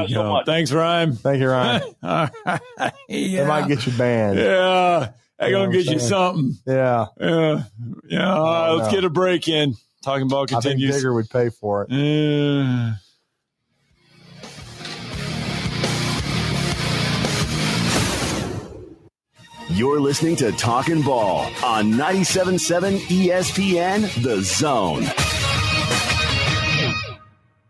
So much. Thanks, Ryan. Thank you, Ryan. All right. Yeah. They might get you banned. Yeah. They're going to get you something. Yeah. Yeah. All right, let's get a break in. Talking ball continues. I think Digger would pay for it. You're listening to Talkin' Ball on 97.7 ESPN, The Zone.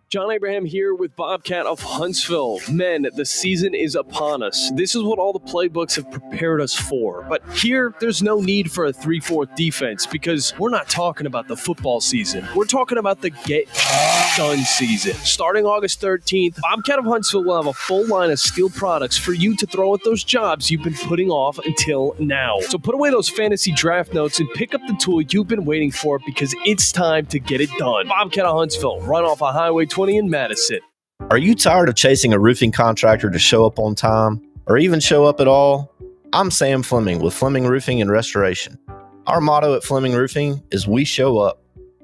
John Abraham here with Bobcat of Huntsville. Men, the season is upon us. This is what all the playbooks have prepared us for. But here, there's no need for a 3-4 defense because we're not talking about the football season. We're talking about the get-done season. Starting August 13th, Bobcat of Huntsville will have a full line of steel products for you to throw at those jobs you've been putting off until now. So put away those fantasy draft notes and pick up the tool you've been waiting for because it's time to get it done. Bobcat of Huntsville, run off of Highway 20 in Madison. Are you tired of chasing a roofing contractor to show up on time or even show up at all? I'm Sam Fleming with Fleming Roofing and Restoration. Our motto at Fleming Roofing is we show up.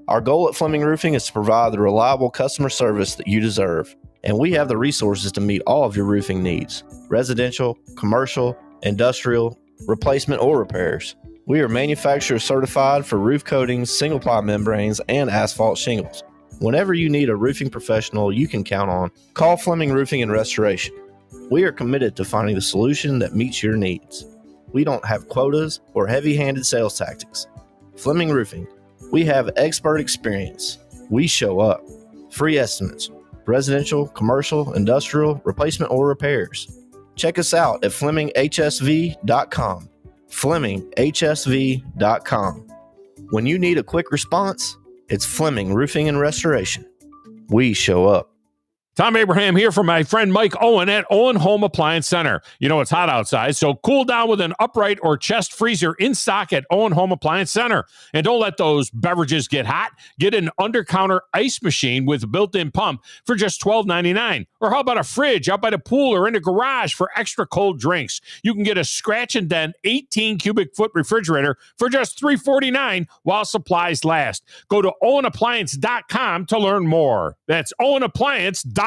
Our goal at Fleming Roofing is to provide the reliable customer service that you deserve, and we have the resources to meet all of your roofing needs: residential, commercial, industrial, replacement, or repairs. We are manufacturer certified for roof coatings, single-ply membranes, and asphalt shingles. Whenever you need a roofing professional you can count on, call Fleming Roofing and Restoration. We are committed to finding the solution that meets your needs. We don't have quotas or heavy-handed sales tactics. Fleming Roofing. We have expert experience. We show up. Free estimates. Residential, commercial, industrial, replacement, or repairs. Check us out at FlemingHSV.com. FlemingHSV.com. When you need a quick response, it's Fleming Roofing and Restoration. We show up. Tom Abraham here for my friend Mike Owen at Owen Home Appliance Center. You know it's hot outside, so cool down with an upright or chest freezer in stock at Owen Home Appliance Center. And don't let those beverages get hot. Get an under-counter ice machine with a built-in pump for just $12.99. Or how about a fridge out by the pool or in the garage for extra cold drinks? You can get a scratch and dent 18 cubic foot refrigerator for just $3.49 while supplies last. Go to owenappliance.com to learn more. That's owenappliance.com.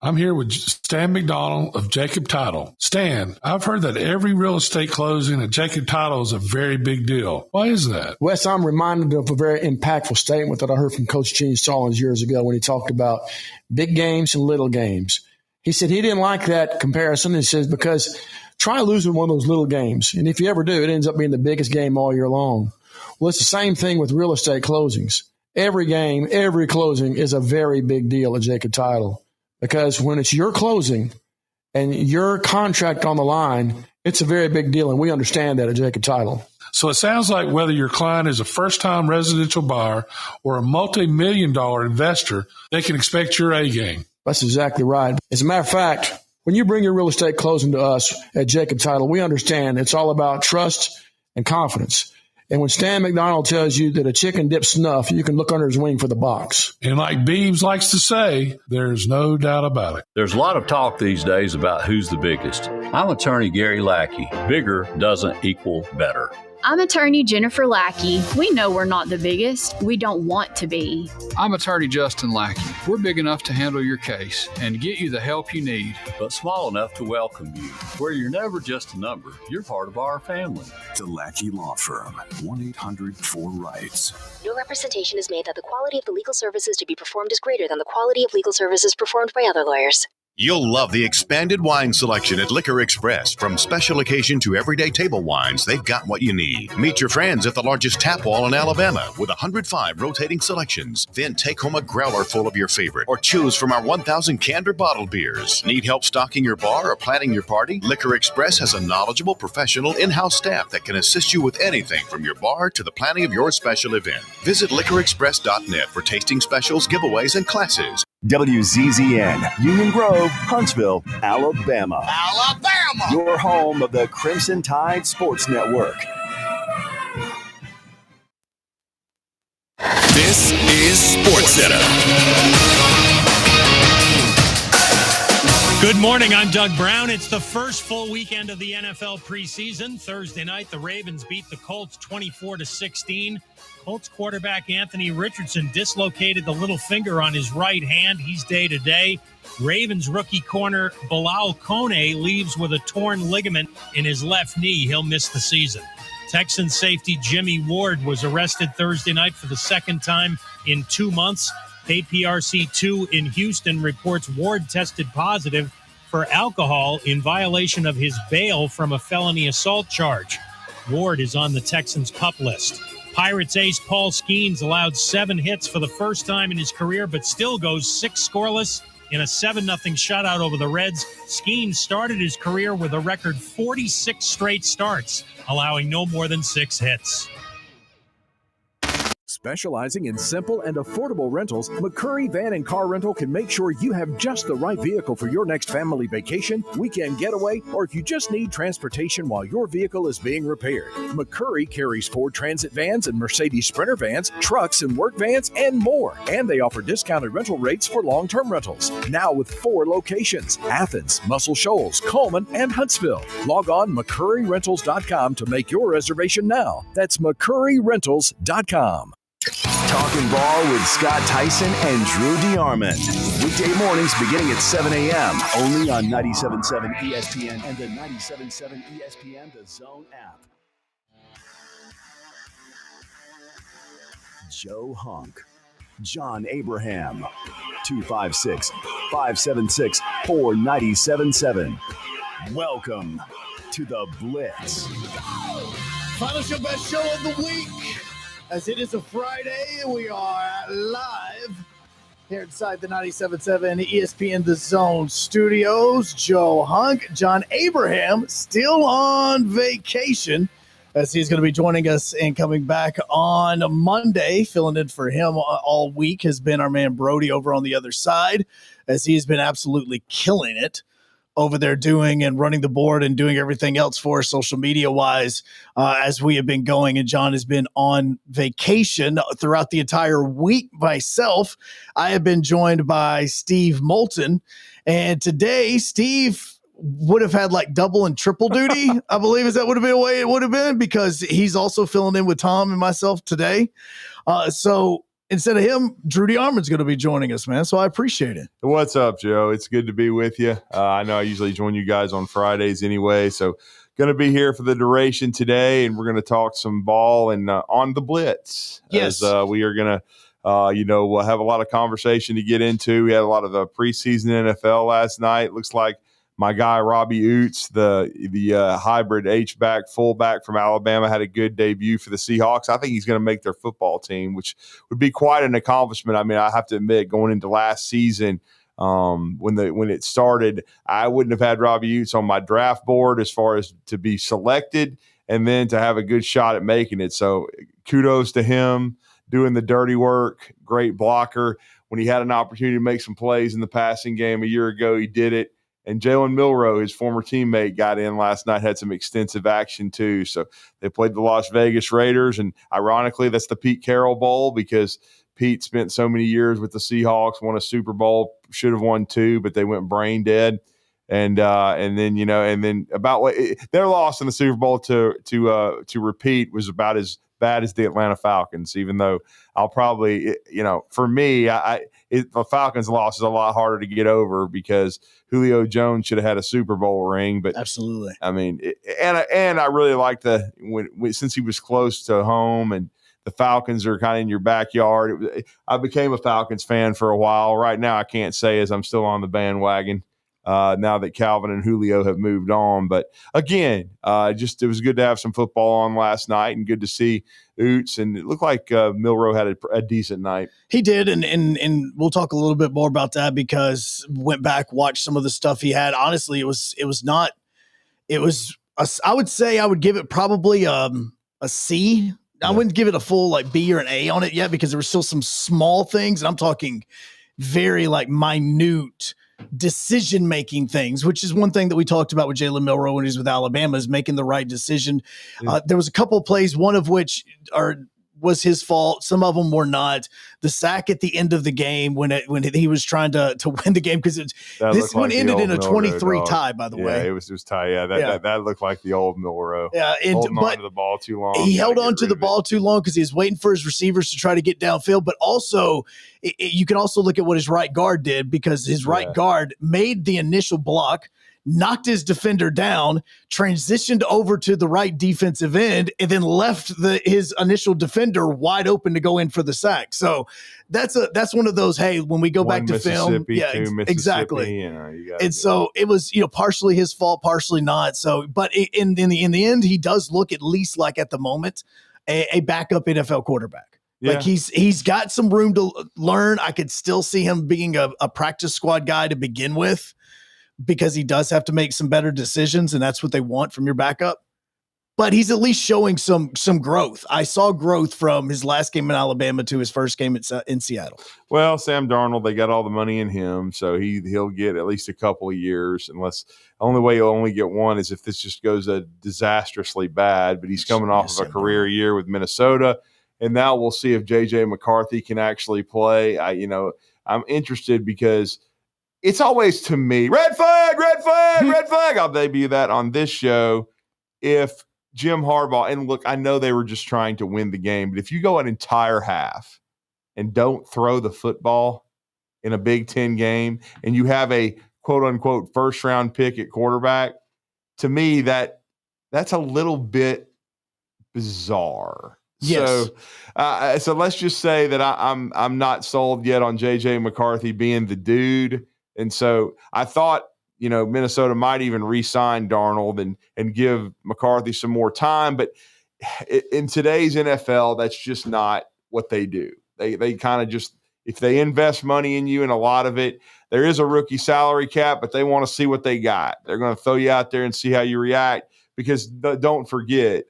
I'm here with Stan McDonald of Jacob Title. Stan, I've heard that every real estate closing at Jacob Title is a very big deal. Why is that? Wes, I'm reminded of a very impactful statement that I heard from Coach Gene Stallings years ago when he talked about big games and little games. He said he didn't like that comparison. He says, because try losing one of those little games. And if you ever do, it ends up being the biggest game all year long. Well, it's the same thing with real estate closings. Every game, every closing is a very big deal at Jacob Title because when it's your closing and your contract on the line, it's a very big deal, and we understand that at Jacob Title. So it sounds like whether your client is a first-time residential buyer or a multi-million-dollar investor, they can expect your A game. That's exactly right. As a matter of fact, when you bring your real estate closing to us at Jacob Title, we understand it's all about trust and confidence. And when Stan McDonald tells you that a chicken dips snuff, you can look under his wing for the box. And like Beebs likes to say, there's no doubt about it. There's a lot of talk these days about who's the biggest. I'm attorney Gary Lackey. Bigger doesn't equal better. I'm attorney Jennifer Lackey. We know we're not the biggest. We don't want to be. I'm attorney Justin Lackey. We're big enough to handle your case and get you the help you need, but small enough to welcome you. Where you're never just a number, you're part of our family. The Lackey Law Firm, 1-800-4RIGHTS. No representation is made that the quality of the legal services to be performed is greater than the quality of legal services performed by other lawyers. You'll love the expanded wine selection at Liquor Express. From special occasion to everyday table wines, they've got what you need. Meet your friends at the largest tap wall in Alabama with 105 rotating selections. Then take home a growler full of your favorite or choose from our 1,000 canned or bottled beers. Need help stocking your bar or planning your party? Liquor Express has a knowledgeable, professional, in-house staff that can assist you with anything from your bar to the planning of your special event. Visit liquorexpress.net for tasting specials, giveaways, and classes. WZZN, Union Grove, Huntsville, Alabama. Alabama! Your home of the Crimson Tide Sports Network. This is SportsCenter. Good morning. I'm Doug Brown. It's the first full weekend of the NFL preseason. Thursday night, the Ravens beat the Colts 24-16. Colts quarterback Anthony Richardson dislocated the little finger on his right hand. He's day-to-day. Ravens rookie corner Bilal Kone leaves with a torn ligament in his left knee. He'll miss the season. Texans safety Jimmy Ward was arrested Thursday night for the second time in 2 months. KPRC2 in Houston reports Ward tested positive for alcohol in violation of his bail from a felony assault charge. Ward is on the Texans' PUP list. Pirates ace Paul Skeens allowed 7 hits for the first time in his career, but still goes 6 scoreless in a 7-0 shutout over the Reds. Skeens started his career with a record 46 straight starts, allowing no more than 6 hits. Specializing in simple and affordable rentals, McCurry Van and Car Rental can make sure you have just the right vehicle for your next family vacation, weekend getaway, or if you just need transportation while your vehicle is being repaired. McCurry carries Ford Transit vans and Mercedes Sprinter vans, trucks and work vans, and more. And they offer discounted rental rates for long-term rentals. Now with 4 locations: Athens, Muscle Shoals, Coleman, and Huntsville. Log on McCurryRentals.com to make your reservation now. That's McCurryRentals.com. Talking ball with Scott Tyson and Drew DeArmond. Weekday mornings beginning at 7 a.m. only on 97.7 ESPN and the 97.7 ESPN The Zone app. Joe Hunk, John Abraham, 256-576-4977. Welcome to the Blitz. Final show, best show of the week. As it is a Friday, we are live here inside the 97.7 ESPN The Zone studios. Joe Hunk, John Abraham, still on vacation, as he's going to be joining us and coming back on Monday. Filling in for him all week has been our man Brody over on the other side, as he's been absolutely killing it over there doing and running the board and doing everything else for us social media wise as we have been going. And John has been on vacation throughout the entire week. Myself, I have been joined by Steve Moulton, and today Steve would have had like double and triple duty. I believe is that would have been the way it would have been, because he's also filling in with Tom and myself today. So instead of him, Drew DeArmond's going to be joining us, man. So I appreciate it. What's up, Joe? It's good to be with you. I know I usually join you guys on Fridays anyway, so going to be here for the duration today, and we're going to talk some ball and on the Blitz. Yes. As, we are going to, we'll have a lot of conversation to get into. We had a lot of the preseason NFL last night. Looks like my guy Robbie Oots, the hybrid H-back fullback from Alabama, had a good debut for the Seahawks. I think he's going to make their football team, which would be quite an accomplishment. I mean, I have to admit, going into last season, when it started, I wouldn't have had Robbie Oots on my draft board as far as to be selected and then to have a good shot at making it. So kudos to him doing the dirty work. Great blocker. When he had an opportunity to make some plays in the passing game a year ago, he did it. And Jalen Milroe, his former teammate, got in last night, had some extensive action too. So they played the Las Vegas Raiders, and ironically, that's the Pete Carroll Bowl, because Pete spent so many years with the Seahawks, won a Super Bowl, should have won 2, but they went brain dead. And then their loss in the Super Bowl to repeat was about as bad as the Atlanta Falcons, even though I'll probably, for me, the Falcons loss is a lot harder to get over because Julio Jones should have had a Super Bowl ring. But absolutely, I mean, and I really like since he was close to home and the Falcons are kind of in your backyard. I became a Falcons fan for a while. Right now, I can't say as I'm still on the bandwagon. Now that Calvin and Julio have moved on. But again, it was good to have some football on last night and good to see Oots. And it looked like Milroe had a decent night. He did. And we'll talk a little bit more about that, because went back, watched some of the stuff he had. Honestly, I would say I would give it probably a C. I wouldn't give it a full like B or an A on it yet, because there were still some small things. And I'm talking very like minute decision-making things, which is one thing that we talked about with Jalen Milroe when he was with Alabama, is making the right decision. Yeah. There was a couple of plays, one of which was his fault. Some of them were not. The sack at the end of the game when he was trying to win the game, because this one ended in a 23 tie, by the way. Yeah, it was tie. Yeah, that looked like the old Milroe. Yeah, holding on to the ball too long. He held on to the ball too long because he was waiting for his receivers to try to get downfield. But also, you can also look at what his right guard did, because his right guard made the initial block, knocked his defender down, transitioned over to the right defensive end, and then left his initial defender wide open to go in for the sack. So that's one of those, hey, when we go back to film, exactly. And so it was, partially his fault, partially not. So, but in the end, he does look, at least like at the moment, a backup NFL quarterback. Yeah. Like he's got some room to learn. I could still see him being a practice squad guy to begin with, because he does have to make some better decisions, and that's what they want from your backup. But he's at least showing some growth. I saw growth from his last game in Alabama to his first game in Seattle. Well, Sam Darnold, they got all the money in him, so he'll get at least a couple of years. Unless the only way he'll only get one is if this just goes disastrously bad. But he's coming off of a career year with Minnesota, and now we'll see if J.J. McCarthy can actually play. I'm interested because it's always, to me, red flag, red flag, red flag. I'll debut that on this show. If Jim Harbaugh, and look, I know they were just trying to win the game, but if you go an entire half and don't throw the football in a Big Ten game, and you have a quote-unquote first-round pick at quarterback, to me, that's a little bit bizarre. Yes. So let's just say that I'm not sold yet on J.J. McCarthy being the dude. And so I thought, Minnesota might even re-sign Darnold and give McCarthy some more time. But in today's NFL, that's just not what they do. They kind of just, if they invest money in you, and a lot of it, there is a rookie salary cap, but they want to see what they got. They're going to throw you out there and see how you react, because don't forget,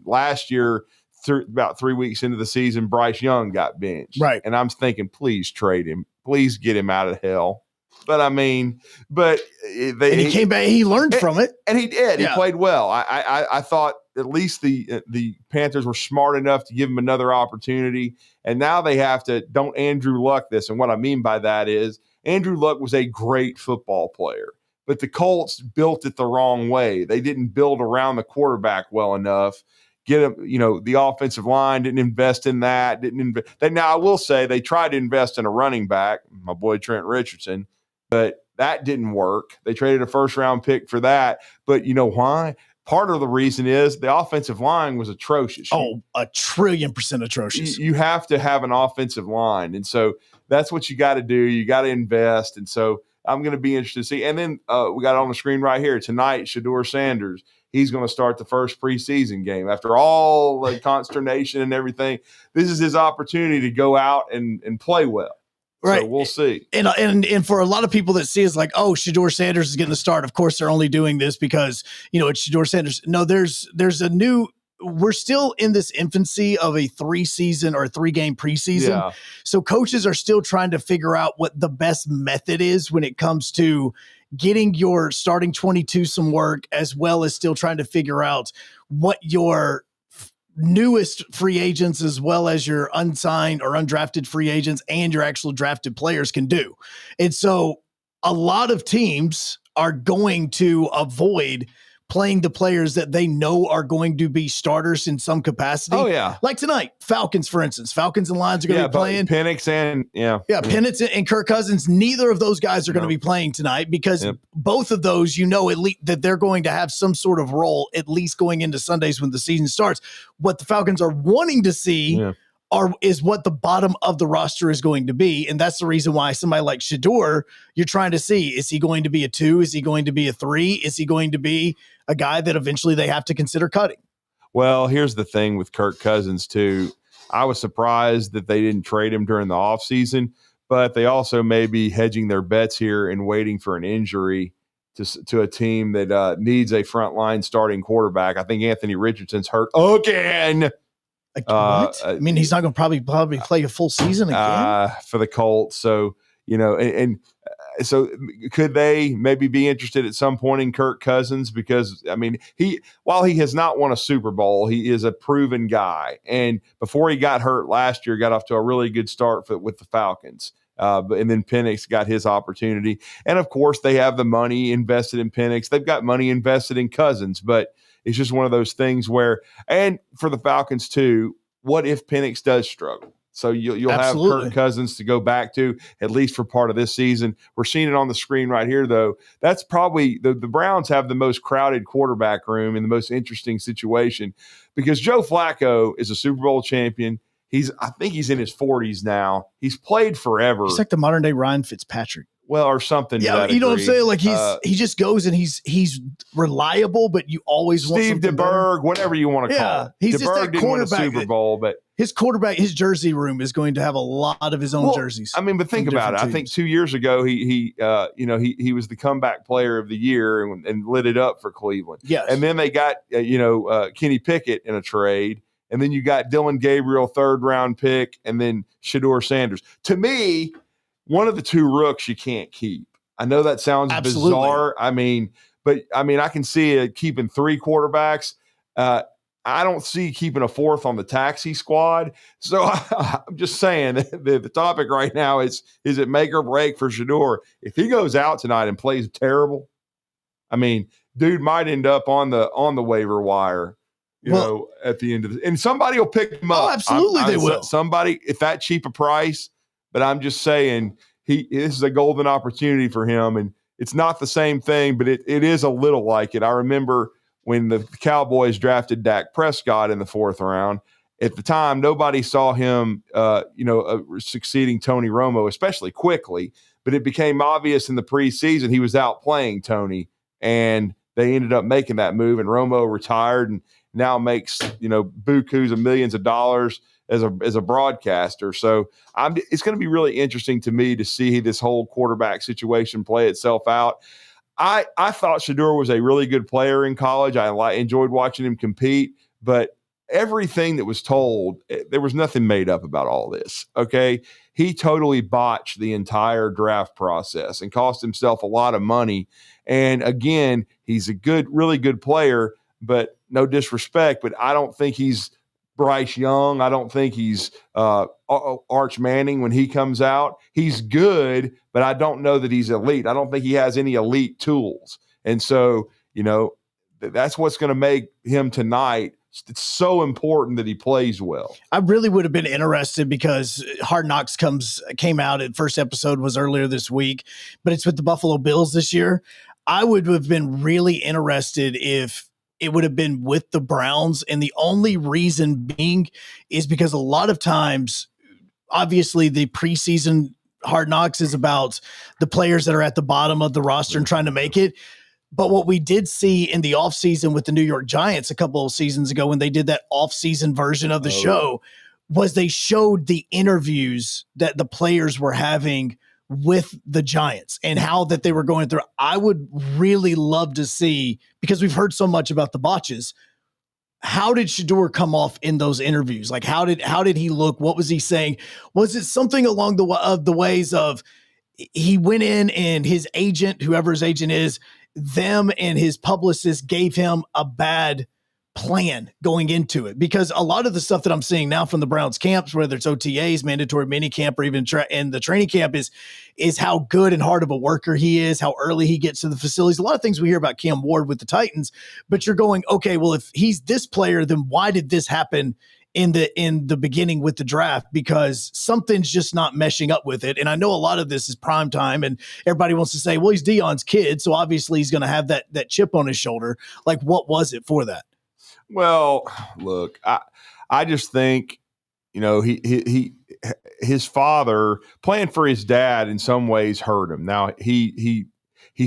last year, about 3 weeks into the season, Bryce Young got benched. Right. And I'm thinking, please trade him. Please get him out of hell. But he came back. He learned from it, and he did. Yeah. He played well. I thought at least the Panthers were smart enough to give him another opportunity, and now they have to. Don't Andrew Luck this, and what I mean by that is Andrew Luck was a great football player, but the Colts built it the wrong way. They didn't build around the quarterback well enough. Get him, the offensive line didn't invest in that. Now I will say they tried to invest in a running back, my boy Trent Richardson, but that didn't work. They traded a first-round pick for that. But you know why? Part of the reason is the offensive line was atrocious. Oh, 1,000,000,000% atrocious. You have to have an offensive line. And so that's what you got to do. You got to invest. And so I'm going to be interested to see. And then we got it on the screen right here. Tonight, Shedeur Sanders, he's going to start the first preseason game. After all the consternation and everything, this is his opportunity to go out and play well. Right. So we'll see. And for a lot of people that see it's like, oh, Shedeur Sanders is getting the start. Of course, they're only doing this because, it's Shedeur Sanders. No, there's we're still in this infancy of a 3-game preseason. Yeah. So coaches are still trying to figure out what the best method is when it comes to getting your starting 22 some work, as well as still trying to figure out what your newest free agents, as well as your unsigned or undrafted free agents and your actual drafted players can do. And so a lot of teams are going to avoid playing the players that they know are going to be starters in some capacity. Oh, yeah. Like tonight, Falcons, for instance. Falcons and Lions are going to be playing. Penix and, Penix and Kirk Cousins, neither of those guys are going to be playing tonight, because both of those, at least that they're going to have some sort of role, at least going into Sundays when the season starts. What the Falcons are wanting to see is what the bottom of the roster is going to be. And that's the reason why somebody like Shedeur, you're trying to see, is he going to be a 2? Is he going to be a 3? Is he going to be a guy that eventually they have to consider cutting? Well, here's the thing with Kirk Cousins too. I was surprised that they didn't trade him during the offseason, but they also may be hedging their bets here and waiting for an injury to a team that needs a frontline starting quarterback. I think Anthony Richardson's hurt again. What? He's not going to probably play a full season again for the Colts. So, and So could they maybe be interested at some point in Kirk Cousins? Because, I mean, while he has not won a Super Bowl, he is a proven guy. And before he got hurt last year, got off to a really good start with the Falcons. And then Penix got his opportunity. And, of course, they have the money invested in Penix. They've got money invested in Cousins. But it's just one of those things where – and for the Falcons, too, what if Penix does struggle? So you'll have Kirk Cousins to go back to, at least for part of this season. We're seeing it on the screen right here, though. That's probably the Browns have the most crowded quarterback room in the most interesting situation because Joe Flacco is a Super Bowl champion. I think he's in his 40s now. He's played forever. He's like the modern day Ryan Fitzpatrick. Well, or something. Yeah, you know what I'm saying? Like he just goes and he's reliable, but you always want Steve DeBerg, whatever you want to call it. He's DeBerg just that didn't win a quarterback. Super Bowl, but his quarterback, his jersey room is going to have a lot of his own jerseys. I mean, but think about it. I think 2 years ago he was the comeback player of the year and lit it up for Cleveland. Yes. And then they got Kenny Pickett in a trade. And then you got Dylan Gabriel, 3rd round pick, and then Shedeur Sanders. To me, one of the two rooks you can't keep. I know that sounds bizarre. I can see it keeping 3 quarterbacks. I don't see keeping a 4th on the taxi squad. So I'm just saying the topic right now is it make or break for Shedeur? If he goes out tonight and plays terrible, I mean, dude might end up on the waiver wire. At the end of and somebody will pick him up. Oh, absolutely, they will. Somebody, if that cheap a price, but I'm just saying this is a golden opportunity for him, and it's not the same thing, but it is a little like it. I remember when the Cowboys drafted Dak Prescott in the 4th round. At the time, nobody saw him, succeeding Tony Romo, especially quickly. But it became obvious in the preseason he was outplaying Tony, and they ended up making that move. And Romo retired and now makes bukus of millions of dollars as a broadcaster. So it's going to be really interesting to me to see this whole quarterback situation play itself out. I thought Shedeur was a really good player in college. I enjoyed watching him compete, but everything that was told, there was nothing made up about all this. Okay, he totally botched the entire draft process and cost himself a lot of money. And again, he's a really good player. But no disrespect, but I don't think he's Bryce Young. I don't think he's Arch Manning when he comes out. He's good, but I don't know that he's elite. I don't think he has any elite tools. And so, that's what's going to make him tonight. It's so important that he plays well. I really would have been interested because Hard Knocks came out. The first episode was earlier this week, but it's with the Buffalo Bills this year. I would have been really interested if it would have been with the Browns. And the only reason being is because a lot of times, obviously the preseason Hard Knocks is about the players that are at the bottom of the roster and trying to make it. But what we did see in the offseason with the New York Giants a couple of seasons ago when they did that offseason version of the show was they showed the interviews that the players were having with the Giants and how that they were going through. I would really love to see, because we've heard so much about the botches, how did Shedeur come off in those interviews? Like how did he look? What was he saying? Was it something along the ways of he went in and his agent, whoever his agent is, them and his publicist gave him a bad plan going into it? Because a lot of the stuff that I'm seeing now from the Browns camps, whether it's OTAs, mandatory mini camp, or even in the training camp, is how good and hard of a worker he is, how early he gets to the facilities. A lot of things we hear about Cam Ward with the Titans, but you're going, okay, well, if he's this player, then why did this happen in the beginning with the draft? Because something's just not meshing up with it. And I know a lot of this is prime time, and everybody wants to say, well, he's Deion's kid, so obviously he's going to have that chip on his shoulder. Like, what was it for that? Well, look, I just think, his father playing for his dad in some ways hurt him. Now he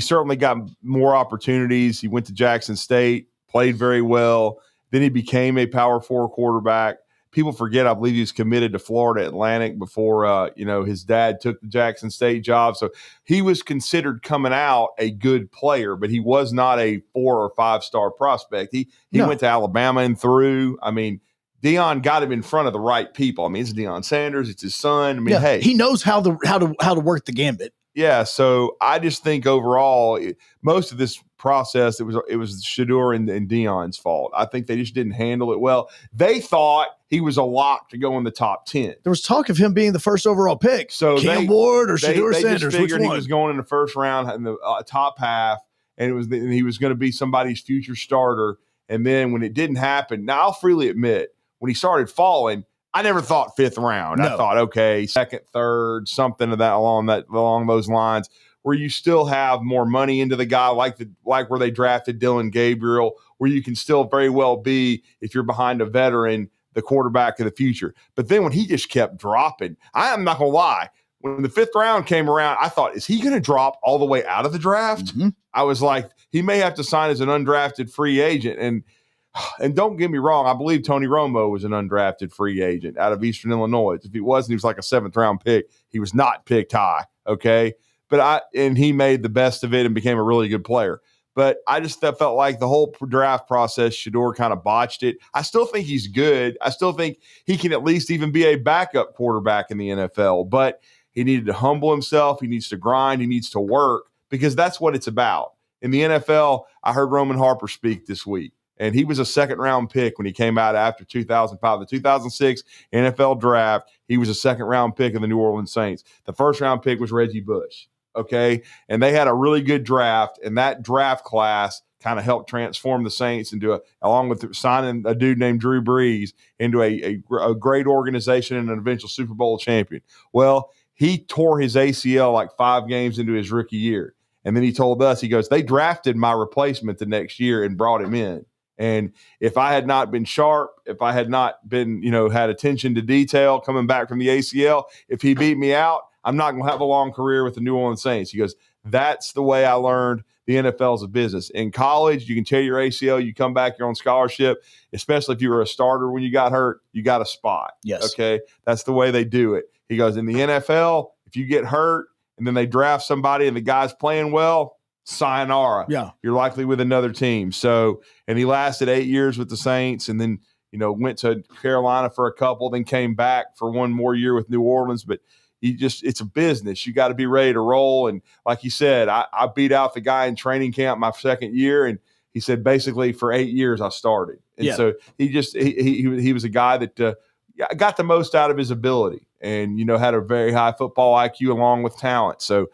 certainly got more opportunities. He went to Jackson State, played very well. Then he became a Power 4 quarterback. People forget, I believe he was committed to Florida Atlantic before, his dad took the Jackson State job. So he was considered coming out a good player, but he was not a 4 or 5-star prospect. He went to Alabama and through. I mean, Deion got him in front of the right people. I mean, it's Deion Sanders. It's his son. I mean, hey, he knows how to work the gambit. Yeah, so I just think overall, most of this process, it was Shedeur and Deion's fault. I think they just didn't handle it well. They thought he was a lock to go in the top 10. There was talk of him being the first overall pick. So Cam Ward or Shedeur they Sanders, just which figured one? he was going in the first round in the top half, and he was going to be somebody's future starter. And then when it didn't happen, now I'll freely admit, when he started falling, I never thought fifth round. No. I thought, okay, second, third, something of that along those lines, where you still have more money into the guy, like where they drafted Dylan Gabriel, where you can still very well be, if you're behind a veteran, the quarterback of the future. But then when he just kept dropping, I am not gonna lie. When the fifth round came around, I thought, is he going to drop all the way out of the draft? Mm-hmm. I was like, he may have to sign as an undrafted free agent. And don't get me wrong, I believe Tony Romo was an undrafted free agent out of Eastern Illinois. If he wasn't, he was like a seventh round pick. He was not picked high, okay? And he made the best of it and became a really good player. But I just felt like the whole draft process, Shedeur kind of botched it. I still think he's good. I still think he can at least even be a backup quarterback in the NFL. But he needed to humble himself. He needs to grind. He needs to work, because that's what it's about. In the NFL, I heard Roman Harper speak this week, and he was a second-round pick when he came out after 2005. The 2006 NFL draft, he was a second-round pick of the New Orleans Saints. The first-round pick was Reggie Bush, okay? And they had a really good draft, and that draft class kind of helped transform the Saints into along with signing a dude named Drew Brees, into a great organization and an eventual Super Bowl champion. Well, he tore his ACL like 5 games into his rookie year. And then he told us, he goes, they drafted my replacement the next year and brought him in. And if I had not been sharp, if I had not been, had attention to detail coming back from the ACL, if he beat me out, I'm not going to have a long career with the New Orleans Saints. He goes, that's the way I learned the NFL is a business. In college, you can tear your ACL, you come back, you're on scholarship, especially if you were a starter when you got hurt, you got a spot. Yes. Okay. That's the way they do it. He goes, in the NFL, if you get hurt and then they draft somebody and the guy's playing well, sayonara. Yeah. You're likely with another team. So, and he lasted 8 years with the Saints, and then, went to Carolina for a couple, then came back for one more year with New Orleans. But it's a business. You got to be ready to roll. And like you said, I beat out the guy in training camp my second year, and he said, basically for 8 years I started. And so he was a guy that got the most out of his ability, and, had a very high football IQ along with talent. So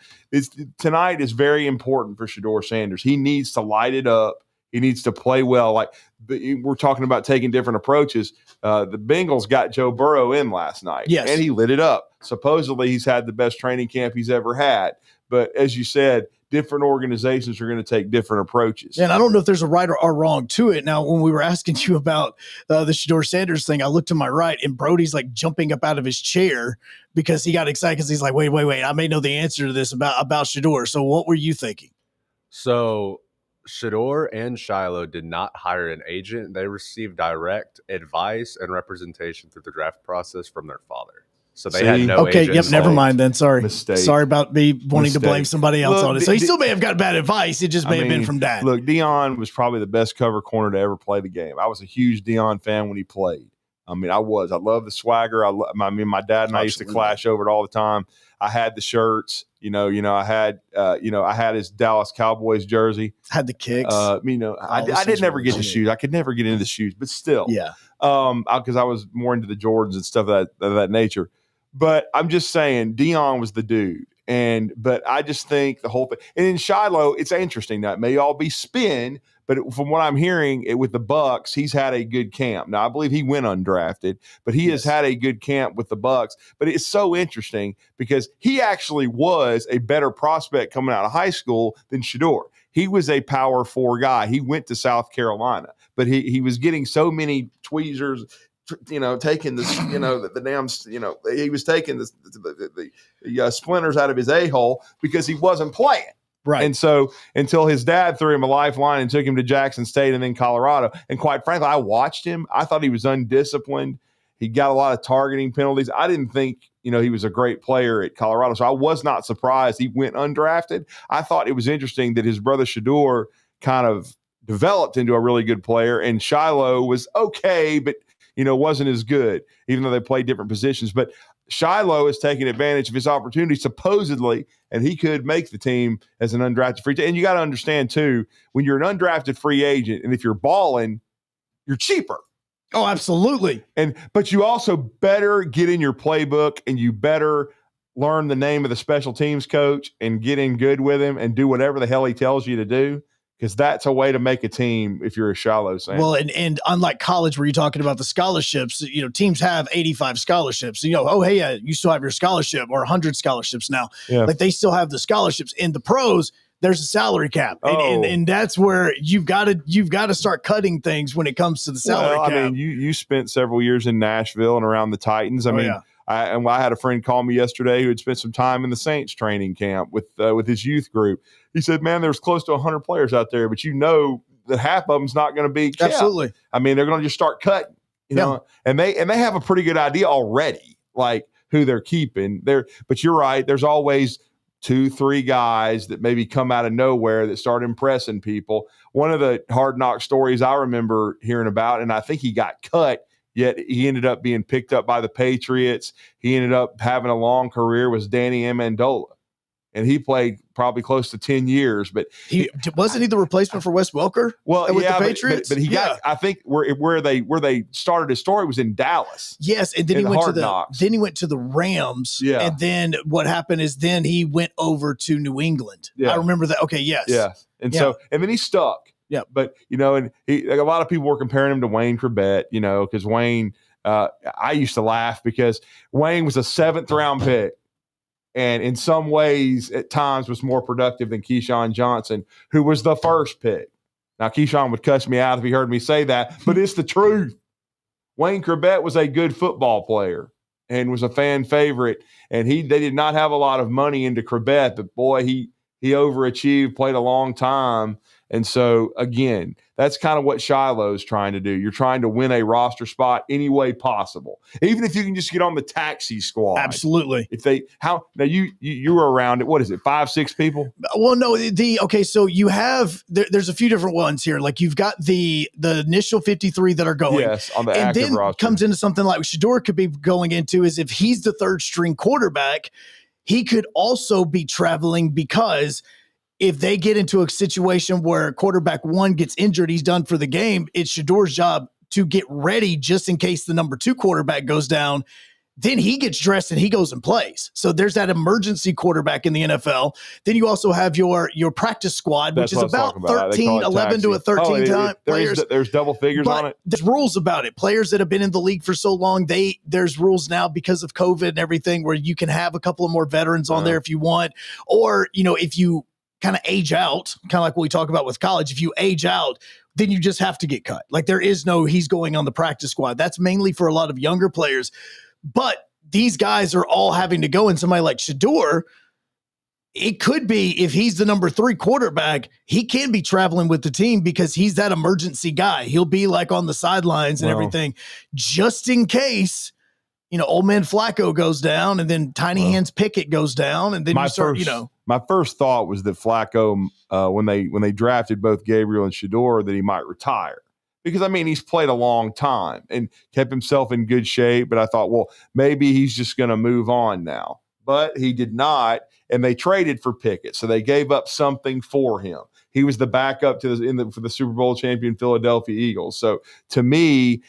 tonight is very important for Shedeur Sanders. He needs to light it up. He needs to play well. Like we're talking about taking different approaches. The Bengals got Joe Burrow in last night, and he lit it up. Supposedly he's had the best training camp he's ever had. But as you said, different organizations are going to take different approaches. And I don't know if there's a right or wrong to it. Now, when we were asking you about the Shedeur Sanders thing, I looked to my right, and Brody's like jumping up out of his chair because he got excited, because he's like, wait, I may know the answer to this about Shedeur. So what were you thinking? So Shedeur and Shiloh did not hire an agent. They received direct advice and representation through the draft process from their father. So they had no agent. Yep, never mind then. Sorry. Mistake. Sorry about me wanting to blame somebody else on it. So he the- still may have got bad advice. It just may have been from dad. Look, Deion was probably the best cover corner to ever play the game. I was a huge Deion fan when he played. I love the swagger. My dad and I used to clash over it all the time. I had the shirts, I had his Dallas Cowboys jersey. Had the kicks. I didn't ever get the shoes. I could never get into the shoes, but still. Yeah. Because I was more into the Jordans and stuff of that nature. But I'm just saying, Deion was the dude. But I just think the whole thing. And in Shiloh, it's interesting. Now, it may all be spin, but from what I'm hearing, with the Bucks, he's had a good camp. Now, I believe he went undrafted, but he has had a good camp with the Bucks. But it's so interesting because he actually was a better prospect coming out of high school than Shedeur. He was a Power 4 guy. He went to South Carolina, but he was getting so many tweezers, taking this, the damn, he was taking the splinters out of his a-hole because he wasn't playing. Right. And so until his dad threw him a lifeline and took him to Jackson State and then Colorado. And quite frankly, I watched him. I thought he was undisciplined. He got a lot of targeting penalties. I didn't think, he was a great player at Colorado. So I was not surprised he went undrafted. I thought it was interesting that his brother Shedeur kind of developed into a really good player, and Shiloh was okay, but wasn't as good, even though they played different positions. But Shiloh is taking advantage of his opportunity, supposedly, and he could make the team as an undrafted free agent. And you got to understand, too, when you're an undrafted free agent, and if you're balling, you're cheaper. Oh, absolutely. But you also better get in your playbook, and you better learn the name of the special teams coach and get in good with him and do whatever the hell he tells you to do. Because that's a way to make a team if you're a Shiloh fan. Well, and unlike college where you're talking about the scholarships, teams have 85 scholarships. You still have your scholarship or 100 scholarships now. Yeah. Like they still have the scholarships. In the pros, there's a salary cap. And that's where you've got to start cutting things when it comes to the salary cap. I mean, you spent several years in Nashville and around the Titans. I had a friend call me yesterday who had spent some time in the Saints training camp with his youth group. He said, man, there's close to 100 players out there, but that half of them's not going to be kept. Absolutely. I mean, they're going to just start cutting, and they have a pretty good idea already, like who they're keeping there. But you're right. There's always 2-3 guys that maybe come out of nowhere that start impressing people. One of the Hard Knock stories I remember hearing about, and I think he got cut, yet he ended up being picked up by the Patriots. He ended up having a long career, was Danny Amendola. And he played probably close to 10 years. But wasn't he the replacement for Wes Welker? Well, with the Patriots? But he got, I think where they started his story was in Dallas. Yes, and then he went to the Rams. Yeah. And then what happened is then he went over to New England. Yeah. I remember that. Okay, yes. Yeah. And then he stuck. Yeah. But, and a lot of people were comparing him to Wayne Corbett, because Wayne, I used to laugh because Wayne was a 7th round pick. And in some ways, at times, was more productive than Keyshawn Johnson, who was the first pick. Now, Keyshawn would cuss me out if he heard me say that, but it's the truth. Wayne Corbett was a good football player and was a fan favorite. And they did not have a lot of money into Corbett, but boy, he overachieved, played a long time. And so, again, that's kind of what Shiloh's trying to do. You're trying to win a roster spot any way possible, even if you can just get on the taxi squad. Absolutely. Now you were around it. What is it? 5-6 people? Well, no. So you have there's a few different ones here. Like you've got the initial 53 that are going. Yes, on the and active then roster. Comes into something like Shedeur could be going into is if he's the 3rd string quarterback, he could also be traveling because if they get into a situation where quarterback 1 gets injured, he's done for the game, it's Shedeur's job to get ready just in case the number 2 quarterback goes down. Then he gets dressed and he goes and plays. So there's that emergency quarterback in the NFL. Then you also have your practice squad, which is about 11 to a 13 time players. There's double figures on it. There's rules about it. Players that have been in the league for so long, there's rules now because of COVID and everything where you can have a couple of more veterans on there if you want. Or, if you kind of age out, kind of like what we talk about with college. If you age out, then you just have to get cut. Like there is no, he's going on the practice squad. That's mainly for a lot of younger players. But these guys are all having to go. And somebody like Shedeur, it could be if he's the number 3 quarterback, he can be traveling with the team because he's that emergency guy. He'll be like on the sidelines and everything just in case, old man Flacco goes down and then Tiny Hands Pickett goes down. And then my first thought was that Flacco, when they drafted both Gabriel and Shedeur, that he might retire. Because, he's played a long time and kept himself in good shape. But I thought, well, maybe he's just going to move on now. But he did not, and they traded for Pickett. So they gave up something for him. He was the backup for the Super Bowl champion Philadelphia Eagles. So to me,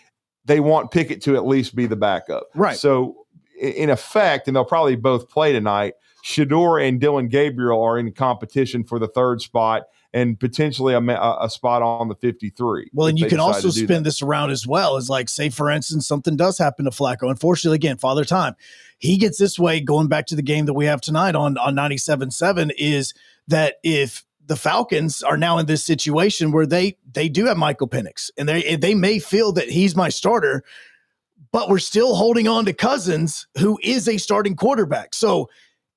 they want Pickett to at least be the backup. Right. So in effect, and they'll probably both play tonight, Shedeur and Dylan Gabriel are in competition for the 3rd spot and potentially a spot on the 53. Well, and you can also spin this around as well. As like, say, for instance, something does happen to Flacco. Unfortunately, again, Father Time. He gets this way, going back to the game that we have tonight on 97.7, is that if the Falcons are now in this situation where they do have Michael Penix, and they may feel that he's my starter, but we're still holding on to Cousins, who is a starting quarterback. So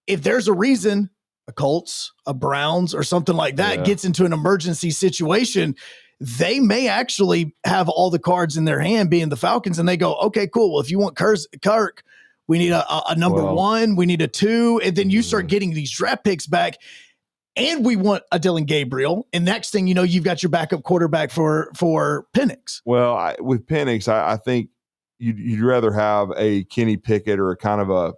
if there's a reason a Colts, a Browns, or something like that gets into an emergency situation, they may actually have all the cards in their hand, being the Falcons, and they go, okay, cool. Well, if you want Kirk, we need a number 1, we need a 2, and then you start getting these draft picks back. And we want a Dylan Gabriel. And next thing you know, you've got your backup quarterback for Penix. Well, with Penix, I think you'd rather have a Kenny Pickett or a kind of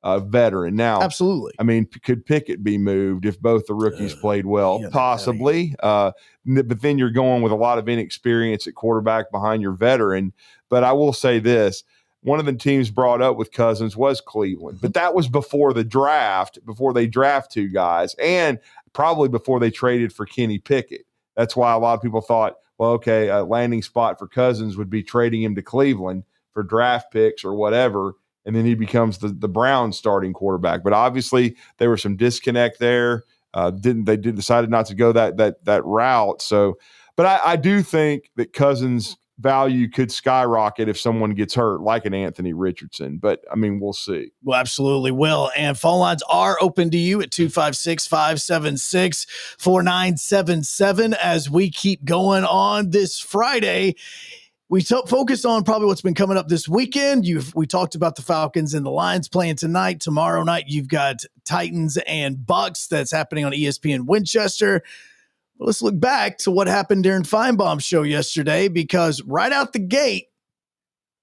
a veteran. Now, absolutely. I mean, could Pickett be moved if both the rookies played well? Possibly. But then you're going with a lot of inexperience at quarterback behind your veteran. But I will say this. One of the teams brought up with Cousins was Cleveland, but that was before the draft, before they draft two guys, and probably before they traded for Kenny Pickett. That's why a lot of people thought, well, okay, a landing spot for Cousins would be trading him to Cleveland for draft picks or whatever, and then he becomes the Browns starting quarterback. But obviously there was some disconnect there. Decided not to go that route. So, but I do think that Cousins' value could skyrocket if someone gets hurt, like an Anthony Richardson. But, I mean, we'll see. Well, absolutely will. And phone lines are open to you at 256-576-4977 as we keep going on this Friday. We focus on probably what's been coming up this weekend. We talked about the Falcons and the Lions playing tonight. Tomorrow night, you've got Titans and Bucks. That's happening on ESPN Winchester. Let's look back to what happened during Feinbaum's show yesterday, because right out the gate,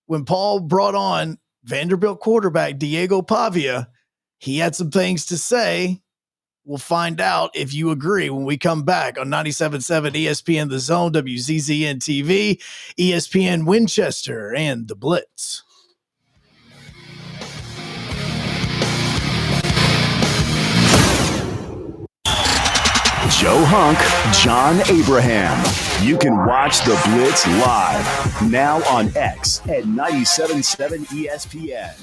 when Paul brought on Vanderbilt quarterback Diego Pavia, he had some things to say. We'll find out if you agree when we come back on 97.7 ESPN The Zone, WZZN TV, ESPN Winchester, and the Blitz. Joe Hunk, John Abraham. You can watch the Blitz live now on X at 97.7 ESPN.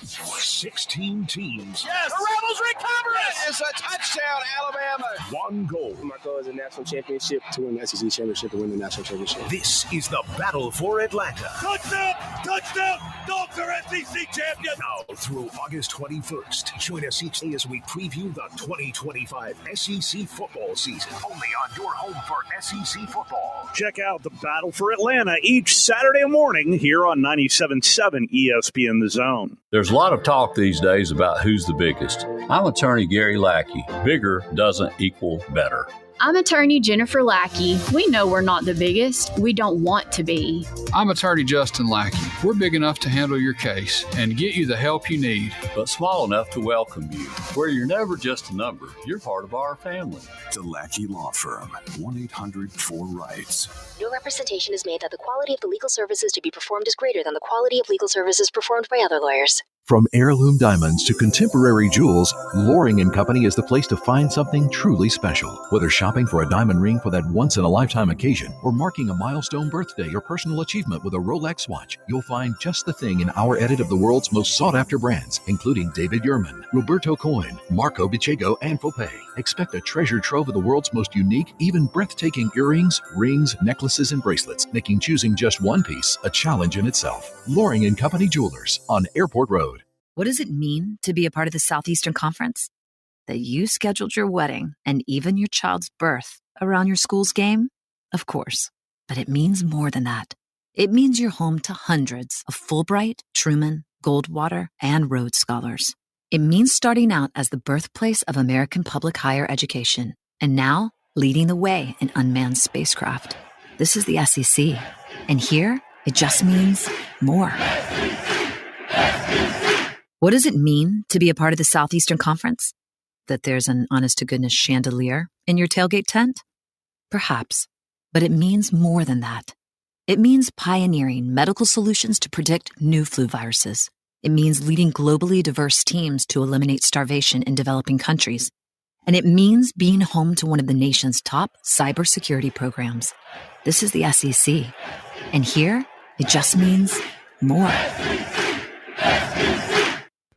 16 teams. Yes, the Rebels recover it. It's a touchdown, Alabama. One goal. My goal is a national championship, to win the SEC championship and win the national championship. This is the battle for Atlanta. Touchdown, touchdown. Dogs are SEC champions. Now through August 21st. Join us each day as we preview the 2025 SEC football season. Only on your home for SEC football. Check out the battle for Atlanta each Saturday morning here on 97.7 ESPN The Zone. There's a lot of talk these days about who's the biggest. I'm attorney Gary Lackey. Bigger doesn't equal better. I'm attorney Jennifer Lackey. We know we're not the biggest. We don't want to be. I'm attorney Justin Lackey. We're big enough to handle your case and get you the help you need, but small enough to welcome you, where you're never just a number. You're part of our family. The Lackey Law Firm, 1-800-4-RIGHTS. No representation is made that the quality of the legal services to be performed is greater than the quality of legal services performed by other lawyers. From heirloom diamonds to contemporary jewels, Loring & Company is the place to find something truly special. Whether shopping for a diamond ring for that once-in-a-lifetime occasion or marking a milestone birthday or personal achievement with a Rolex watch, you'll find just the thing in our edit of the world's most sought-after brands, including David Yurman, Roberto Coin, Marco Bicego, and Fopay. Expect a treasure trove of the world's most unique, even breathtaking earrings, rings, necklaces, and bracelets, making choosing just one piece a challenge in itself. Loring & Company Jewelers on Airport Road. What does it mean to be a part of the Southeastern Conference? That you scheduled your wedding and even your child's birth around your school's game? Of course. But it means more than that. It means you're home to hundreds of Fulbright, Truman, Goldwater, and Rhodes Scholars. It means starting out as the birthplace of American public higher education, and now leading the way in unmanned spacecraft. This is the SEC. And here, it just means more. What does it mean to be a part of the Southeastern Conference? That there's an honest-to-goodness chandelier in your tailgate tent? Perhaps, but it means more than that. It means pioneering medical solutions to predict new flu viruses. It means leading globally diverse teams to eliminate starvation in developing countries. And it means being home to one of the nation's top cybersecurity programs. This is the SEC. And here, it just means more.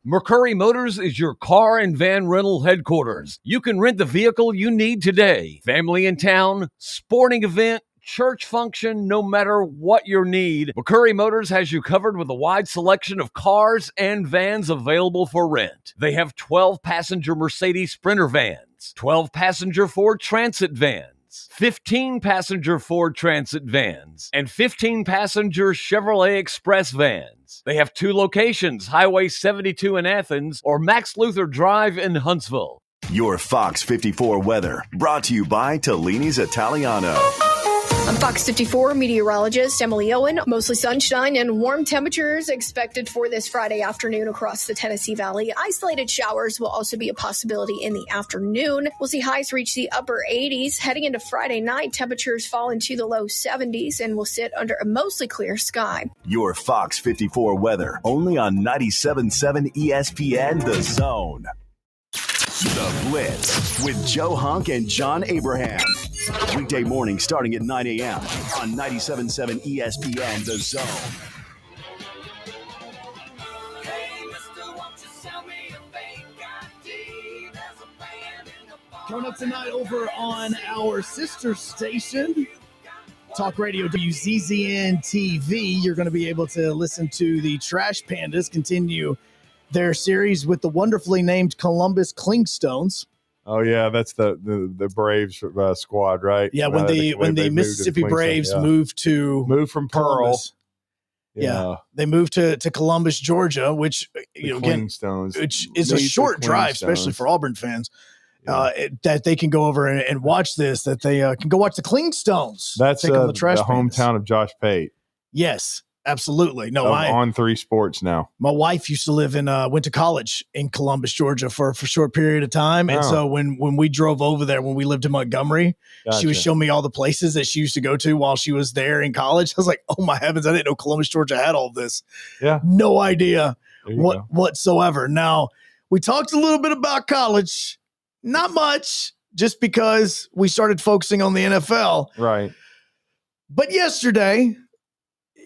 McCurry Motors is your car and van rental headquarters. You can rent the vehicle you need today. Family in town, sporting event, church function, no matter what your need, McCurry Motors has you covered with a wide selection of cars and vans available for rent. They have 12-passenger Mercedes Sprinter vans, 12-passenger Ford Transit vans, 15-passenger Ford Transit vans, and 15-passenger Chevrolet Express vans. They have 2 locations, Highway 72 in Athens or Max Luther Drive in Huntsville. Your Fox 54 weather, brought to you by Tellini's Italiano. I'm Fox 54 meteorologist Emily Owen. Mostly sunshine and warm temperatures expected for this Friday afternoon across the Tennessee Valley. Isolated showers will also be a possibility in the afternoon. We'll see highs reach the upper 80s. Heading into Friday night, temperatures fall into the low 70s and will sit under a mostly clear sky. Your Fox 54 weather, only on 97.7 ESPN The Zone. The Blitz with Joe Hunk and John Abraham. Weekday morning starting at 9 a.m. on 97.7 ESPN The Zone. Coming up tonight over on our sister station, Talk Radio WZZN TV, you're going to be able to listen to the Trash Pandas continue their series with the wonderfully named Columbus Clingstones. Oh yeah, that's the Braves squad, right? Yeah, when the Mississippi Braves moved from Pearl. Columbus. Yeah, they moved to Columbus, Georgia, which Clingstones, which is a short drive, especially for Auburn fans. That they can go over and watch this. That they can go watch the Clingstones. That's take on the Trash hometown of Josh Pate. Yes, absolutely. No, on 3 Sports now. My wife used to live went to college in Columbus, Georgia for a short period of time. And so when we drove over there, when we lived in Montgomery, she would show me all the places that she used to go to while she was there in college. I was like, oh my heavens, I didn't know Columbus, Georgia had all of this. Yeah. No idea whatsoever. Now, we talked a little bit about college. Not much, just because we started focusing on the NFL. Right. But yesterday,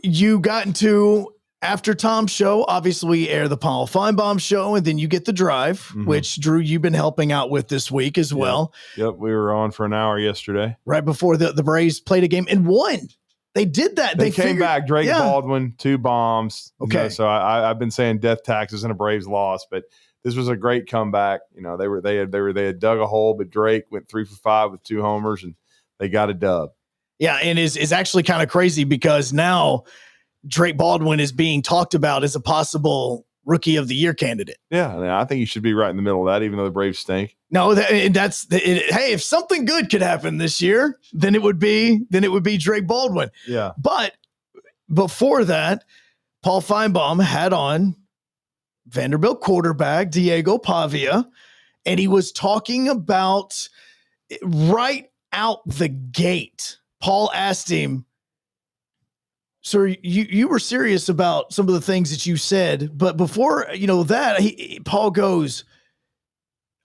you got into, after Tom's show, obviously we air the Paul Feinbaum show, and then you get the drive, which, Drew, you've been helping out with this week as well. Yep, we were on for an hour yesterday. Right before the Braves played a game and won. They did that. They came back. Drake Baldwin, 2 bombs. Okay. So I've been saying death taxes and a Braves loss, but this was a great comeback. You know, they had dug a hole, but Drake went 3 for 5 with 2 homers, and they got a dub. Yeah, and is actually kind of crazy because now Drake Baldwin is being talked about as a possible Rookie of the Year candidate. Yeah, I think he should be right in the middle of that, even though the Braves stink. No, hey, if something good could happen this year, then it would be Drake Baldwin. Yeah. But before that, Paul Feinbaum had on Vanderbilt quarterback Diego Pavia, and he was talking about right out the gate. Paul asked him, "Sir, you were serious about some of the things that you said, but before that, Paul goes,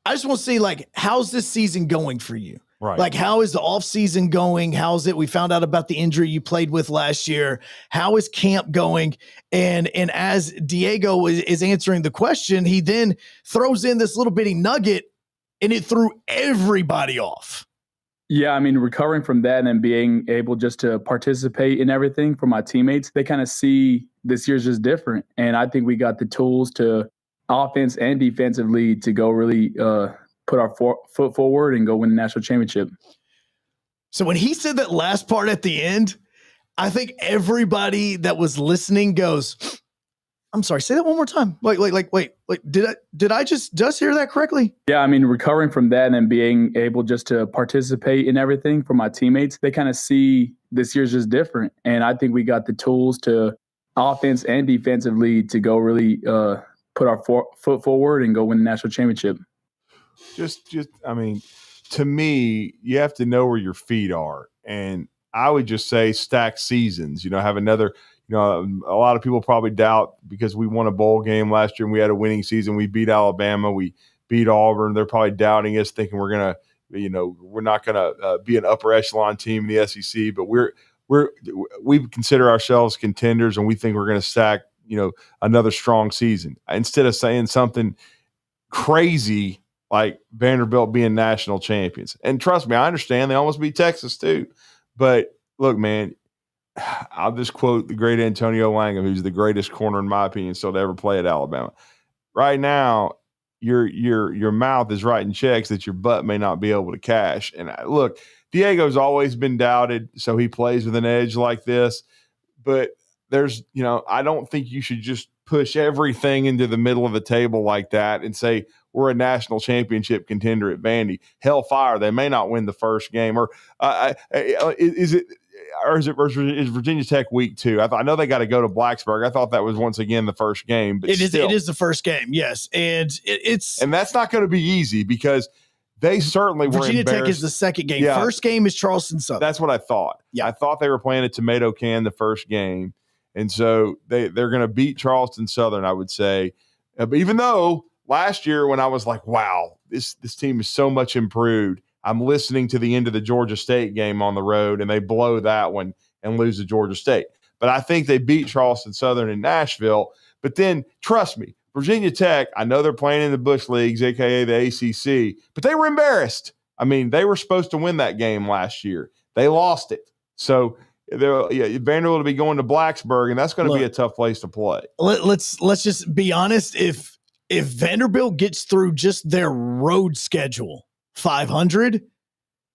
I just want to see, like, how's this season going for you? Right. Like, how is the offseason going? How's it? We found out about the injury you played with last year. How is camp going?" And as Diego is answering the question, he then throws in this little bitty nugget, and it threw everybody off. Yeah, I mean, recovering from that and then being able just to participate in everything for my teammates, they kind of see this year's just different. And I think we got the tools to offense and defensively to go really put our foot forward and go win the national championship. So when he said that last part at the end, I think everybody that was listening goes, I'm sorry, say that one more time. Wait, did I just hear that correctly? Yeah, I mean, recovering from that and then being able just to participate in everything for my teammates, they kind of see this year's just different. And I think we got the tools to offense and defensively to go really put our foot forward and go win the national championship. I mean, to me, you have to know where your feet are. And I would just say stack seasons, have another, a lot of people probably doubt because we won a bowl game last year and we had a winning season. We beat Alabama. We beat Auburn. They're probably doubting us, thinking we're going to, we're not going to be an upper echelon team in the SEC, but we consider ourselves contenders and we think we're going to stack, another strong season. Instead of saying something crazy like Vanderbilt being national champions. And trust me, I understand they almost beat Texas too. But look, man, I'll just quote the great Antonio Langham, who's the greatest corner, in my opinion, still to ever play at Alabama. Right now, your mouth is writing checks that your butt may not be able to cash. And look, Diego's always been doubted, so he plays with an edge like this. But there's, I don't think you should just push everything into the middle of the table like that and say we're a national championship contender at Vandy. Hellfire, they may not win the first game. Or is it or is Virginia Tech week 2? I know they got to go to Blacksburg. I thought that was once again the first game, but it is the first game, yes, and and that's not going to be easy because they certainly were Virginia embarrassed. Tech is the second game. Yeah, first game is Charleston Southern. That's what I thought. Yeah. I thought they were playing a tomato can the first game, and so they're going to beat Charleston Southern, I would say. But even though last year when I was like, wow, this team is so much improved, I'm listening to the end of the Georgia State game on the road, and they blow that one and lose to Georgia State. But I think they beat Charleston Southern in Nashville. But then, trust me, Virginia Tech, I know they're playing in the Bush Leagues, a.k.a. the ACC, but they were embarrassed. I mean, they were supposed to win that game last year. They lost it. So Vanderbilt will be going to Blacksburg, and that's going to be a tough place to play. Let's just be honest. If Vanderbilt gets through just their road schedule, 500,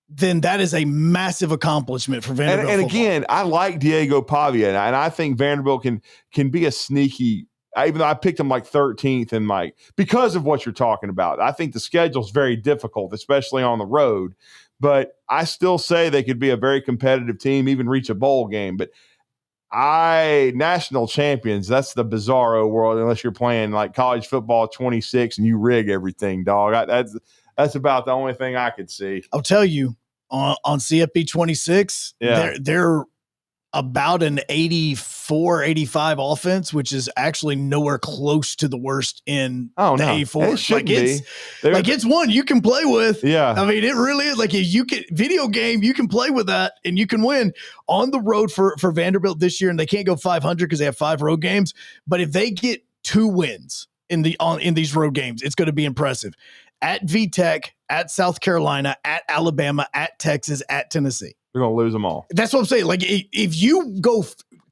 then that is a massive accomplishment for Vanderbilt. And again, I like Diego Pavia, and I think Vanderbilt can be a sneaky. Even though I picked them like 13th and because of what you're talking about, I think the schedule is very difficult, especially on the road. But I still say they could be a very competitive team, even reach a bowl game. But national champions, that's the bizarro world, unless you're playing like college football 26 and you rig everything, dog. That's about the only thing I could see. I'll tell you, on CFP 26, they're about an 84, 85 offense, which is actually nowhere close to the worst in the A4. It shouldn't be. It's one you can play with. Yeah. I mean, it really is. Like, if you can video game, you can play with that and you can win on the road for Vanderbilt this year. And they can't go 500 because they have 5 road games. But if they get 2 wins in these road games, it's going to be impressive. At VTech, at South Carolina, at Alabama, at Texas, at Tennessee. They're going to lose them all. That's what I'm saying. Like, if you go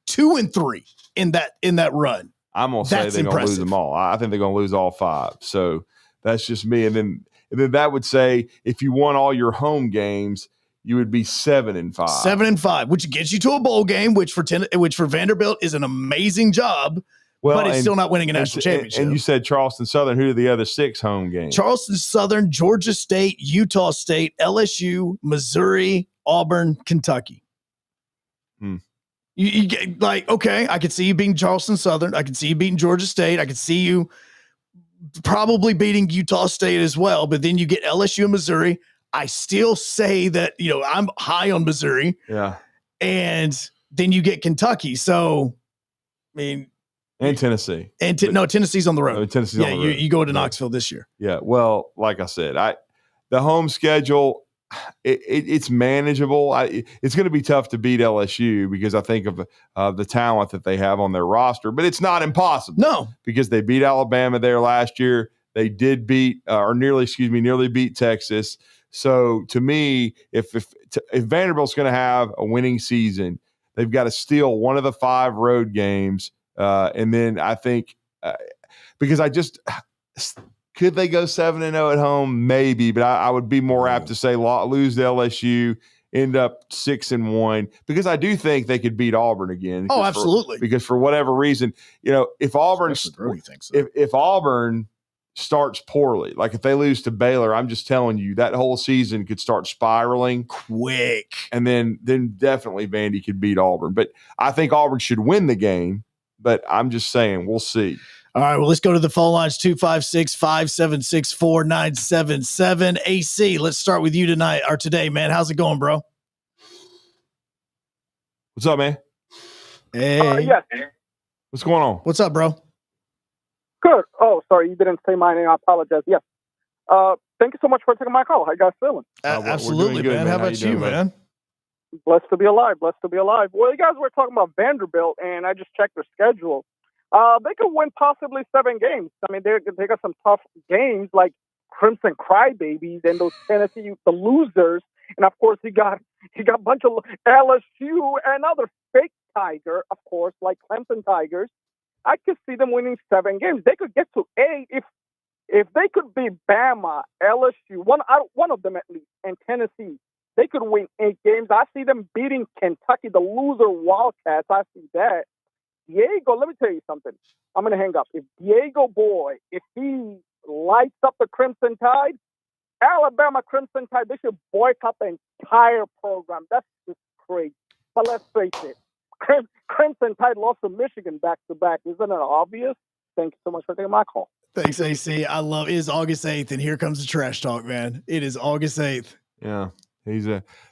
2-3 in that run, I'm going to say they're going to lose them all. I think they're going to lose all 5. So that's just me. And then that would say if you won all your home games, you would be 7-5. 7-5, which gets you to a bowl game, which for Vanderbilt is an amazing job. Well, but it's still not winning a national championship. And you said Charleston Southern. Who are the other 6 home games? Charleston Southern, Georgia State, Utah State, LSU, Missouri, Auburn, Kentucky. You get okay, I could see you beating Charleston Southern. I could see you beating Georgia State. I could see you probably beating Utah State as well. But then you get LSU and Missouri. I still say that, I'm high on Missouri. Yeah. And then you get Kentucky. So, I mean. And Tennessee. Tennessee's on the road. Tennessee's on the road. You go to Knoxville this year. Yeah. Well, like I said, the home schedule, it's manageable. It's going to be tough to beat LSU because I think of the talent that they have on their roster, but it's not impossible. No. Because they beat Alabama there last year. They did nearly beat Texas. So to me, if Vanderbilt's going to have a winning season, they've got to steal one of the 5 road games. And then I think because could they go 7-0 at home? Maybe, but I would be more apt to say lose to LSU, end up 6-1, because I do think they could beat Auburn again. Oh, absolutely. Because for whatever reason, if Auburn if Auburn starts poorly, like if they lose to Baylor, I'm just telling you that whole season could start spiraling quick, and then definitely Vandy could beat Auburn. But I think Auburn should win the game. But I'm just saying, we'll see. All right, well, let's go to the phone lines, 256-576-4977. AC, let's start with you today, man. How's it going, bro? What's up, man? Hey. Yes. What's going on? What's up, bro? Good. Oh, sorry, you didn't say my name. I apologize. Yes. Thank you so much for taking my call. How you guys feeling? Absolutely, man. How about you, man? Blessed to be alive. Blessed to be alive. Well, you guys were talking about Vanderbilt, and I just checked their schedule. They could win possibly 7 games. I mean, they got some tough games like Crimson Crybabies and those Tennessee, the losers. And, of course, he got a bunch of LSU and other fake Tiger, of course, like Clemson Tigers. I could see them winning 7 games. They could get to 8 if they could beat Bama, LSU, one of them at least, and Tennessee. They could win 8 games. I see them beating Kentucky, the loser Wildcats. I see that. Diego, let me tell you something. I'm going to hang up. If Diego Boy, if he lights up the Crimson Tide, Alabama Crimson Tide, they should boycott the entire program. That's just crazy. But let's face it, Crimson Tide lost to Michigan back-to-back. Isn't it obvious? Thank you so much for taking my call. Thanks, AC. I love it. It is August 8th, and here comes the trash talk, man. It is August 8th. Yeah.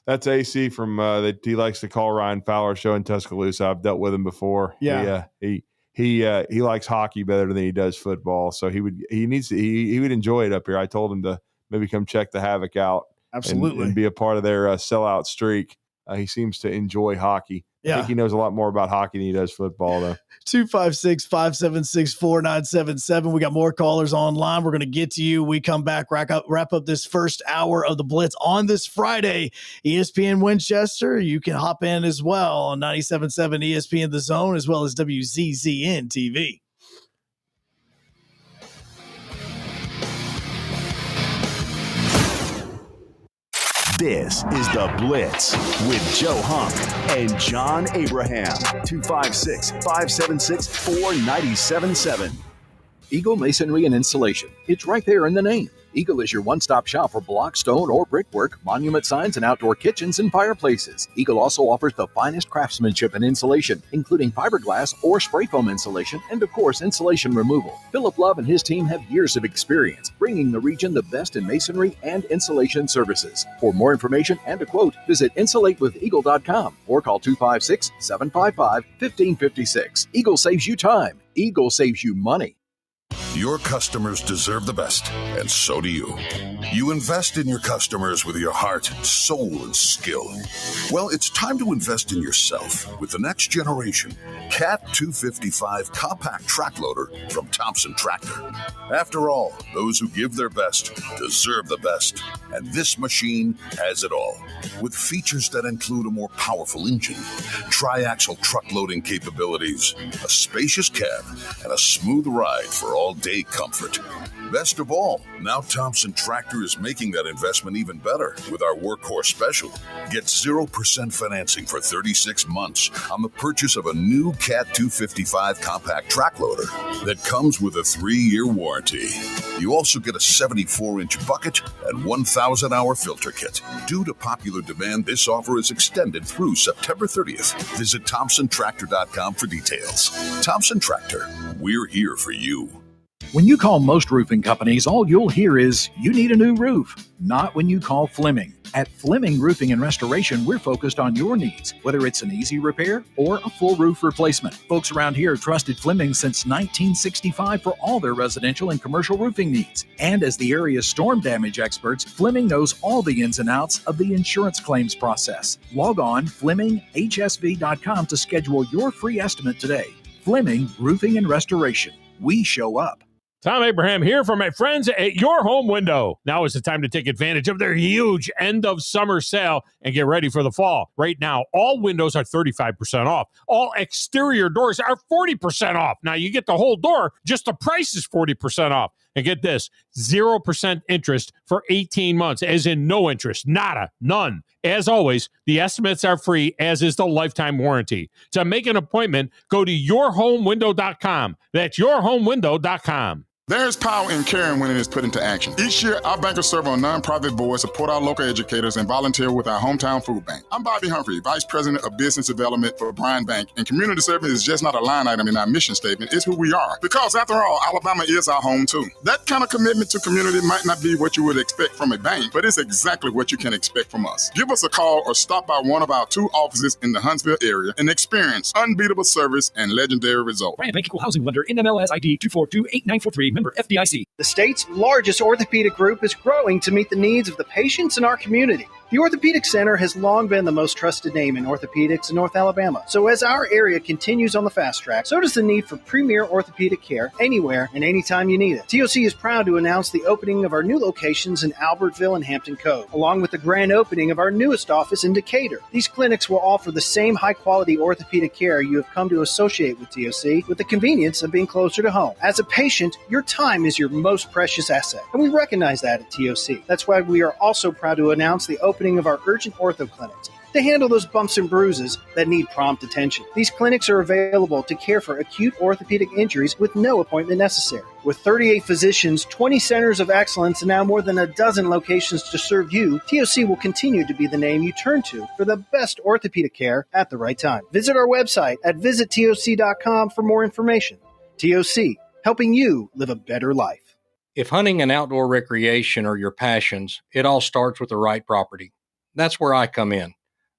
That's AC from that he likes to call Ryan Fowler show in Tuscaloosa. I've dealt with him before. Yeah. He likes hockey better than he does football. So he would enjoy it up here. I told him to maybe come check the Havoc out. Absolutely. And be a part of their sellout streak. He seems to enjoy hockey. Yeah. I think he knows a lot more about hockey than he does football, though. 256-576-4977. We got more callers online. We're going to get to you. We come back, wrap up this first hour of the Blitz on this Friday. ESPN Winchester, you can hop in as well on 97.7 ESPN The Zone, as well as WZZN TV. This is The Blitz with Joe Hunk and John Abraham. 256-576-4977. Eagle Masonry and Installation. It's right there in the name. Eagle is your one-stop shop for block, stone, or brickwork, monument signs, and outdoor kitchens and fireplaces. Eagle also offers the finest craftsmanship and insulation, including fiberglass or spray foam insulation, and of course, insulation removal. Philip Love and his team have years of experience, bringing the region the best in masonry and insulation services. For more information and a quote, visit insulatewitheagle.com or call 256-755-1556. Eagle saves you time. Eagle saves you money. Your customers deserve the best, and so do you. You invest in your customers with your heart, soul, and skill. Well, it's time to invest in yourself with the next generation Cat 255 compact track loader from Thompson Tractor. After all, those who give their best deserve the best, and this machine has it all. With features that include a more powerful engine, tri-axle truck loading capabilities, a spacious cab, and a smooth ride for all-day comfort. Best of all, now Thompson Tractor is making that investment even better with our Workhorse Special. Get 0% financing for 36 months on the purchase of a new Cat 255 compact track loader that comes with a 3-year warranty. You also get a 74-inch bucket and 1,000-hour filter kit. Due to popular demand, this offer is extended through September 30th. Visit ThompsonTractor.com for details. Thompson Tractor, we're here for you. When you call most roofing companies, all you'll hear is, you need a new roof. Not when you call Fleming. At Fleming Roofing and Restoration, we're focused on your needs, whether it's an easy repair or a full roof replacement. Folks around here have trusted Fleming since 1965 for all their residential and commercial roofing needs. And as the area's storm damage experts, Fleming knows all the ins and outs of the insurance claims process. Log on FlemingHSV.com to schedule your free estimate today. Fleming Roofing and Restoration. We show up. Tom Abraham here from my friends at Your Home Window. Now is the time to take advantage of their huge end of summer sale and get ready for the fall. Right now, all windows are 35% off. All exterior doors are 40% off. Now you get the whole door, just the price is 40% off. And get this, 0% interest for 18 months, as in no interest, nada, none. As always, the estimates are free, as is the lifetime warranty. To make an appointment, go to yourhomewindow.com. That's yourhomewindow.com. There's power in caring when it is put into action. Each year, our bankers serve on nonprofit boards, support our local educators, and volunteer with our hometown food bank. I'm Bobby Humphrey, Vice President of Business Development for Bryan Bank, and community service is just not a line item in our mission statement. It's who we are. Because after all, Alabama is our home too. That kind of commitment to community might not be what you would expect from a bank, but it's exactly what you can expect from us. Give us a call or stop by one of our 2 offices in the Huntsville area and experience unbeatable service and legendary results. Bryan Bank Equal Housing Lender, NMLS ID 2428943. Member FDIC. The state's largest orthopedic group is growing to meet the needs of the patients in our community. The Orthopedic Center has long been the most trusted name in orthopedics in North Alabama. So as our area continues on the fast track, so does the need for premier orthopedic care anywhere and anytime you need it. TOC is proud to announce the opening of our new locations in Albertville and Hampton Cove, along with the grand opening of our newest office in Decatur. These clinics will offer the same high-quality orthopedic care you have come to associate with TOC, with the convenience of being closer to home. As a patient, your time is your most precious asset, and we recognize that at TOC. That's why we are also proud to announce the opening of our urgent ortho clinics. to handle those bumps and bruises that need prompt attention. These clinics are available to care for acute orthopedic injuries with no appointment necessary. With 38 physicians, 20 centers of excellence, and now more than a dozen locations to serve you, TOC will continue to be the name you turn to for the best orthopedic care at the right time. Visit our website at visittoc.com for more information. TOC, helping you live a better life. If hunting and outdoor recreation are your passions, it all starts with the right property. That's where I come in.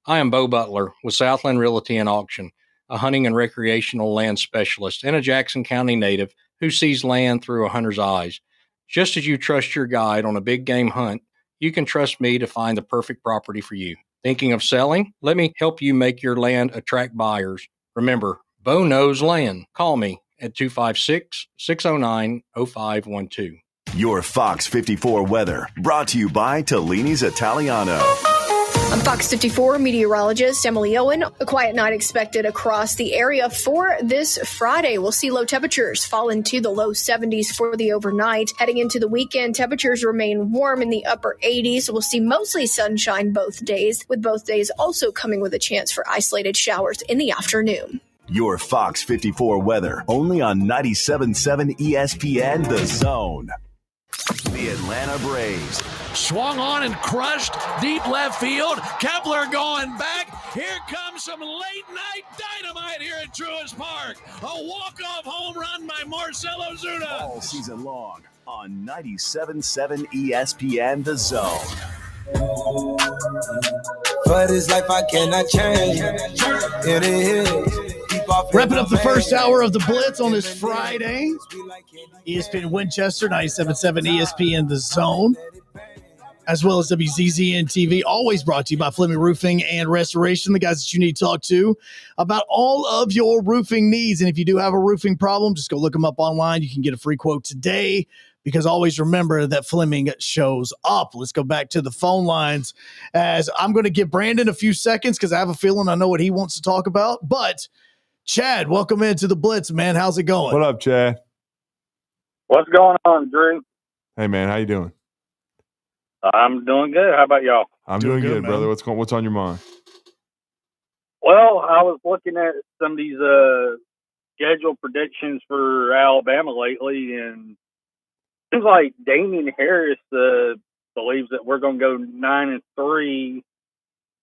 I am Bo Butler with Southland Realty and Auction, a hunting and recreational land specialist and a Jackson County native who sees land through a hunter's eyes. Just as you trust your guide on a big game hunt, you can trust me to find the perfect property for you. Thinking of selling? Let me help you make your land attract buyers. Remember, Bo knows land. Call me at 256-609-0512. Your Fox 54 weather brought to you by Tellini's Italiano. I'm Fox 54 meteorologist Emily Owen. A quiet night expected across the area for this Friday. We'll see low temperatures fall into the low 70s for the overnight. Heading into the weekend, temperatures remain warm in the upper 80s. We'll see mostly sunshine both days, with both days also coming with a chance for isolated showers in the afternoon. Your Fox 54 weather only on 97.7 ESPN The Zone. The Atlanta Braves. Swung on and crushed deep left field. Kepler going back. Here comes some late night dynamite here at Truist Park. A walk-off home run by Marcell Ozuna. All season long on 97.7 ESPN The Zone. For this life I cannot change. It is. Wrapping up the first hour of the Blitz on this Friday. ESPN Winchester, 97.7 ESPN The Zone, as well as WZZN TV, always brought to you by Fleming Roofing and Restoration, the guys that you need to talk to about all of your roofing needs. And if you do have a roofing problem, just go look them up online. You can get a free quote today, because always remember that Fleming shows up. Let's go back to the phone lines, as I'm going to give Brandon a few seconds because I have a feeling I know what he wants to talk about. But Chad, welcome into the Blitz, man. How's it going? What up, Chad? What's going on, Drew? Hey, man. How you doing? I'm doing good. How about y'all? I'm doing good, brother. What's on your mind? Well, I was looking at some of these schedule predictions for Alabama lately, and it seems like Damian Harris believes that we're going to go 9-3.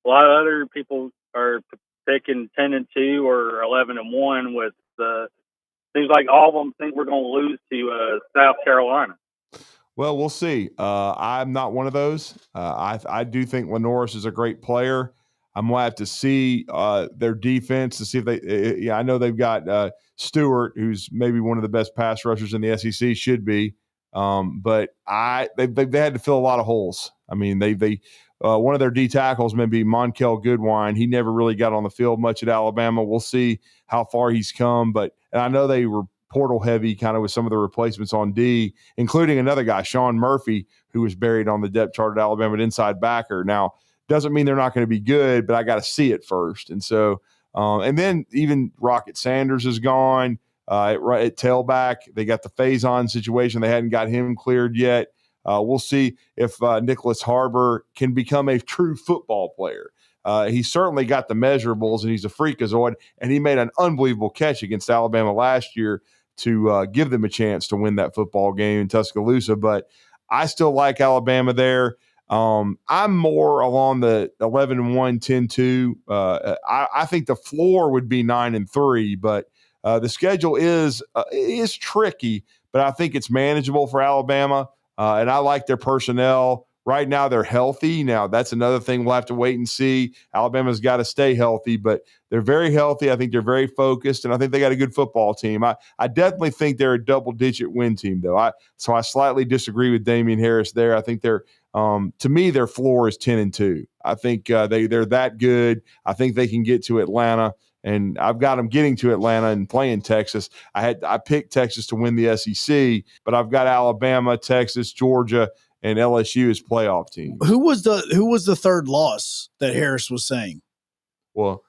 A lot of other people are picking 10-2 or 11-1. With seems like all of them think we're going to lose to South Carolina. Well, we'll see. I'm not one of those. I do think Lenoris is a great player. I'm going to have to see their defense to see if they. I know they've got Stewart, who's maybe one of the best pass rushers in the SEC, should be. But they've had to fill a lot of holes. I mean, they one of their D tackles may be Monkel Goodwine. He never really got on the field much at Alabama. We'll see how far he's come. But and I know they were portal heavy kind of with some of the replacements on D, including another guy, Sean Murphy, who was buried on the depth chart at Alabama at inside backer. Now, doesn't mean they're not going to be good, but I got to see it first. And so, and then even Rocket Sanders is gone at tailback. They got the Faison situation. They hadn't got him cleared yet. We'll see if Nicholas Harbor can become a true football player. He's certainly got the measurables, and he's a freakazoid, and he made an unbelievable catch against Alabama last year to give them a chance to win that football game in Tuscaloosa. But I still like Alabama there. I'm more along the 11-1, 10-2. I think the floor would be 9-3, but the schedule is tricky, but I think it's manageable for Alabama, and I like their personnel. Right now, they're healthy. Now, that's another thing we'll have to wait and see. Alabama's got to stay healthy, but they're very healthy. I think they're very focused, and I think they got a good football team. I definitely think they're a double-digit win team, though. So I slightly disagree with Damian Harris there. I think they're to me, their floor is 10-2. I think they're that good. I think they can get to Atlanta, and I've got them getting to Atlanta and playing Texas. I picked Texas to win the SEC, but I've got Alabama, Texas, Georgia, and LSU as playoff teams. Who was the third loss that Harris was saying? Well,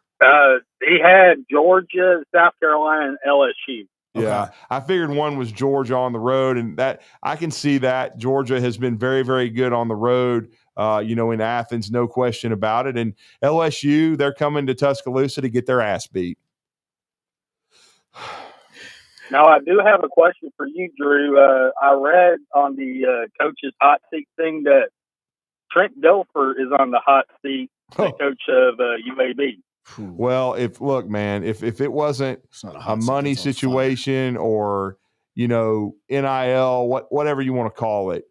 he had Georgia, South Carolina, and LSU. Yeah, okay. I figured one was Georgia on the road, and that I can see that Georgia has been very, very good on the road. in Athens, no question about it. And LSU, they're coming to Tuscaloosa to get their ass beat. Now, I do have a question for you, Drew. I read on the coach's hot seat thing that Trent Dilfer is on the hot seat, the coach of UAB. Well, if it wasn't a money situation or, NIL, whatever you want to call it.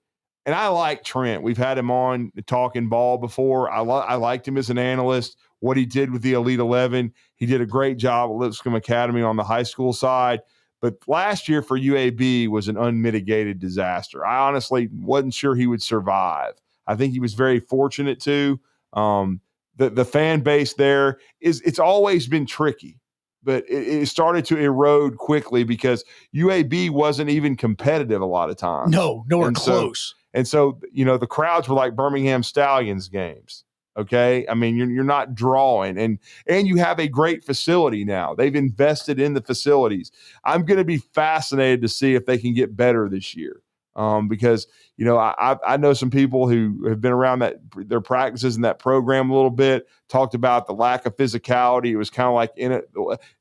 And I like Trent. We've had him on talking ball before. I liked him as an analyst, what he did with the Elite 11. He did a great job at Lipscomb Academy on the high school side. But last year for UAB was an unmitigated disaster. I honestly wasn't sure he would survive. I think he was very fortunate to. The fan base there it's always been tricky, but it started to erode quickly because UAB wasn't even competitive a lot of times. No, nowhere close. And so, the crowds were like Birmingham Stallions games. Okay. I mean, you're not drawing and you have a great facility now. They've invested in the facilities. I'm going to be fascinated to see if they can get better this year. Because, I know some people who have been around their practices in that program a little bit, talked about the lack of physicality. It was kind of like it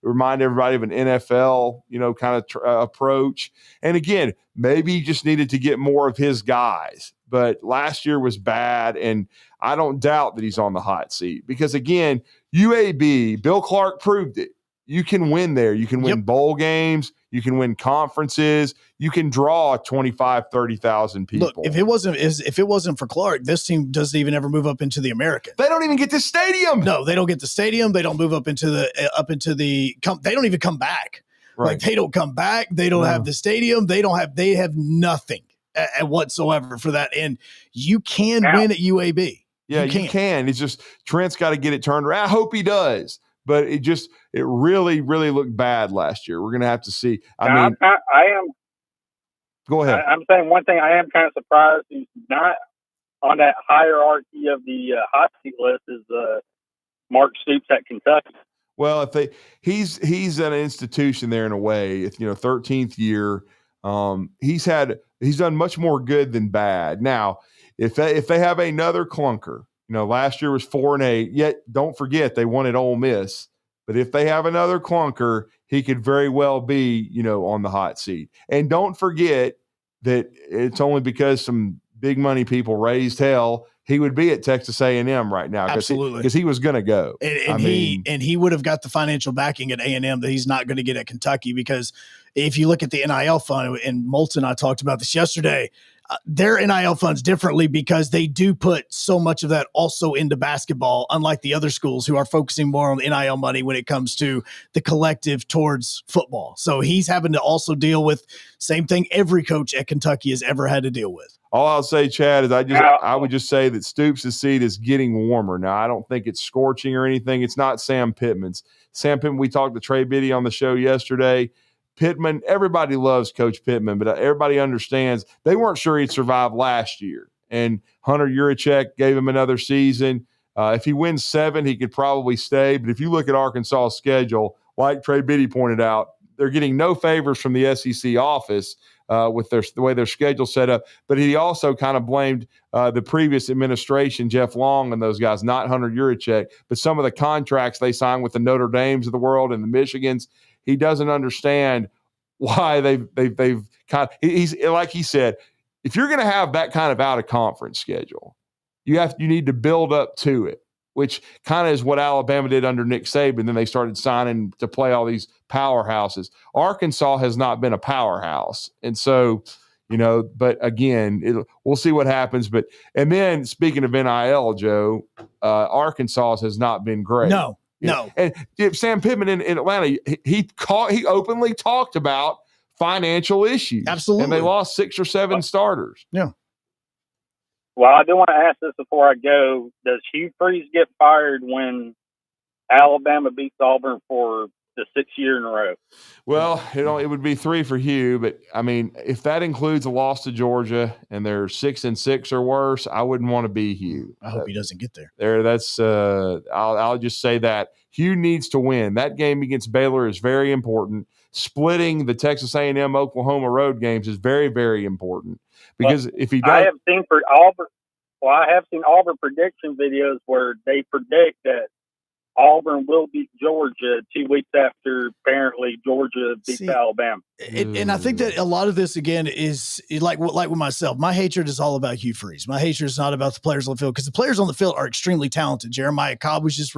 reminded everybody of an NFL, kind of approach. And again, maybe he just needed to get more of his guys. But last year was bad, and I don't doubt that he's on the hot seat because, again, UAB, Bill Clark proved it. You can win there. You can win bowl games. You can win conferences. You can draw 25, 30,000 people. Look, if it wasn't for Clark, this team doesn't even ever move up into the American. They don't even get the stadium. No, they don't get the stadium. They don't move up into the they don't even come back. Right. Like they don't come back. They don't have the stadium. They have nothing whatsoever for that. And you can win at UAB. Yeah, you can. It's just Trent's got to get it turned around. I hope he does. But it really, really looked bad last year. We're going to have to see. I am. Go ahead. I'm saying one thing. I am kind of surprised he's not on that hierarchy of the hot seat list is Mark Stoops at Kentucky. Well, he's an institution there in a way. It's 13th year. He's done much more good than bad. Now, if they have another clunker. Last year was 4-8, yet don't forget they won at Ole Miss. But if they have another clunker, he could very well be, on the hot seat. And don't forget that it's only because some big money people raised hell, he would be at Texas A&M right now. Absolutely. Because he was going to go. And he would have got the financial backing at A&M that he's not going to get at Kentucky because if you look at the NIL fund, and Moulton and I talked about this yesterday, their NIL funds differently because they do put so much of that also into basketball, unlike the other schools who are focusing more on NIL money when it comes to the collective towards football. So he's having to also deal with same thing every coach at Kentucky has ever had to deal with. All I'll say, Chad, is I would just say that Stoops' seat is getting warmer. Now, I don't think it's scorching or anything. It's not Sam Pittman's. Sam Pittman, we talked to Trey Biddy on the show yesterday. Pittman, everybody loves Coach Pittman, but everybody understands they weren't sure he'd survive last year. And Hunter Yurachek gave him another season. If he wins 7, he could probably stay. But if you look at Arkansas' schedule, like Trey Biddy pointed out, they're getting no favors from the SEC office with the way their schedule's set up. But he also kind of blamed the previous administration, Jeff Long and those guys, not Hunter Yurachek, but some of the contracts they signed with the Notre Dames of the world and the Michigans. He doesn't understand why they've kind of, he's like he said, if you're going to have that kind of out of conference schedule, you need to build up to it, which kind of is what Alabama did under Nick Saban. Then they started signing to play all these powerhouses. Arkansas has not been a powerhouse. And so, but again, we'll see what happens. And then speaking of NIL, Joe, Arkansas has not been great. No. And Sam Pittman in Atlanta, he openly talked about financial issues. Absolutely. And they lost 6 or 7 starters. Yeah. Well, I do want to ask this before I go. Does Hugh Freeze get fired when Alabama beats Auburn for the 6th year in a row? Well, it would be 3 for Hugh, but I mean, if that includes a loss to Georgia and they're 6-6 or worse, I wouldn't want to be Hugh. I hope he doesn't get there. That's I'll just say that Hugh needs to win. That game against Baylor is very important. Splitting the Texas A&M Oklahoma road games is very, very important because if he does, I have seen for Well, I have seen Auburn prediction videos where they predict that Auburn will beat Georgia 2 weeks after apparently Georgia beats Alabama. And I think that a lot of this, again, is like with myself. My hatred is all about Hugh Freeze. My hatred is not about the players on the field, because the players on the field are extremely talented. Jeremiah Cobb was just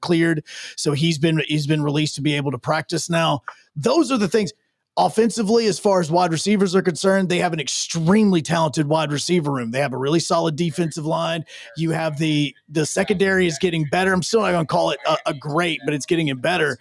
cleared, so he's been released to be able to practice now. Those are the things. Offensively, as far as wide receivers are concerned, they have an extremely talented wide receiver room. They have a really solid defensive line. You have the secondary is getting better. I'm still not going to call it a great, but it's getting better.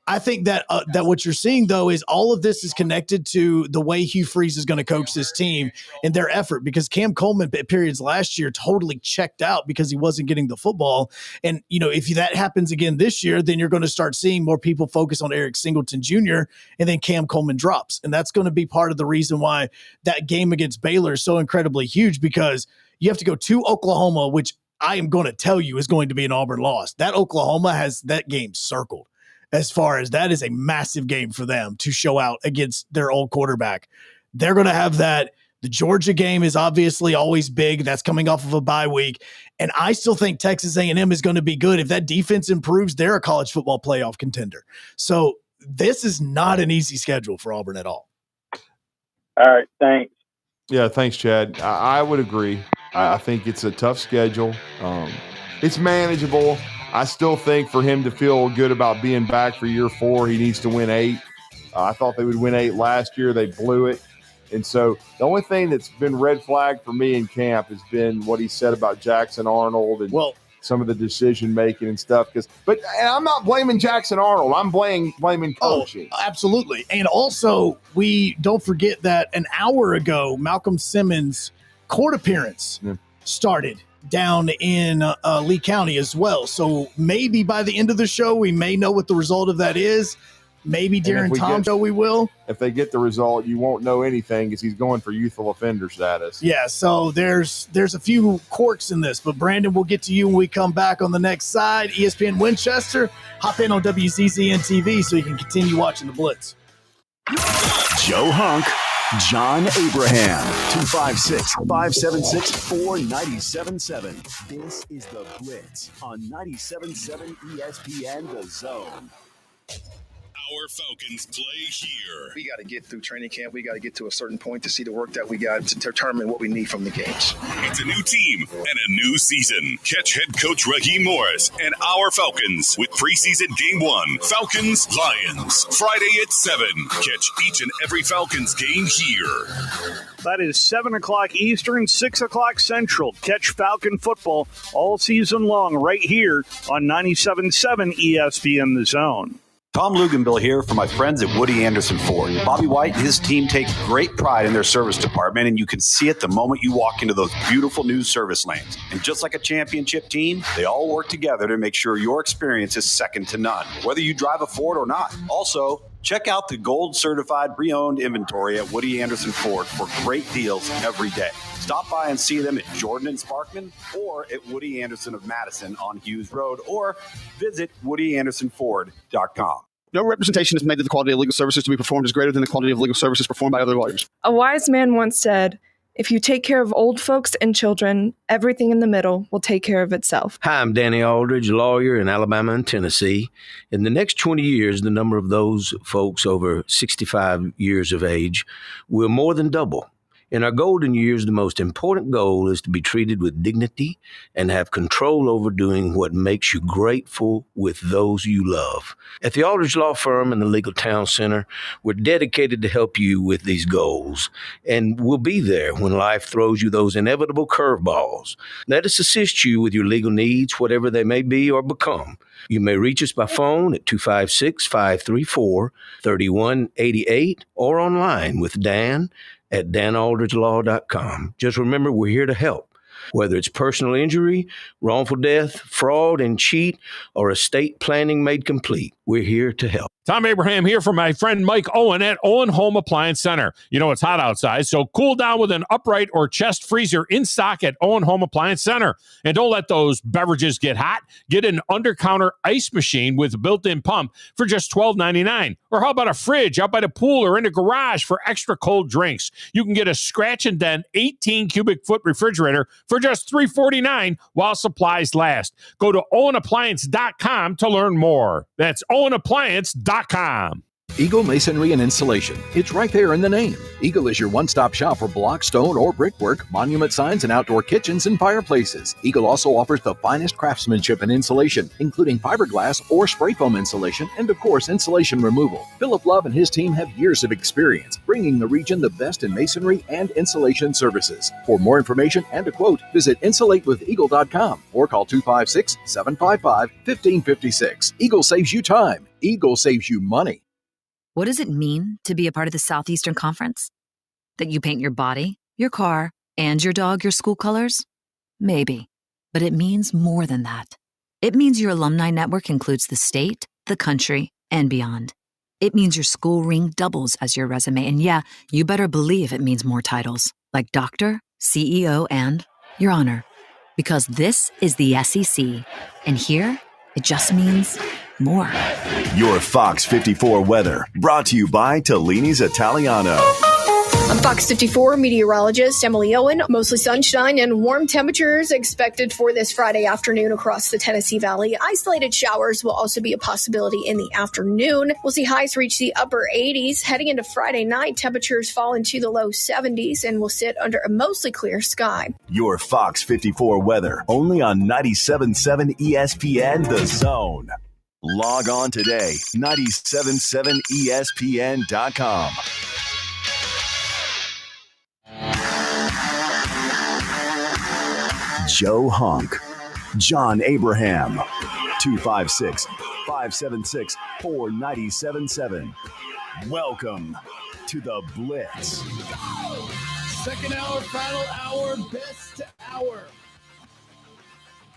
I think that what you're seeing, though, is all of this is connected to the way Hugh Freeze is going to coach this team and their effort, because Cam Coleman at periods last year totally checked out because he wasn't getting the football. And, if that happens again this year, then you're going to start seeing more people focus on Eric Singleton Jr., and then Cam Coleman drops. And that's going to be part of the reason why that game against Baylor is so incredibly huge, because you have to go to Oklahoma, which I am going to tell you is going to be an Auburn loss. That Oklahoma has that game circled. As far as that is a massive game for them to show out against their old quarterback. They're going to have that. The Georgia game is obviously always big. That's coming off of a bye week. And I still think Texas A&M is going to be good. If that defense improves, they're a college football playoff contender. So this is not an easy schedule for Auburn at all. All right, thanks. Yeah, thanks, Chad. I would agree. I think it's a tough schedule. It's manageable. I still think for him to feel good about being back for year 4, he needs to win 8. I thought they would win 8 last year. They blew it. And so the only thing that's been red flag for me in camp has been what he said about Jackson Arnold and some of the decision-making and stuff. And I'm not blaming Jackson Arnold. I'm blaming coaching. Oh, absolutely. And also, we don't forget that an hour ago, Malcolm Simmons' court appearance started down in Lee County as well. So maybe by the end of the show, we may know what the result of that is. Maybe during Tom's show we will. If they get the result, you won't know anything because he's going for youthful offender status. Yeah, so there's a few quirks in this. But, Brandon, we'll get to you when we come back on the next side. ESPN Winchester, hop in on WZZN TV so you can continue watching the Blitz. Joe Hunk, John Abraham, 256-576-4977. This is the Blitz on 97.7 ESPN The Zone. Our Falcons play here. We got to get through training camp. We got to get to a certain point to see the work that we got to determine what we need from the games. It's a new team and a new season. Catch head coach Raheem Morris and our Falcons with preseason game 1, Falcons-Lions, Friday at 7. Catch each and every Falcons game here. That is 7 o'clock Eastern, 6 o'clock Central. Catch Falcon football all season long right here on 97.7 ESPN The Zone. Tom Luganville here for my friends at Woody Anderson Ford. Bobby White and his team take great pride in their service department, and you can see it the moment you walk into those beautiful new service lanes. And just like a championship team, they all work together to make sure your experience is second to none, whether you drive a Ford or not. Also, check out the gold-certified pre-owned inventory at Woody Anderson Ford for great deals every day. Stop by and see them at Jordan and Sparkman or at Woody Anderson of Madison on Hughes Road, or visit WoodyAndersonFord.com. No representation is made that the quality of legal services to be performed is greater than the quality of legal services performed by other lawyers. A wise man once said, if you take care of old folks and children, everything in the middle will take care of itself. Hi, I'm Danny Aldridge, lawyer in Alabama and Tennessee. In the next 20 years, the number of those folks over 65 years of age will more than double. In our golden years, the most important goal is to be treated with dignity and have control over doing what makes you grateful with those you love. At the Aldridge Law Firm and the Legal Town Center, we're dedicated to help you with these goals, and we'll be there when life throws you those inevitable curveballs. Let us assist you with your legal needs, whatever they may be or become. You may reach us by phone at 256-534-3188 or online with Dan at danaldridgelaw.com. Just remember, we're here to help. Whether it's personal injury, wrongful death, fraud and cheat, or estate planning made complete, we're here to help. Tom Abraham here for my friend Mike Owen at Owen Home Appliance Center. You know it's hot outside, so cool down with an upright or chest freezer in stock at Owen Home Appliance Center. And don't let those beverages get hot. Get an under-counter ice machine with a built-in pump for just $12.99. Or how about a fridge out by the pool or in the garage for extra cold drinks? You can get a scratch and dent 18 cubic foot refrigerator for just $3.49 while supplies last. Go to owenappliance.com to learn more. That's owenappliance.com. Eagle Masonry and Installation. It's right there in the name. Eagle is your one-stop shop for block, stone, or brickwork, monument signs, and outdoor kitchens and fireplaces. Eagle also offers the finest craftsmanship and insulation, including fiberglass or spray foam insulation, and of course, insulation removal. Philip Love and his team have years of experience, bringing the region the best in masonry and insulation services. For more information and a quote, visit insulatewitheagle.com or call 256-755-1556. Eagle saves you time. Eagle saves you money. What does it mean to be a part of the Southeastern Conference? That you paint your body, your car, and your dog your school colors? Maybe. But it means more than that. It means your alumni network includes the state, the country, and beyond. It means your school ring doubles as your resume. And yeah, you better believe it means more titles, like doctor, CEO, and your honor. Because this is the SEC. And here, it just means more. Your Fox 54 weather brought to you by Tellini's Italiano. I'm Fox 54 meteorologist Emily Owen. Mostly sunshine and warm temperatures expected for this Friday afternoon across the Tennessee Valley. Isolated showers will also be a possibility in the afternoon. We'll see highs reach the upper 80s. Heading into Friday night, temperatures fall into the low 70s and will sit under a mostly clear sky. Your Fox 54 weather only on 97.7 ESPN The Zone. Log on today, 977ESPN.com. Joe Hunk, John Abraham, 256-576-4977. Welcome to the Blitz. Second hour, final hour, best hour.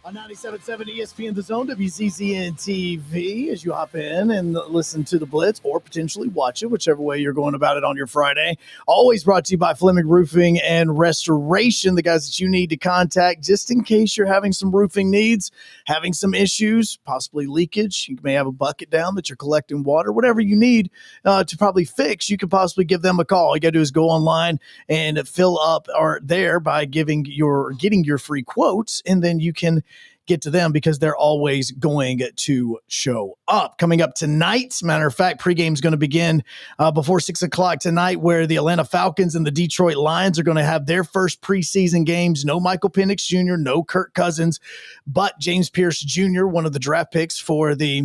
On 97.7 ESPN The Zone, WZZN TV, as you hop in and listen to the Blitz or potentially watch it, whichever way you're going about it on your Friday. Always brought to you by Fleming Roofing and Restoration, the guys that you need to contact just in case you're having some roofing needs, having some issues, possibly leakage. You may have a bucket down that you're collecting water, whatever you need to probably fix, you can possibly give them a call. All you got to do is go online and fill up or there by getting your free quotes, and then you can get to them because they're always going to show up. Coming up tonight, matter of fact, pregame is going to begin before 6 o'clock tonight, where the Atlanta Falcons and the Detroit Lions are going to have their first preseason games. No Michael Penix Jr., no Kirk Cousins, but James Pierce Jr., one of the draft picks for the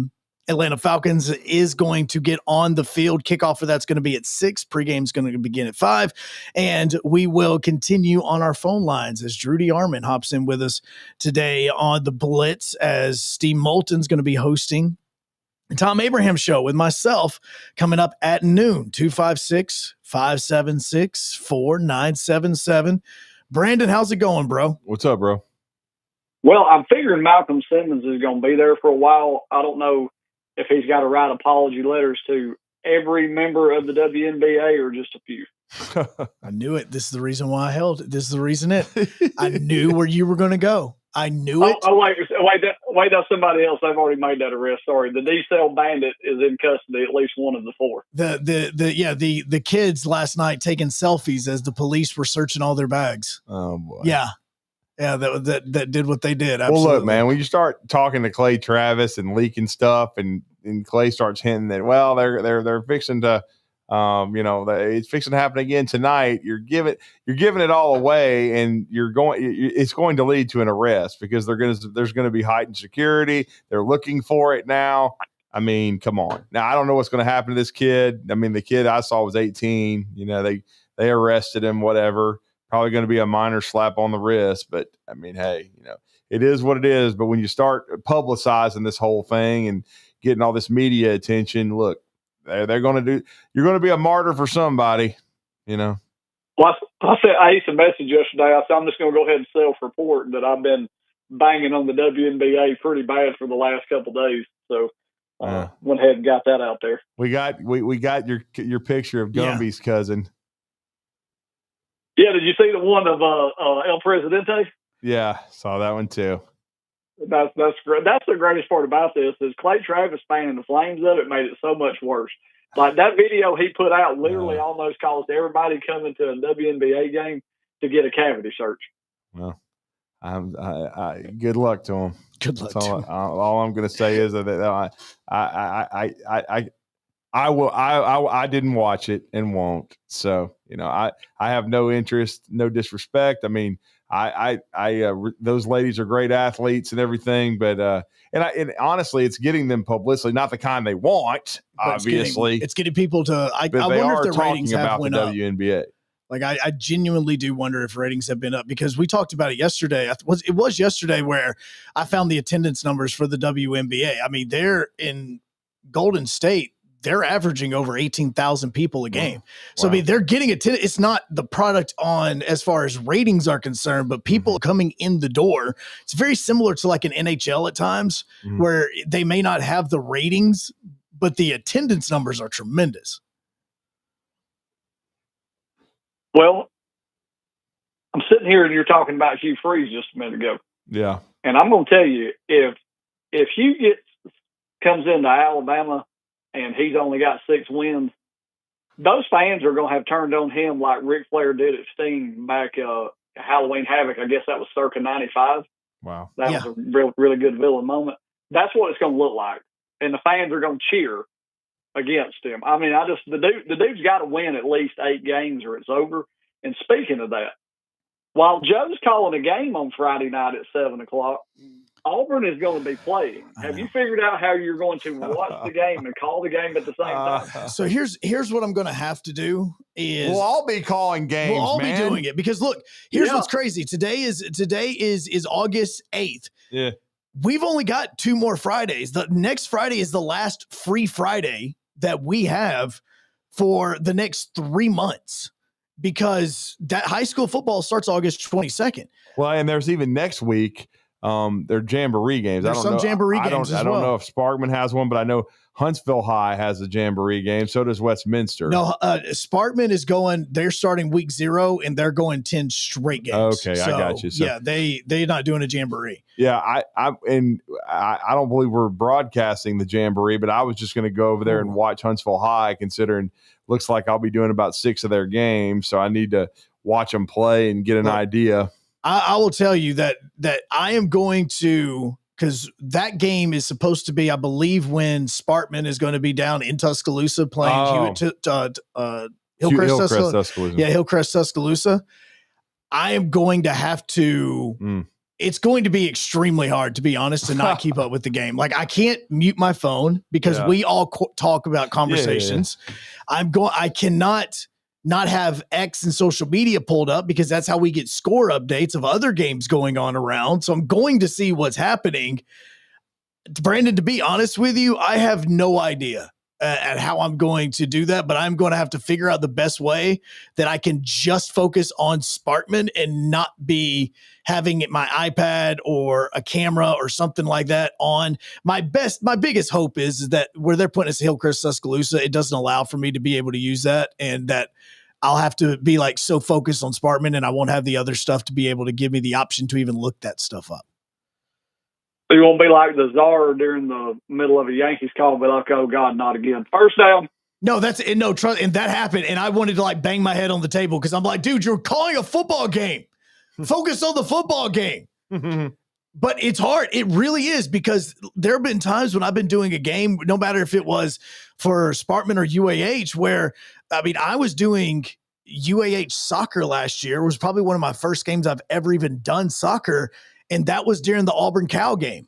Atlanta Falcons, is going to get on the field. Kickoff for that's going to be at 6. Pregame is going to begin at 5. And we will continue on our phone lines as Drew DeArmond hops in with us today on the Blitz, as Steve Moulton's going to be hosting the Tom Abraham Show with myself coming up at noon. 256-576-4977. Brandon, how's it going, bro? What's up, bro? Well, I'm figuring Malcolm Simmons is going to be there for a while. I don't know if he's got to write apology letters to every member of the WNBA or just a few. I knew it. This is the reason why I held it. This is the reason I knew where you were going to go. I knew it. Oh, wait, that's somebody else. They've already made that arrest. Sorry. The D-Cell Bandit is in custody, at least one of the 4. The kids last night taking selfies as the police were searching all their bags. Oh, boy. Yeah. Yeah, that did what they did. Absolutely. Well, look, man, when you start talking to Clay Travis and leaking stuff, and Clay starts hinting that, well, they're fixing to, it's fixing to happen again tonight. You're giving it all away, and it's going to lead to an arrest because there's going to be heightened security. They're looking for it now. I mean, come on. Now, I don't know what's going to happen to this kid. I mean, the kid I saw was 18. They arrested him, whatever. Probably going to be a minor slap on the wrist, but I mean, hey, it is what it is. But when you start publicizing this whole thing and getting all this media attention, look, they're going to you're going to be a martyr for somebody, Well, I sent a message yesterday. I said, I'm just going to go ahead and self-report that I've been banging on the WNBA pretty bad for the last couple of days. So went ahead and got that out there. We got your picture of Gumby's cousin. Yeah, did you see the one of El Presidente? Yeah, saw that one too. That's great. That's the greatest part about this is Clay Travis fanning the flames of it made it so much worse. Like that video he put out literally almost caused everybody coming to a WNBA game to get a cavity search. Well, good luck to him. Good luck to him. All I'm going to say is that I didn't watch it and won't. So, I have no interest, no disrespect. I mean, those ladies are great athletes and everything, but and honestly, it's getting them publicity, not the kind they want. Obviously, it's getting people to. I wonder if their ratings have went up. WNBA. Like I genuinely do wonder if ratings have been up because we talked about it yesterday. It was yesterday where I found the attendance numbers for the WNBA. I mean, they're in Golden State. They're averaging over 18,000 people a game. So, I mean, they're getting attendance. It's not the product on as far as ratings are concerned, but people coming in the door. It's very similar to like an NHL at times where they may not have the ratings, but the attendance numbers are tremendous. Well, I'm sitting here and you're talking about Hugh Freeze just a minute ago. Yeah. And I'm going to tell you, if Hugh comes into Alabama and he's only got 6 wins, those fans are going to have turned on him like Ric Flair did at Sting back Halloween Havoc. I guess that was circa 95. Wow. That was a really good villain moment. That's what it's going to look like. And the fans are going to cheer against him. I mean, the dude's got to win at least 8 games or it's over. And speaking of that, while Joe's calling a game on Friday night at 7:00, Auburn is going to be playing. Have you figured out how you're going to watch the game and call the game at the same time? So here's what I'm going to have to do is we'll all be calling games. We'll all be doing it because look, here's what's crazy. Today is August 8th. Yeah. We've only got 2 more Fridays. The next Friday is the last free Friday that we have for the next 3 months because that high school football starts August 22nd. Well, and there's even next week. They're jamboree games. There's some jamboree games as well. I don't know if Sparkman has one, but I know Huntsville High has a jamboree game. So does Westminster. No, Sparkman is going. They're starting week 0 and they're going 10 straight games. Okay, I got you. So, yeah, they're not doing a jamboree. Yeah, I don't believe we're broadcasting the jamboree, but I was just going to go over there and watch Huntsville High, considering looks like I'll be doing about 6 of their games, so I need to watch them play and get an idea. I will tell you that I am going to, because that game is supposed to be, I believe, when Sparkman is going to be down in Tuscaloosa playing Hillcrest, Tuscaloosa. Yeah, Hillcrest, Tuscaloosa. I am going to have to. It's going to be extremely hard, to be honest, to not keep up with the game. Like I can't mute my phone because we all talk about conversations. I cannot not have X and social media pulled up because that's how we get score updates of other games going on around. So I'm going to see what's happening. Brandon, to be honest with you, I have no idea at how I'm going to do that, but I'm going to have to figure out the best way that I can just focus on Sparkman and not be having my iPad or a camera or something like that on. My biggest hope is that where they're putting us at Hillcrest, Tuscaloosa, it doesn't allow for me to be able to use that, and that I'll have to be like so focused on Sparkman and I won't have the other stuff to be able to give me the option to even look that stuff up. So you won't be like the czar during the middle of a Yankees call, but like, oh God, not again. First down. No, trust, and that happened, and I wanted to like bang my head on the table because I'm like, dude, you're calling a football game. Focus on the football game. But it's hard. It really is, because there have been times when I've been doing a game, no matter if it was for Sparkman or UAH, where, I mean, I was doing UAH soccer last year. It was probably one of my first games I've ever even done soccer, and that was during the Auburn Cal game.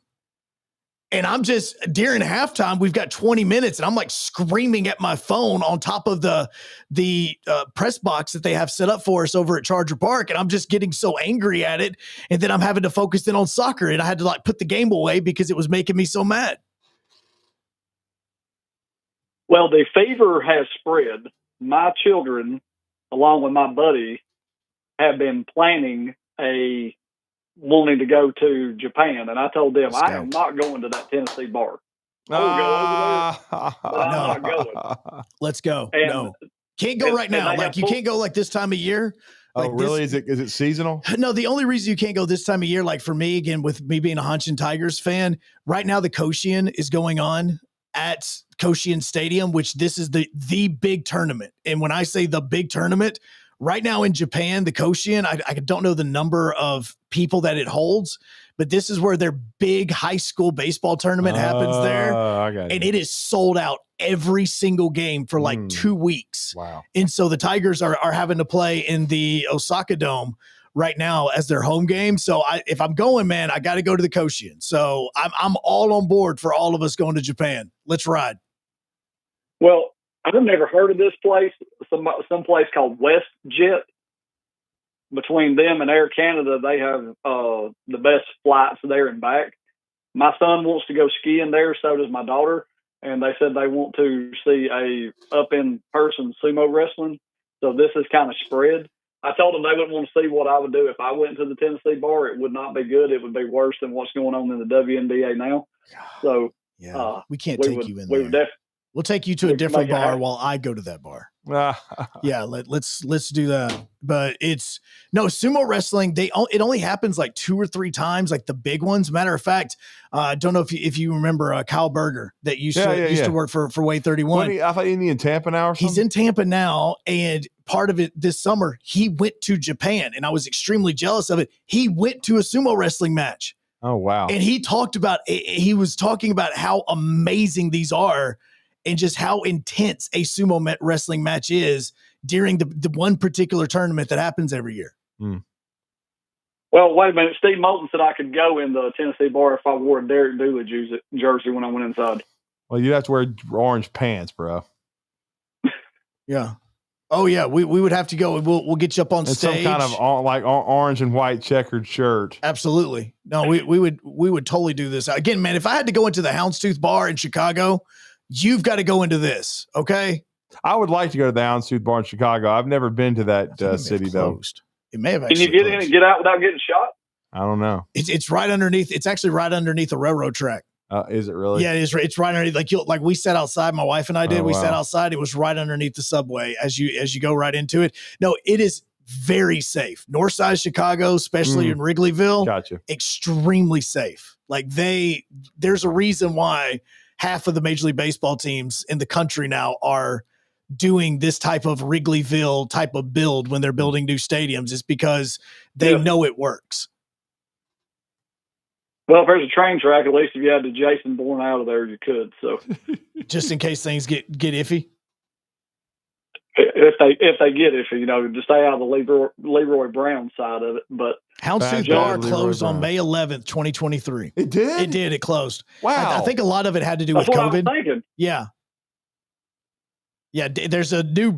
And I'm just, during halftime, we've got 20 minutes, and I'm like screaming at my phone on top of the press box that they have set up for us over at Charger Park. And I'm just getting so angry at it. And then I'm having to focus in on soccer, and I had to like put the game away because it was making me so mad. Well, the fever has spread. My children, along with my buddy, have been planning wanting to go to Japan. And I told them, I am not going to that Tennessee bar. I will go over there, but I'm not going. Let's go. And, no, can't go right now. Like you can't go like this time of year. Like really? Is it seasonal? No, the only reason you can't go this time of year, like for me, again, with me being a Hanshin Tigers fan, right now the Koshien is going on at Koshien Stadium, which this is the big tournament. And when I say the big tournament, right now in Japan, the Koshien, I don't know the number of people that it holds, but this is where their big high school baseball tournament happens there. And it is sold out every single game for like 2 weeks. Wow. And so the Tigers are having to play in the Osaka Dome right now as their home game. So if I'm going, man, I got to go to the Koshien. So I'm all on board for all of us going to Japan. Let's ride. Well, I've never heard of this place. Some place called WestJet. Between them and Air Canada, they have the best flights there and back. My son wants to go skiing there, so does my daughter, and they said they want to see a up-in-person sumo wrestling. So this is kind of spread. I told them they wouldn't want to see what I would do if I went to the Tennessee bar. It would not be good. It would be worse than what's going on in the WNBA now. So we can't take you in there. We'll take you to a different bar while I go to that bar. Yeah, let's do that. But it's no sumo wrestling. It only happens like 2 or 3 times, like the big ones. Matter of fact, I don't know if you remember Kyle Berger that used to work for Way 31. I thought he's in Tampa now. Or something? He's in Tampa now, and part of it this summer he went to Japan, and I was extremely jealous of it. He went to a sumo wrestling match. Oh wow! And he was talking about how amazing these are. And just how intense a sumo wrestling match is during the one particular tournament that happens every year. Well, wait a minute. Steve Moulton said I could go in the Tennessee bar if I wore a Derek Dooley jersey when I went inside. Well, you have to wear orange pants, bro. Yeah. Oh yeah, we would have to go. We'll get you up on stage. Some kind of orange and white checkered shirt. Absolutely. No, we would totally do this again, man. If I had to go into the Houndstooth bar in Chicago. You've got to go into this, okay? I would like to go to the Houndstooth Bar in Chicago. I've never been to that city, though. It may have actually Can you get in and get out without getting shot? I don't know. It's right underneath. It's actually right underneath the railroad track. Is it really? Yeah, it is. It's right underneath. Like we sat outside. My wife and I did. We sat outside. It was right underneath the subway as you go right into it. No, it is very safe. North side Chicago, especially in Wrigleyville. Gotcha. Extremely safe. Like there's a reason why half of the Major League Baseball teams in the country now are doing this type of Wrigleyville type of build when they're building new stadiums is because they know it works. Well, if there's a train track, at least if you had the Jason Bourne out of there, you could. So just in case things get iffy. If they get iffy, to stay out of the Leroy Brown side of it. But Houndstooth Bar closed on May 11th, 2023. It did? It did. It closed. Wow. I think a lot of it had to do with COVID. What I was thinking. Yeah. Yeah. There's a new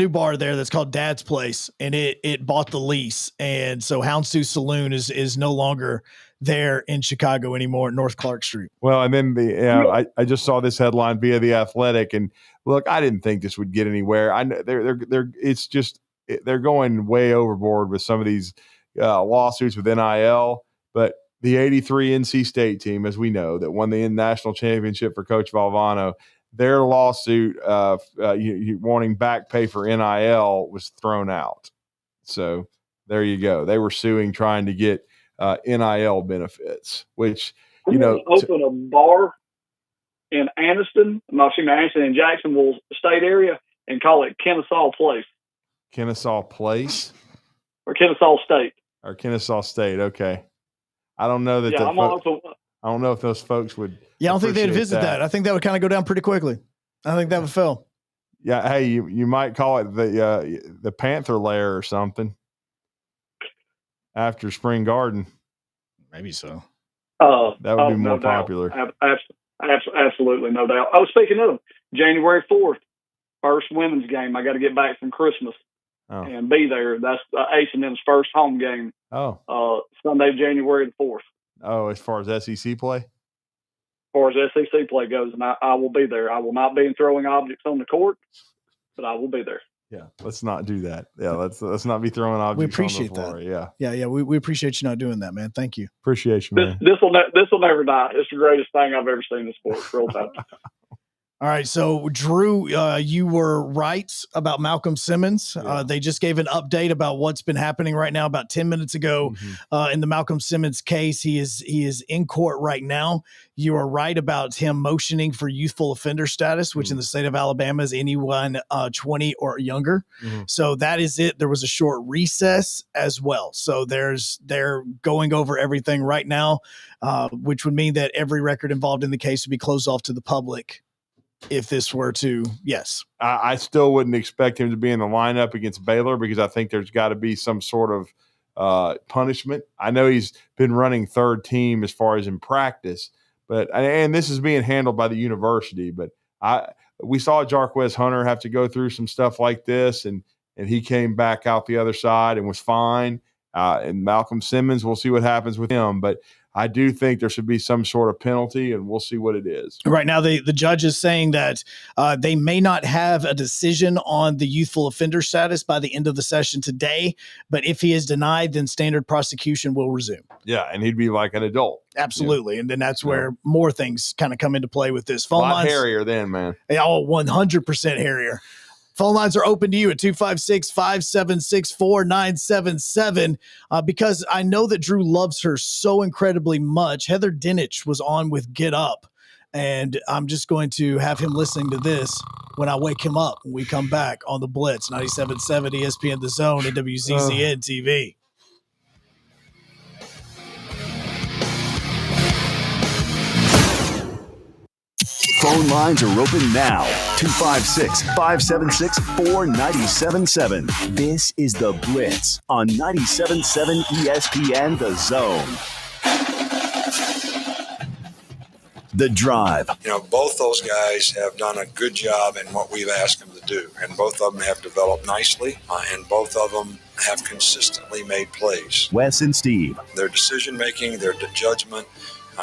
bar there that's called Dad's Place, and it bought the lease. And so Houndstooth Saloon is no longer there in Chicago anymore at North Clark Street. Well, and then I just saw this headline via The Athletic, and look, I didn't think this would get anywhere. I know they're going way overboard with some of these lawsuits with NIL, but the 83 NC State team, as we know, that won the national championship for Coach Valvano, their lawsuit wanting back pay for NIL was thrown out. So there you go. They were suing, trying to get NIL benefits, which, open a bar in Anniston, in Jacksonville State area and call it Kennesaw Place. Kennesaw Place? Or Kennesaw State. Or Kennesaw State, okay. I don't know that. I don't know if those folks would. Yeah, I don't think they'd visit that. I think that would kind of go down pretty quickly. I think that would fail. Yeah, hey, you might call it the Panther Lair or something after Spring Garden. Maybe so. That would be more popular. Absolutely, no doubt. Oh, speaking of January 4th, first women's game. I got to get back from Christmas and be there. That's H&M's first home game. Sunday, January the 4th. Oh, as far as SEC play? As far as SEC play goes, and I will be there. I will not be throwing objects on the court, but I will be there. Yeah, let's not do that. Yeah, let's not be throwing objects. We appreciate on the floor. that. Yeah, yeah. We appreciate you not doing that, man. Thank you. Appreciate you, man. This will never die. It's the greatest thing I've ever seen in sports. Real time. All right, so Drew, you were right about Malcolm Simmons. They just gave an update about what's been happening right now about 10 minutes ago in the Malcolm Simmons case. He is in court right now. You are right about him motioning for youthful offender status, which in the state of Alabama is anyone 20 or younger. So that is it. There was a short recess as well. So they're going over everything right now, which would mean that every record involved in the case would be closed off to the public. If this were to, yes. I still wouldn't expect him to be in the lineup against Baylor because I think there's got to be some sort of punishment. I know he's been running third team as far as in practice, and this is being handled by the university. But we saw Jarquez Hunter have to go through some stuff like this, and he came back out the other side and was fine. And Malcolm Simmons, we'll see what happens with him. But I do think there should be some sort of penalty, and we'll see what it is. Right now, the judge is saying that they may not have a decision on the youthful offender status by the end of the session today, but if he is denied, then standard prosecution will resume. Yeah, and he'd be like an adult. Absolutely, and then that's where more things kind of come into play with this. Phone lines hairier then, man. 100% hairier. Phone lines are open to you at 256-576-4977 because I know that Drew loves her so incredibly much. Heather Dinich was on with Get Up, and I'm just going to have him listening to this when I wake him up when we come back on the Blitz, 97.7 ESPN The Zone and WZZN TV. Phone lines are open now. 256-576-4977. This is The Blitz on 97.7 ESPN The Zone. The Drive. Both those guys have done a good job in what we've asked them to do, and both of them have developed nicely, and both of them have consistently made plays. Wes and Steve. Their decision-making, their judgment,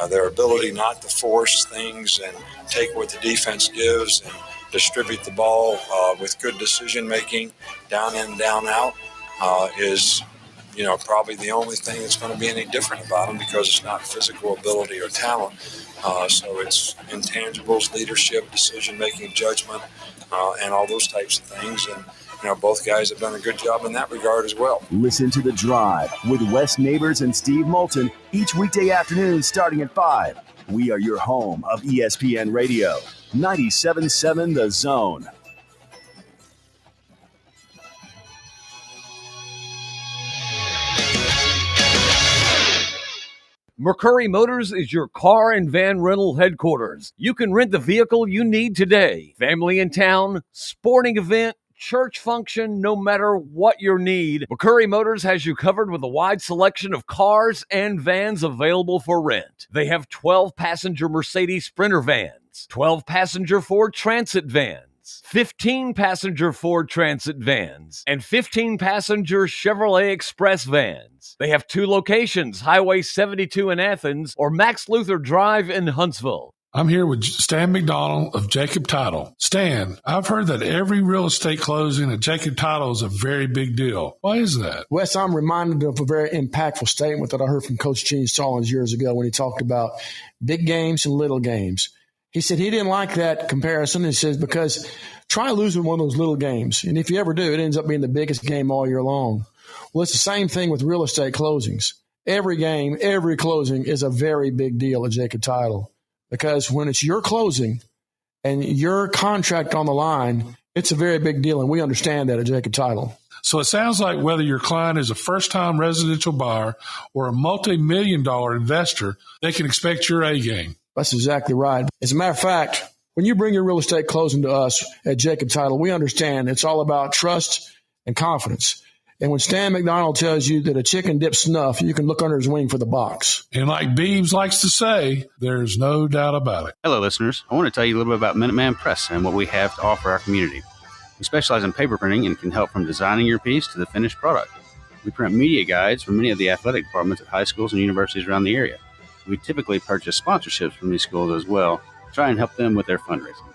their ability not to force things and take what the defense gives and distribute the ball with good decision-making, down in, down out, is probably the only thing that's going to be any different about them because it's not physical ability or talent. So it's intangibles, leadership, decision-making, judgment, and all those types of things. And, both guys have done a good job in that regard as well. Listen to The Drive with Wes Neighbors and Steve Moulton each weekday afternoon starting at 5. We are your home of ESPN Radio, 97.7 The Zone. McCurry Motors is your car and van rental headquarters. You can rent the vehicle you need today. Family in town, sporting event, church function, no matter what your need, McCurry Motors has you covered with a wide selection of cars and vans available for rent. They have 12-passenger Mercedes Sprinter vans, 12-passenger Ford Transit vans, 15-passenger Ford Transit vans, and 15-passenger Chevrolet Express vans. They have 2 locations, Highway 72 in Athens or Max Luther Drive in Huntsville. I'm here with Stan McDonald of Jacob Title. Stan, I've heard that every real estate closing at Jacob Title is a very big deal. Why is that? Wes, I'm reminded of a very impactful statement that I heard from Coach Gene Stallings years ago when he talked about big games and little games. He said he didn't like that comparison. He says, because try losing one of those little games. And if you ever do, it ends up being the biggest game all year long. Well, it's the same thing with real estate closings. Every game, every closing is a very big deal at Jacob Title. Because when it's your closing and your contract on the line, it's a very big deal, and we understand that at Jacob Title. So it sounds like whether your client is a first-time residential buyer or a multi-million-dollar investor, they can expect your A game. That's exactly right. As a matter of fact, when you bring your real estate closing to us at Jacob Title, we understand it's all about trust and confidence. And when Stan McDonald tells you that a chicken dips snuff, you can look under his wing for the box. And like Beebs likes to say, there's no doubt about it. Hello, listeners. I want to tell you a little bit about Minuteman Press and what we have to offer our community. We specialize in paper printing and can help from designing your piece to the finished product. We print media guides for many of the athletic departments at high schools and universities around the area. We typically purchase sponsorships from these schools as well, to try and help them with their fundraising.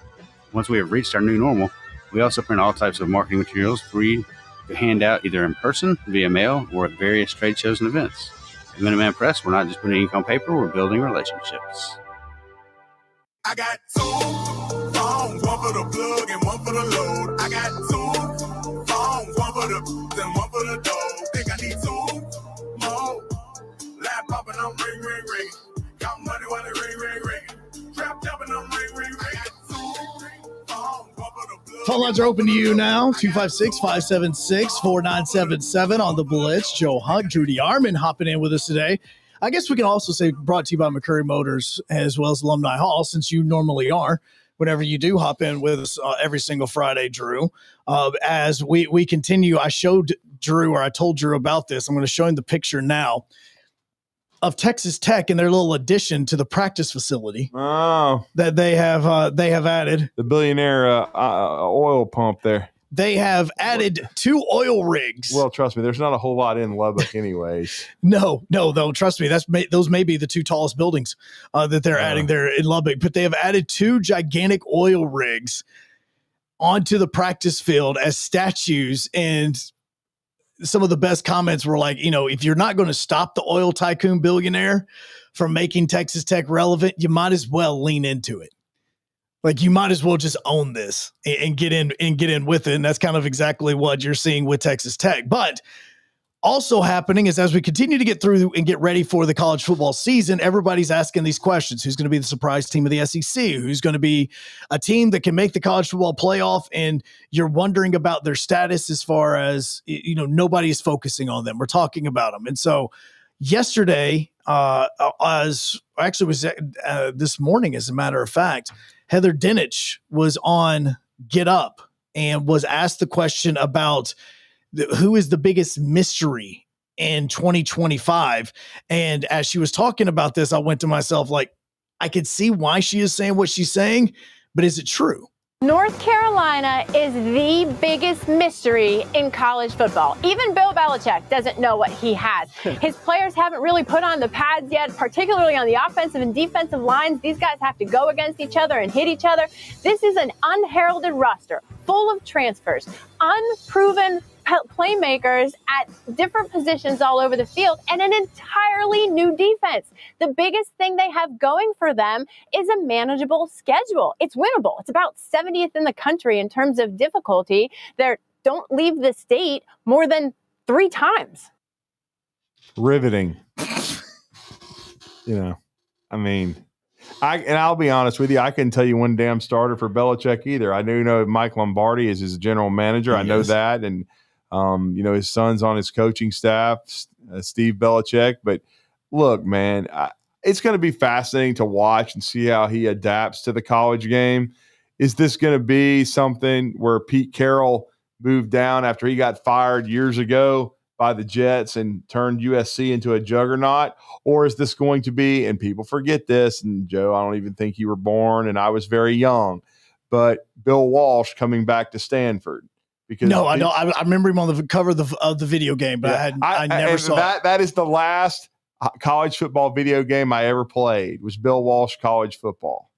Once we have reached our new normal, we We also print all types of marketing materials for you to hand out either in person, via mail, or at various trade shows and events. At Minuteman Press, we're not just putting ink on paper, we're building relationships. I got 2 phones, one for the plug and one for the load. I got 2 phones, one for the then one for the dough. Think I need 2 more. Laptop and I'm ring, ring, ring. Got money while they ring, ring, ring. Trap jumping, I'm ring, ring, ring. I got 2 phones, one for the plug. Phone lines are open to you now. 256-576-4977 on the Blitz. Joe Hunk, Drew DeArmond hopping in with us today. I guess we can also say brought to you by McCurry Motors as well as Alumni Hall, since you normally are whenever you do hop in with us every single Friday, Drew. As we continue, I showed Drew, or I told Drew about this. I'm going to show him the picture now of Texas Tech and their little addition to the practice facility that they have added. The billionaire oil pump there. They have added 2 oil rigs. Well, trust me, there's not a whole lot in Lubbock anyways. No, though, trust me, those may be the 2 tallest buildings that they're adding there in Lubbock. But they have added 2 gigantic oil rigs onto the practice field as statues. And some of the best comments were like, if you're not going to stop the oil tycoon billionaire from making Texas Tech relevant, you might as well lean into it. Like, you might as well just own this and get in with it. And that's kind of exactly what you're seeing with Texas Tech. But also happening is, as we continue to get through and get ready for the college football season, everybody's asking these questions. Who's going to be the surprise team of the SEC? Who's going to be a team that can make the college football playoff? And you're wondering about their status as far as, nobody is focusing on them. We're talking about them. And so yesterday, this morning, as a matter of fact, Heather Dinich was on Get Up and was asked the question about who is the biggest mystery in 2025. And as she was talking about this, I went to myself, like, I could see why she is saying what she's saying, but is it true? North Carolina is the biggest mystery in college football. Even Bill Belichick doesn't know what he has. His players haven't really put on the pads yet, particularly on the offensive and defensive lines. These guys have to go against each other and hit each other. This is an unheralded roster full of transfers, unproven playmakers at different positions all over the field, and an entirely new defense. The biggest thing they have going for them is a manageable schedule. It's winnable. It's about 70th in the country in terms of difficulty. They don't leave the state more than 3 times. Riveting. I'll be honest with you, I couldn't tell you one damn starter for Belichick either. I do know Mike Lombardi is his general manager. I know that. And his son's on his coaching staff, Steve Belichick. But look, man, it's going to be fascinating to watch and see how he adapts to the college game. Is this going to be something where Pete Carroll moved down after he got fired years ago by the Jets and turned USC into a juggernaut? Or is this going to be, and people forget this, and Joe, I don't even think you were born, and I was very young, but Bill Walsh coming back to Stanford? Because no, I don't. I remember him on the cover of the video game, but I never saw that. That is the last college football video game I ever played. Was Bill Walsh college football?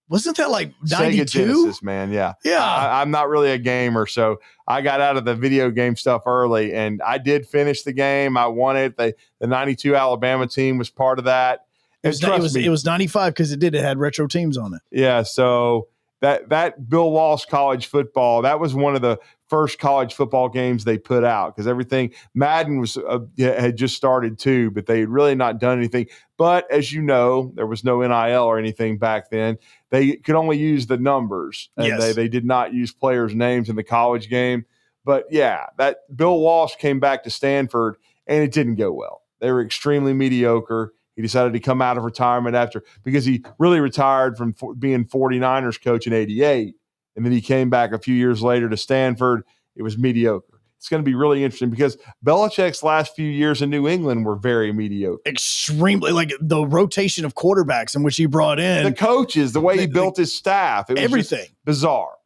Wasn't that like 92? Sega Genesis, man. Yeah. I'm not really a gamer, so I got out of the video game stuff early, and I did finish the game. I won it. The 92 Alabama team was part of that. It was 95 because it had retro teams on it. Yeah, so that Bill Walsh college football, that was one of the first college football games they put out, because everything Madden was had just started too, but they had really not done anything. But as you know, there was no NIL or anything back then. They could only use the numbers, and they did not use players' names in the college game. But yeah, that Bill Walsh came back to Stanford, and it didn't go well. They were extremely mediocre. He decided to come out of retirement because he really retired from being 49ers coach in '88. And then he came back a few years later to Stanford. It was mediocre. It's going to be really interesting because Belichick's last few years in New England were very mediocre. Extremely, like the rotation of quarterbacks in which he brought in. The coaches, the way he built his staff. It was everything. Bizarre.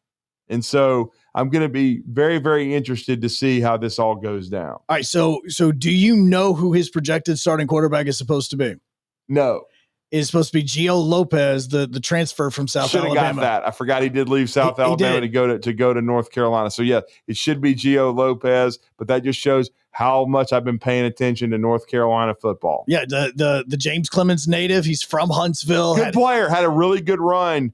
And so I'm going to be very, very interested to see how this all goes down. All right, so do you know who his projected starting quarterback is supposed to be? No. is supposed to be Gio Lopez, the transfer from South Alabama. Should have got that. I forgot he did leave South Alabama to go to North Carolina. So yeah, it should be Gio Lopez, but that just shows how much I've been paying attention to North Carolina football. Yeah, the James Clemens native. He's from Huntsville. Good player. Had a really good run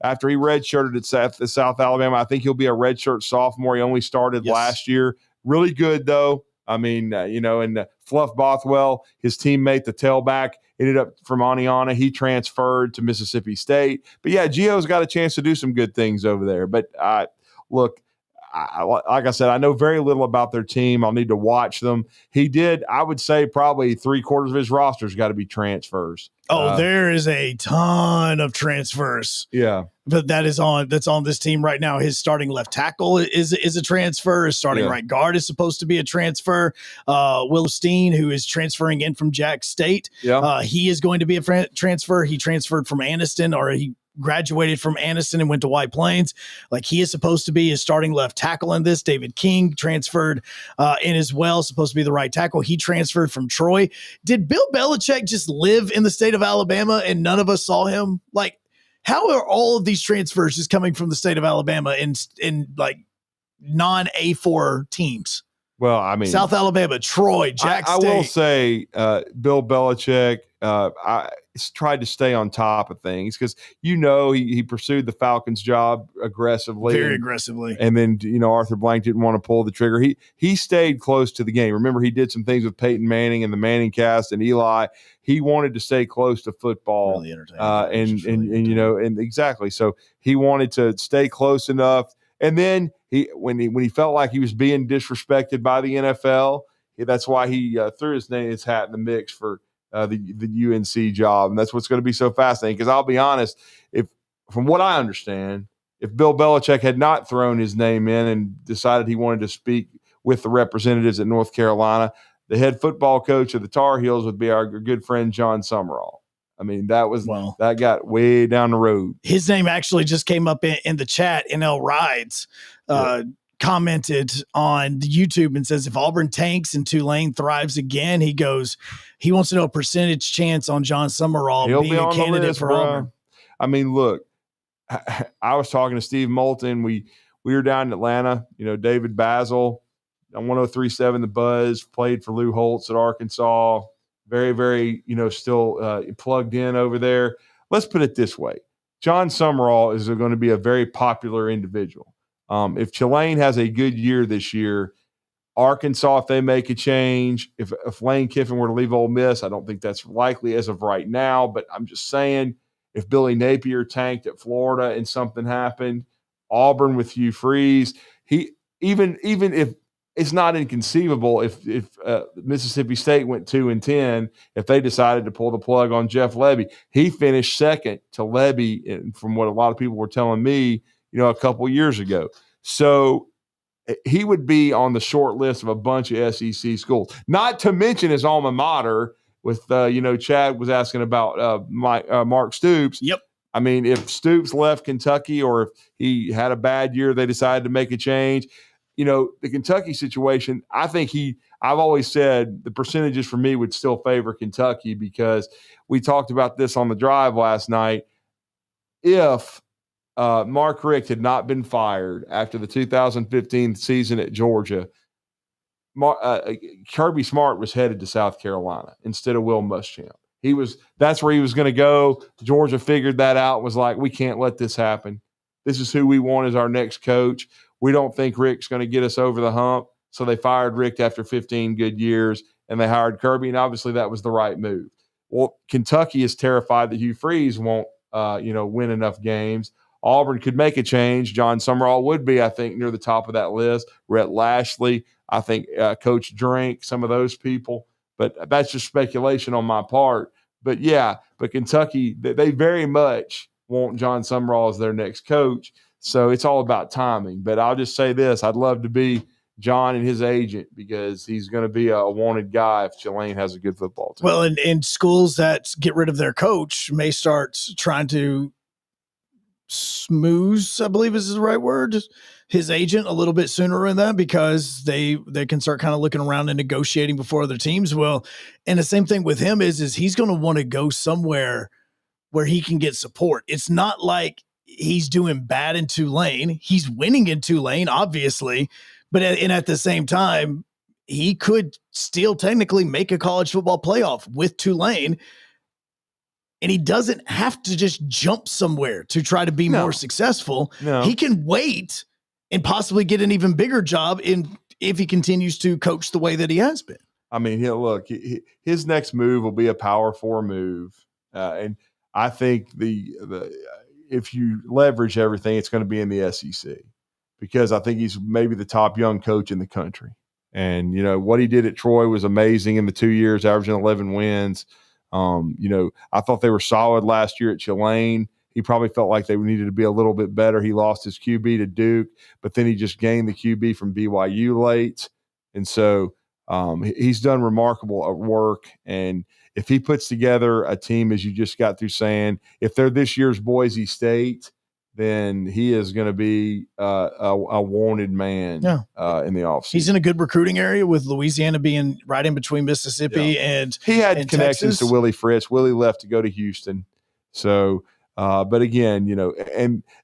after he redshirted at South Alabama. I think he'll be a redshirt sophomore. He only started last year. Really good though. I mean, and Fluff Bothwell, his teammate, the tailback, ended up from Aniana. He transferred to Mississippi State. But yeah, Gio's got a chance to do some good things over there. But look, like I said, I know very little about their team. I'll need to watch them. He did, I would say, probably 3/4 of his roster's got to be transfers. There is a ton of transfers. Yeah. But that's on this team right now. His starting left tackle is a transfer. His starting right guard is supposed to be a transfer. Will Steen, who is transferring in from Jack State, he is going to be a transfer. He transferred from Anniston, or he graduated from Anniston and went to White Plains. Like, he is supposed to be his starting left tackle in this. David King transferred in as well, supposed to be the right tackle. He transferred from Troy. Did Bill Belichick just live in the state of Alabama and none of us saw him? Like, how are all of these transfers just coming from the state of Alabama in like non-A4 teams? Well, I mean, South Alabama, Troy, Jack State. I will say Bill Belichick tried to stay on top of things because, he pursued the Falcons job aggressively. Very aggressively. And then, Arthur Blank didn't want to pull the trigger. He stayed close to the game. Remember, he did some things with Peyton Manning and the Manning cast and Eli. He wanted to stay close to football. Really entertaining. And exactly. So he wanted to stay close enough. And then when he felt like he was being disrespected by the NFL, that's why he threw his hat in the mix for the UNC job. And that's what's going to be so fascinating. Because I'll be honest, from what I understand, if Bill Belichick had not thrown his name in and decided he wanted to speak with the representatives at North Carolina, the head football coach of the Tar Heels would be our good friend John Summerall. I mean, that got way down the road. His name actually just came up in the chat. NL Rides commented on the YouTube and says, if Auburn tanks and Tulane thrives again, he wants to know a percentage chance on John Summerall being a candidate for Auburn. I mean, look, I was talking to Steve Moulton. We were down in Atlanta, David Basil on 103.7 The Buzz, played for Lou Holtz at Arkansas. Very, very, still plugged in over there. Let's put it this way. John Summerall is going to be a very popular individual. If Tulane has a good year this year, Arkansas, if they make a change, if Lane Kiffin were to leave Ole Miss, I don't think that's likely as of right now, but I'm just saying, if Billy Napier tanked at Florida and something happened, Auburn with Hugh Freeze, even if it's not inconceivable if Mississippi State went 2-10, if they decided to pull the plug on Jeff Lebby. He finished second to Lebby, from what a lot of people were telling me, a couple years ago. So he would be on the short list of a bunch of SEC schools, not to mention his alma mater with, Chad was asking about Mark Stoops. Yep. I mean, if Stoops left Kentucky or if he had a bad year, they decided to make a change. The Kentucky situation, I think I've always said the percentages for me would still favor Kentucky because we talked about this on the drive last night. If Mark Richt had not been fired after the 2015 season at Georgia, Kirby Smart was headed to South Carolina instead of Will Muschamp. That's where he was going to go. Georgia figured that out, was like, we can't let this happen. This is who we want as our next coach. We don't think Rick's going to get us over the hump. So they fired Rick after 15 good years, and they hired Kirby, and obviously that was the right move. Well, Kentucky is terrified that Hugh Freeze won't, win enough games. Auburn could make a change. John Summerall would be, I think, near the top of that list. Rhett Lashley, I think Coach Drink, some of those people. But that's just speculation on my part. But Kentucky, they very much want John Summerall as their next coach. So it's all about timing. But I'll just say this. I'd love to be John and his agent because he's going to be a wanted guy if Tulane has a good football team. Well, and schools that get rid of their coach may start trying to smooths, I believe is the right word, his agent a little bit sooner in that, because they can start kind of looking around and negotiating before other teams will. And the same thing with him is he's going to want to go somewhere where he can get support. It's not like he's doing bad in Tulane. He's winning in Tulane, obviously, but at the same time, he could still technically make a college football playoff with Tulane. And he doesn't have to just jump somewhere to try to be more successful. No. He can wait and possibly get an even bigger job if he continues to coach the way that he has been. I mean, his next move will be a Power 4 move. And I think if you leverage everything, it's going to be in the SEC, because I think he's maybe the top young coach in the country. And, what he did at Troy was amazing in the 2 years, averaging 11 wins. I thought they were solid last year at Tulane. He probably felt like they needed to be a little bit better. He lost his QB to Duke, but then he just gained the QB from BYU late. And so he's done remarkable work. And if he puts together a team, as you just got through saying, if they're this year's Boise State, then he is going to be a wanted man in the offseason. He's in a good recruiting area with Louisiana being right in between Mississippi and he had connections Texas. to Willie Fritz. Willie left to go to Houston. So, but again,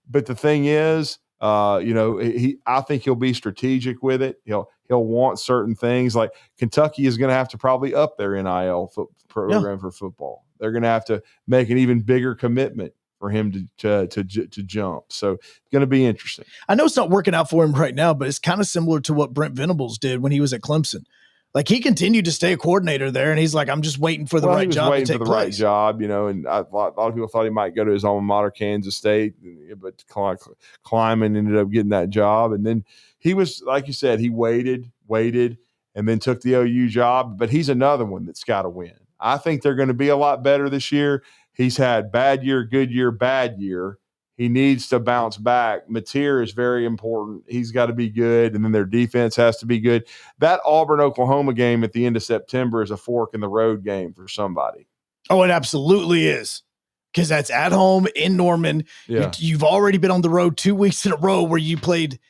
but the thing is, I think he'll be strategic with it. He'll want certain things, like Kentucky is going to have to probably up their NIL program for football. They're going to have to make an even bigger commitment for him to jump. So it's going to be interesting. I know it's not working out for him right now, but it's kind of similar to what Brent Venables did when he was at Clemson. Like, he continued to stay a coordinator there, and he's like, I'm just waiting for the right job to take place. Right job, and a lot of people thought he might go to his alma mater, Kansas State, but Kleiman ended up getting that job. And then he was, like you said, he waited, and then took the OU job. But he's another one that's got to win. I think they're going to be a lot better this year. He's had bad year, good year, bad year. He needs to bounce back. Mateer is very important. He's got to be good, and then their defense has to be good. That Auburn-Oklahoma game at the end of September is a fork in the road game for somebody. Oh, it absolutely is, because that's at home in Norman. Yeah. You've already been on the road 2 weeks in a row where you played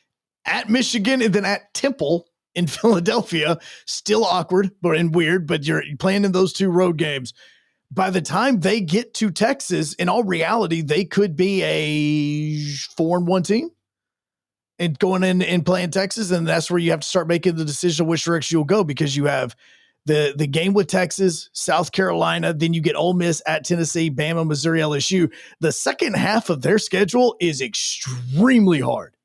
at Michigan and then at Temple in Philadelphia. Still awkward and weird, but you're playing in those two road games. By the time they get to Texas, in all reality, they could be a 4-1 team and going in and playing Texas. And that's where you have to start making the decision which direction you'll go, because you have the game with Texas, South Carolina, then you get Ole Miss at Tennessee, Bama, Missouri, LSU. The second half of their schedule is extremely hard.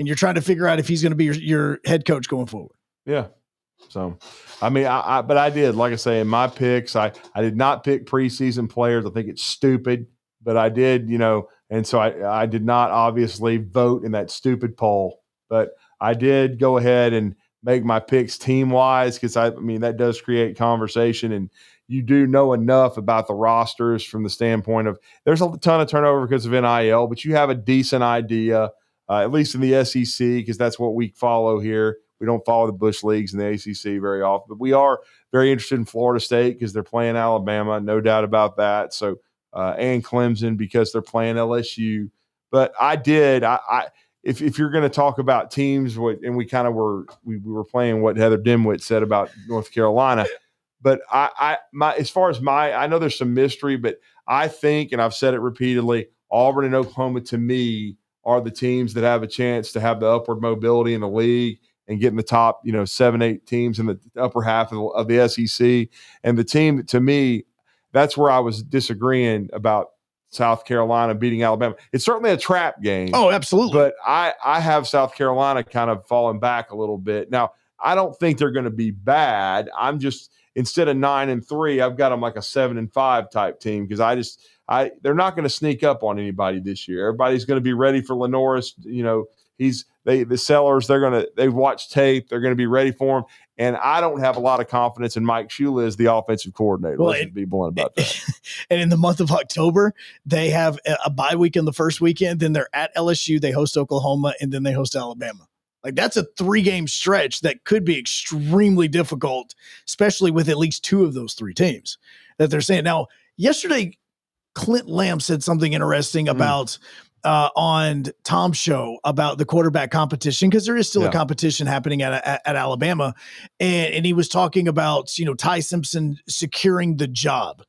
And you're trying to figure out if he's going to be your head coach going forward. Yeah. So, I mean, but I did, like I say, in my picks, I did not pick preseason players. I think it's stupid, but I did, and so I did not obviously vote in that stupid poll, but I did go ahead and make my picks team-wise, because that does create conversation, and you do know enough about the rosters from the standpoint of there's a ton of turnover because of NIL, but you have a decent idea, at least in the SEC, because that's what we follow here. We don't follow the Bush leagues in the ACC very often, but we are very interested in Florida State because they're playing Alabama, no doubt about that. So, and Clemson because they're playing LSU. But if you're going to talk about teams, and we kind of we were playing what Heather Dimwit said about North Carolina. But I know there's some mystery, but I think, and I've said it repeatedly, Auburn and Oklahoma to me are the teams that have a chance to have the upward mobility in the league and get in the top, 7-8 teams in the upper half of the SEC. And the team, to me, that's where I was disagreeing about South Carolina beating Alabama. It's certainly a trap game. Oh, absolutely. But I have South Carolina kind of falling back a little bit. Now, I don't think they're going to be bad. I'm just, instead of 9-3, I've got them like a 7-5 type team, because they're not going to sneak up on anybody this year. Everybody's going to be ready for Lenoris. The sellers, they've watched tape. They're going to be ready for him. And I don't have a lot of confidence in Mike Shula as the offensive coordinator. Well, Let's be blunt about that. And in the month of October, they have a bye week on the first weekend. Then they're at LSU, they host Oklahoma, and then they host Alabama. Like, that's a 3-game stretch that could be extremely difficult, especially with at least 2 of those 3 teams that they're saying. Now, yesterday, Clint Lamb said something interesting about on Tom's show about the quarterback competition, because there is still a competition happening at Alabama, and he was talking about Ty Simpson securing the job.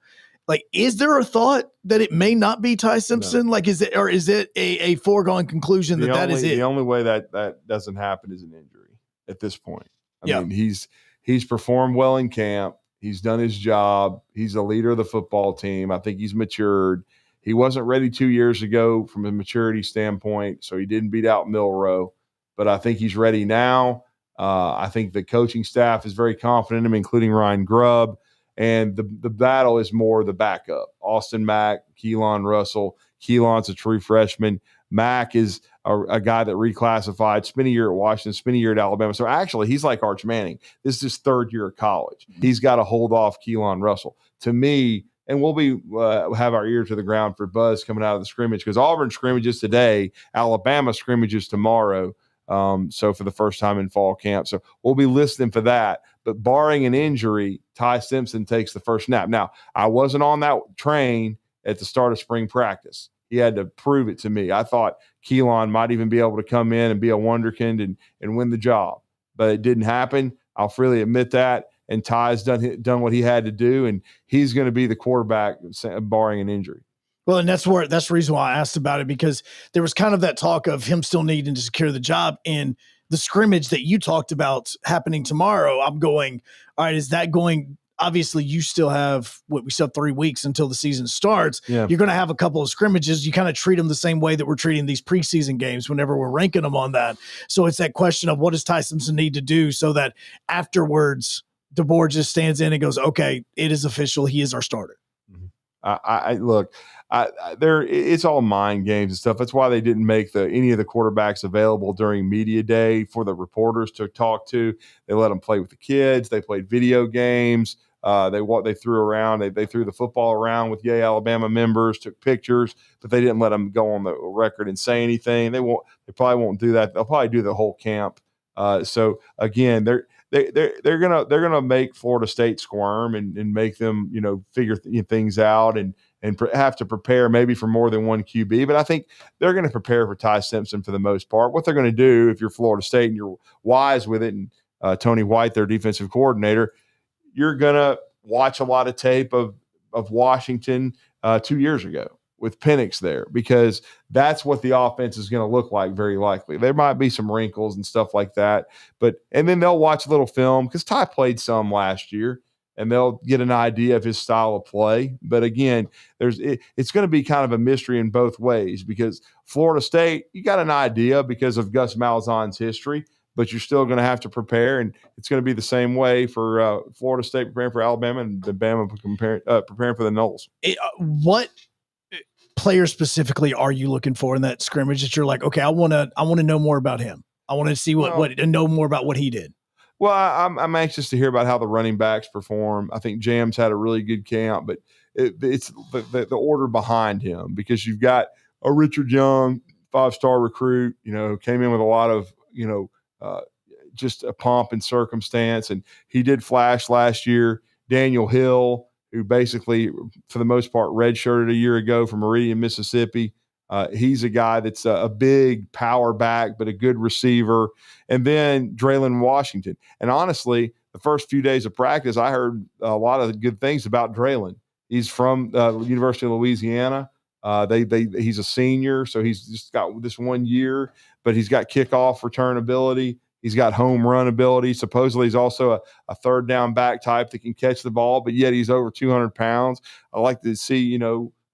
Like, is there a thought that it may not be Ty Simpson? No. Like, is it a foregone conclusion that is it? The only way that doesn't happen is an injury at this point. I mean, he's performed well in camp. He's done his job. He's the leader of the football team. I think he's matured. He wasn't ready 2 years ago from a maturity standpoint, so he didn't beat out Milroe. But I think he's ready now. I think the coaching staff is very confident in him, including Ryan Grubb. And the battle is more the backup. Austin Mack, Keelan Russell. Keelan's a true freshman. Mack is a guy that reclassified, spent a year at Washington, spent a year at Alabama. So actually, he's like Arch Manning. This is his third year of college. He's got to hold off Keelan Russell. To me, and we'll be have our ear to the ground for buzz coming out of the scrimmage, because Auburn scrimmages today, Alabama scrimmages tomorrow. So for the first time in fall camp. So we'll be listening for that. But barring an injury, Ty Simpson takes the first snap. Now, I wasn't on that train at the start of spring practice. He had to prove it to me. I thought Keelan might even be able to come in and be a wonderkind and win the job. But it didn't happen. I'll freely admit that. And Ty's done what he had to do, and he's going to be the quarterback barring an injury. Well, and that's the reason why I asked about it, because there was kind of that talk of him still needing to secure the job. And the scrimmage that you talked about happening tomorrow, I'm going, all right, is that going – obviously you still have we still have 3 weeks until the season starts. Yeah. You're going to have a couple of scrimmages. You kind of treat them the same way that we're treating these preseason games whenever we're ranking them on that. So it's that question of what does Ty Simpson need to do so that afterwards DeBoer just stands in and goes, okay, it is official. He is our starter. Look, it's all mind games and stuff. That's why they didn't make any of the quarterbacks available during media day for the reporters to talk to. They let them play with the kids. They played video games. They threw around. They threw the football around with Yay Alabama members, took pictures, but they didn't let them go on the record and say anything. They probably won't do that. They'll probably do the whole camp. So again, they're gonna make Florida State squirm and make them figure things out and have to prepare maybe for more than one QB. But I think they're going to prepare for Ty Simpson for the most part. What they're going to do, if you're Florida State and you're wise with it, and Tony White, their defensive coordinator, you're going to watch a lot of tape of Washington 2 years ago with Penix there, because that's what the offense is going to look like, very likely. There might be some wrinkles and stuff like that, and then they'll watch a little film, because Ty played some last year, and they'll get an idea of his style of play. But again, it's going to be kind of a mystery in both ways, because Florida State, you got an idea because of Gus Malzahn's history, but you're still going to have to prepare, and it's going to be the same way for Florida State preparing for Alabama and Bama preparing for the Noles. What player specifically are you looking for in that scrimmage that you're like, okay, I want to know more about him. I want to see and know more about what he did. Well, I'm anxious to hear about how the running backs perform. I think Jam's had a really good camp, but it's the order behind him, because you've got a Richard Young, 5-star recruit, came in with a lot of, just a pomp and circumstance, and he did flash last year. Daniel Hill, who basically, for the most part, redshirted a year ago from Meridian, Mississippi. He's a guy that's a big power back, but a good receiver. And then Draylen Washington. And honestly, the first few days of practice, I heard a lot of good things about Draylen. He's from the University of Louisiana. He's a senior, so he's just got this 1 year, but he's got kickoff return ability. He's got home run ability. Supposedly he's also a third down back type that can catch the ball, but yet he's over 200 pounds. I like to see,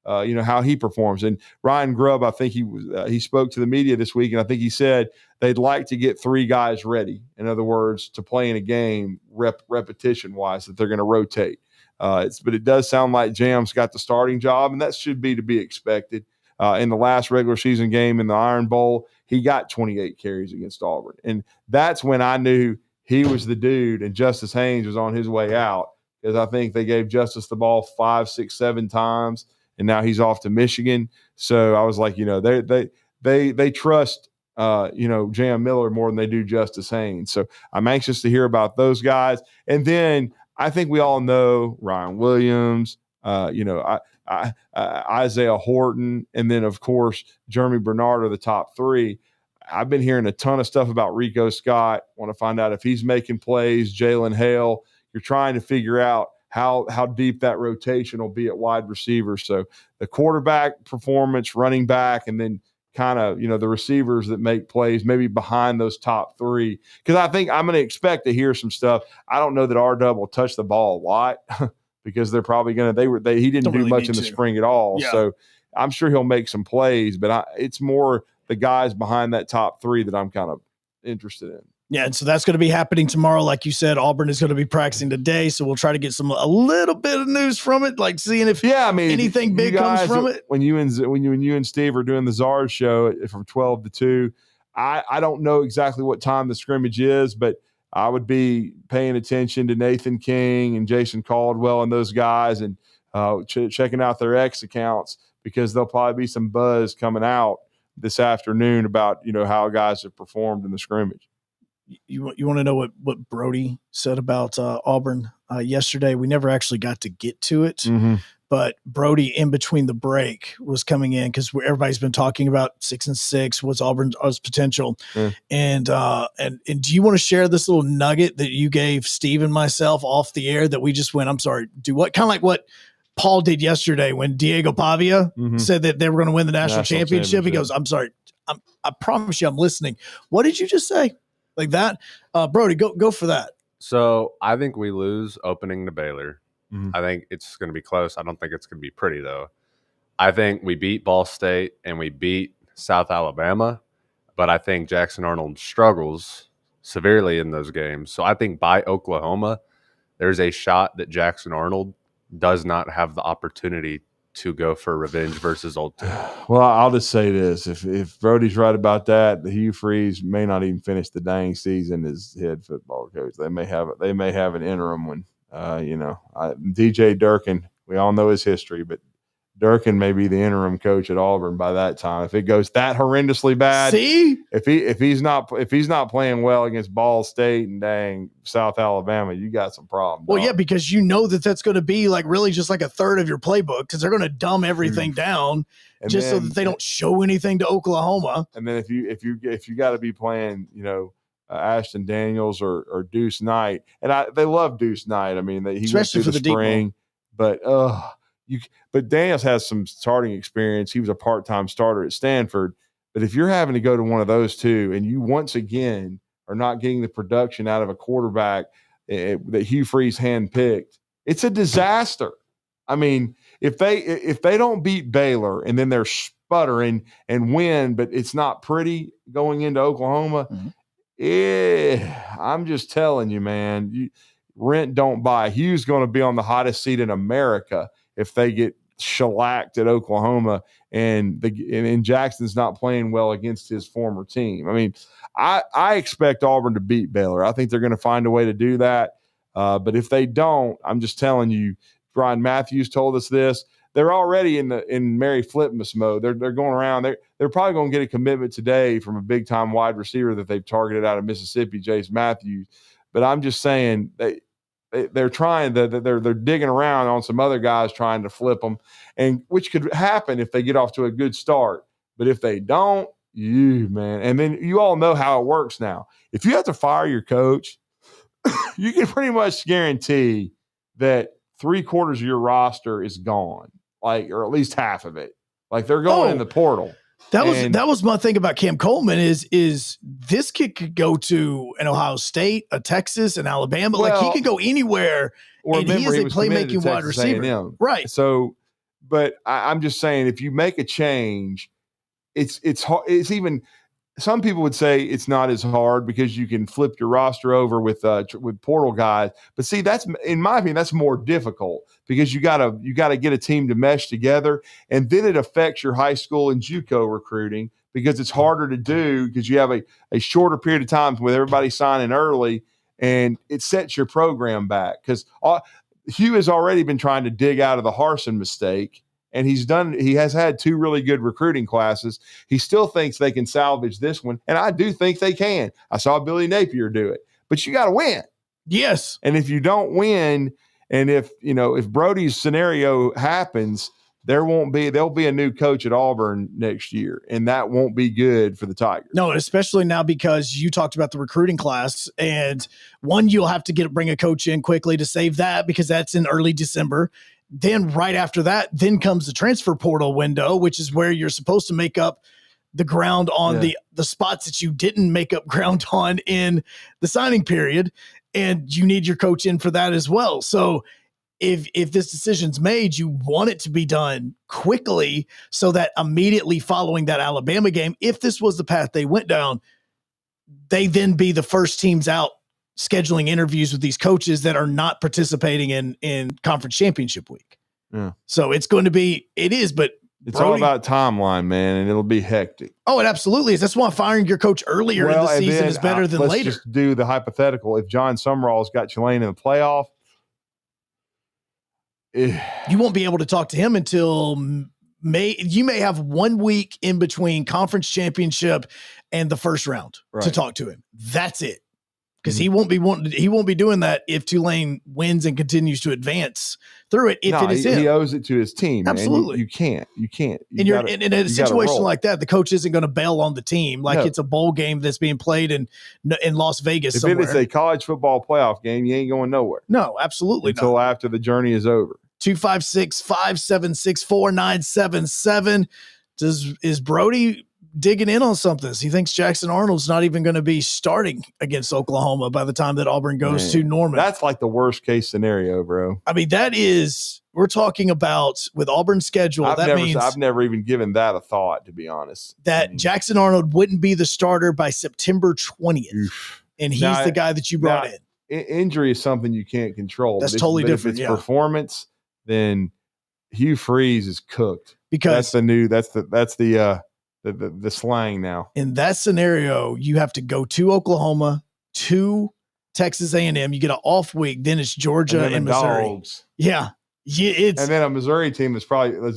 how he performs. And Ryan Grubb, I think he spoke to the media this week, and I think he said they'd like to get 3 guys ready. In other words, to play in a game repetition wise, that they're going to rotate. But it does sound like Jam's got the starting job, and that should be to be expected. In the last regular season game in the Iron Bowl, he got 28 carries against Auburn. And that's when I knew he was the dude, and Justice Haynes was on his way out, because I think they gave Justice the ball 5, 6, 7 times, and now he's off to Michigan. So I was like, they trust Jam Miller more than they do Justice Haynes. So I'm anxious to hear about those guys. And then I think we all know Ryan Williams. Isaiah Horton, and then, of course, Jeremy Bernard are the top three. I've been hearing a ton of stuff about Rico Scott. Want to find out if he's making plays. Jalen Hale. You're trying to figure out how deep that rotation will be at wide receiver. So the quarterback performance, running back, and then kind of, the receivers that make plays maybe behind those top three. Because I think I'm going to expect to hear some stuff. I don't know that R-Dub will touch the ball a lot because they're probably going to – he didn't do much in the spring at all. Yeah. So I'm sure he'll make some plays, but it's more the guys behind that top three that I'm kind of interested in. Yeah, and so that's going to be happening tomorrow. Like you said, Auburn is going to be practicing today, so we'll try to get a little bit of news from it, like seeing if anything big comes from it. When you and Steve are doing the Czars show from 12 to 2, I don't know exactly what time the scrimmage is, but I would be paying attention to Nathan King and Jason Caldwell and those guys and checking out their X accounts, because there'll probably be some buzz coming out this afternoon about how guys have performed in the scrimmage. You want to know what Brody said about Auburn yesterday? We never actually got to get to it, but Brody in between the break was coming in because everybody's been talking about 6-6. What's Auburn's potential? And do you want to share this little nugget that you gave Steve and myself off the air that we just went, I'm sorry, do what? Kind of like what Paul did yesterday when Diego Pavia said that they were going to win the national championship. He goes, I'm sorry. I promise you I'm listening. What did you just say? Like that, Brody, go for that. So I think we lose opening to Baylor. I think it's going to be close. I don't think it's going to be pretty, though. I think we beat Ball State and we beat South Alabama, but I think Jackson Arnold struggles severely in those games. So I think by Oklahoma, there's a shot that Jackson Arnold does not have the opportunity to go for revenge versus Old Tip. Well, I'll just say this. If Brody's right about that, the Hugh Freeze may not even finish the dang season as head football coach. They may have an interim one. DJ Durkin, we all know his history, but Durkin may be the interim coach at Auburn by that time. If it goes that horrendously bad, if he's not playing well against Ball State and dang South Alabama, you got some problems. Well, yeah, because that's going to be like really just like a third of your playbook, because they're going to dumb everything down so that they don't show anything to Oklahoma. And then if you got to be playing, Ashton Daniels or Deuce Knight, and they love Deuce Knight. I mean, he especially went through for the spring, but Daniels has some starting experience. He was a part-time starter at Stanford. But if you're having to go to one of those two and you once again are not getting the production out of a quarterback that Hugh Freeze handpicked, it's a disaster. I mean, if they don't beat Baylor and then they're sputtering and win, but it's not pretty going into Oklahoma, I'm just telling you, man, rent don't buy. Hugh's going to be on the hottest seat in America if they get shellacked at Oklahoma and Jackson's not playing well against his former team. I mean, I expect Auburn to beat Baylor. I think they're going to find a way to do that. But if they don't, I'm just telling you, Brian Matthews told us this. They're already in Mary Flipmas mode. They're going around. They're probably going to get a commitment today from a big time wide receiver that they've targeted out of Mississippi, Jace Matthews. But I'm just saying they're trying they're digging around on some other guys trying to flip them, and which could happen if they get off to a good start. But if they don't, man, and then you all know how it works now. If you have to fire your coach, you can pretty much guarantee that 3/4 of your roster is gone, or at least half of it. Like they're going in the portal. That was my thing about Cam Coleman is this kid could go to an Ohio State, a Texas, an Alabama. Well, he could go anywhere, and he is a playmaking wide receiver. A&M. Right. So, but I'm just saying, if you make a change, it's hard. It's even some people would say it's not as hard because you can flip your roster over with portal guys. But see, that's in my opinion, that's more difficult because you gotta get a team to mesh together, and then it affects your high school and JUCO recruiting because it's harder to do because you have a shorter period of time with everybody signing early, and it sets your program back because Hugh has already been trying to dig out of the Harsin mistake. And he has had 2 really good recruiting classes. He still thinks they can salvage this one. And I do think they can. I saw Billy Napier do it. But you got to win. Yes. And if you don't win, and if Brody's scenario happens, there'll be a new coach at Auburn next year, and that won't be good for the Tigers. No, especially now because you talked about the recruiting class, and one, you'll have to bring a coach in quickly to save that because that's in early December. Then right after that, then comes the transfer portal window, which is where you're supposed to make up the ground on the spots that you didn't make up ground on in the signing period, and you need your coach in for that as well. So if this decision's made, you want it to be done quickly so that immediately following that Alabama game, if this was the path they went down, they then be the first teams out scheduling interviews with these coaches that are not participating in conference championship week. Yeah. So it's going to be, but it's all about timeline, man, and it'll be hectic. Oh, it absolutely is. That's why firing your coach earlier in the season is better than later. Let's just do the hypothetical. If John Summerall's got Tulane in the playoff, you won't be able to talk to him until May. You may have 1 week in between conference championship and the first round to talk to him. That's it. Because he won't be doing that if Tulane wins and continues to advance through it. If it is him, he owes it to his team. Absolutely, man. You can't. And you're in a situation like that, the coach isn't going to bail on the team like it's a bowl game that's being played in Las Vegas. If it is a college football playoff game, you ain't going nowhere. No, absolutely until after the journey is over. 256-576-4977. Is Brody digging in on something? He thinks Jackson Arnold's not even going to be starting against Oklahoma by the time that Auburn goes to Norman. That's like the worst case scenario, bro. I mean, we're talking about with Auburn's schedule. I've never even given that a thought, to be honest. That Jackson Arnold wouldn't be the starter by September 20th. And he's the guy that you brought in. Injury is something you can't control. That's totally different. If it's performance, then Hugh Freeze is cooked. Because that's the slang now. In that scenario, you have to go to Oklahoma, to Texas A&M. You get an off week. Then it's Georgia and Missouri. Dogs. Yeah. And then a Missouri team that's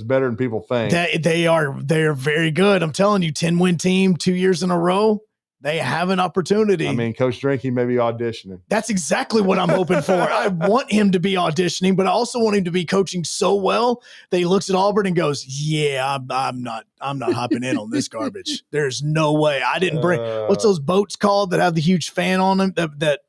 better than people think. They are very good. I'm telling you, 10-win team 2 years in a row. They have an opportunity. I mean, Coach Drinky may be auditioning. That's exactly what I'm hoping for. I want him to be auditioning, but I also want him to be coaching so well that he looks at Auburn and goes, "Yeah, I'm not hopping in on this garbage. There's no way. I didn't bring what's those boats called that have the huge fan on them that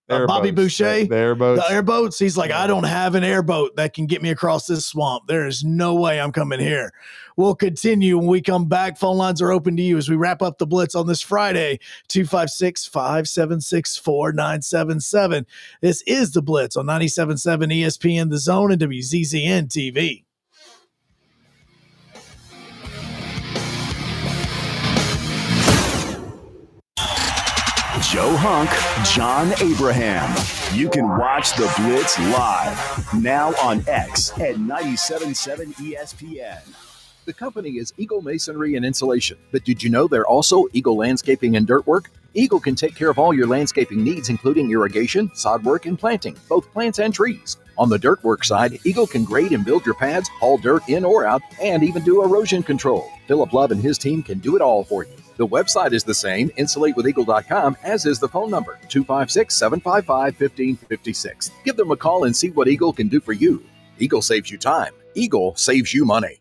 Bobby Boucher, the airboats. The airboats. He's like, I don't have an airboat that can get me across this swamp. There is no way I'm coming here. We'll continue when we come back. Phone lines are open to you as we wrap up the Blitz on this Friday, 256-576-4977. This is the Blitz on 97.7 ESPN, The Zone, and WZZN TV. Joe Hunk, John Abraham. You can watch the Blitz live now on X at 97.7 ESPN. The company is Eagle Masonry and Insulation, but did you know they're also Eagle Landscaping and Dirt Work? Eagle can take care of all your landscaping needs, including irrigation, sod work, and planting, both plants and trees. On the dirt work side, Eagle can grade and build your pads, haul dirt in or out, and even do erosion control. Philip Love and his team can do it all for you. The website is the same, insulatewitheagle.com, as is the phone number, 256-755-1556. Give them a call and see what Eagle can do for you. Eagle saves you time. Eagle saves you money.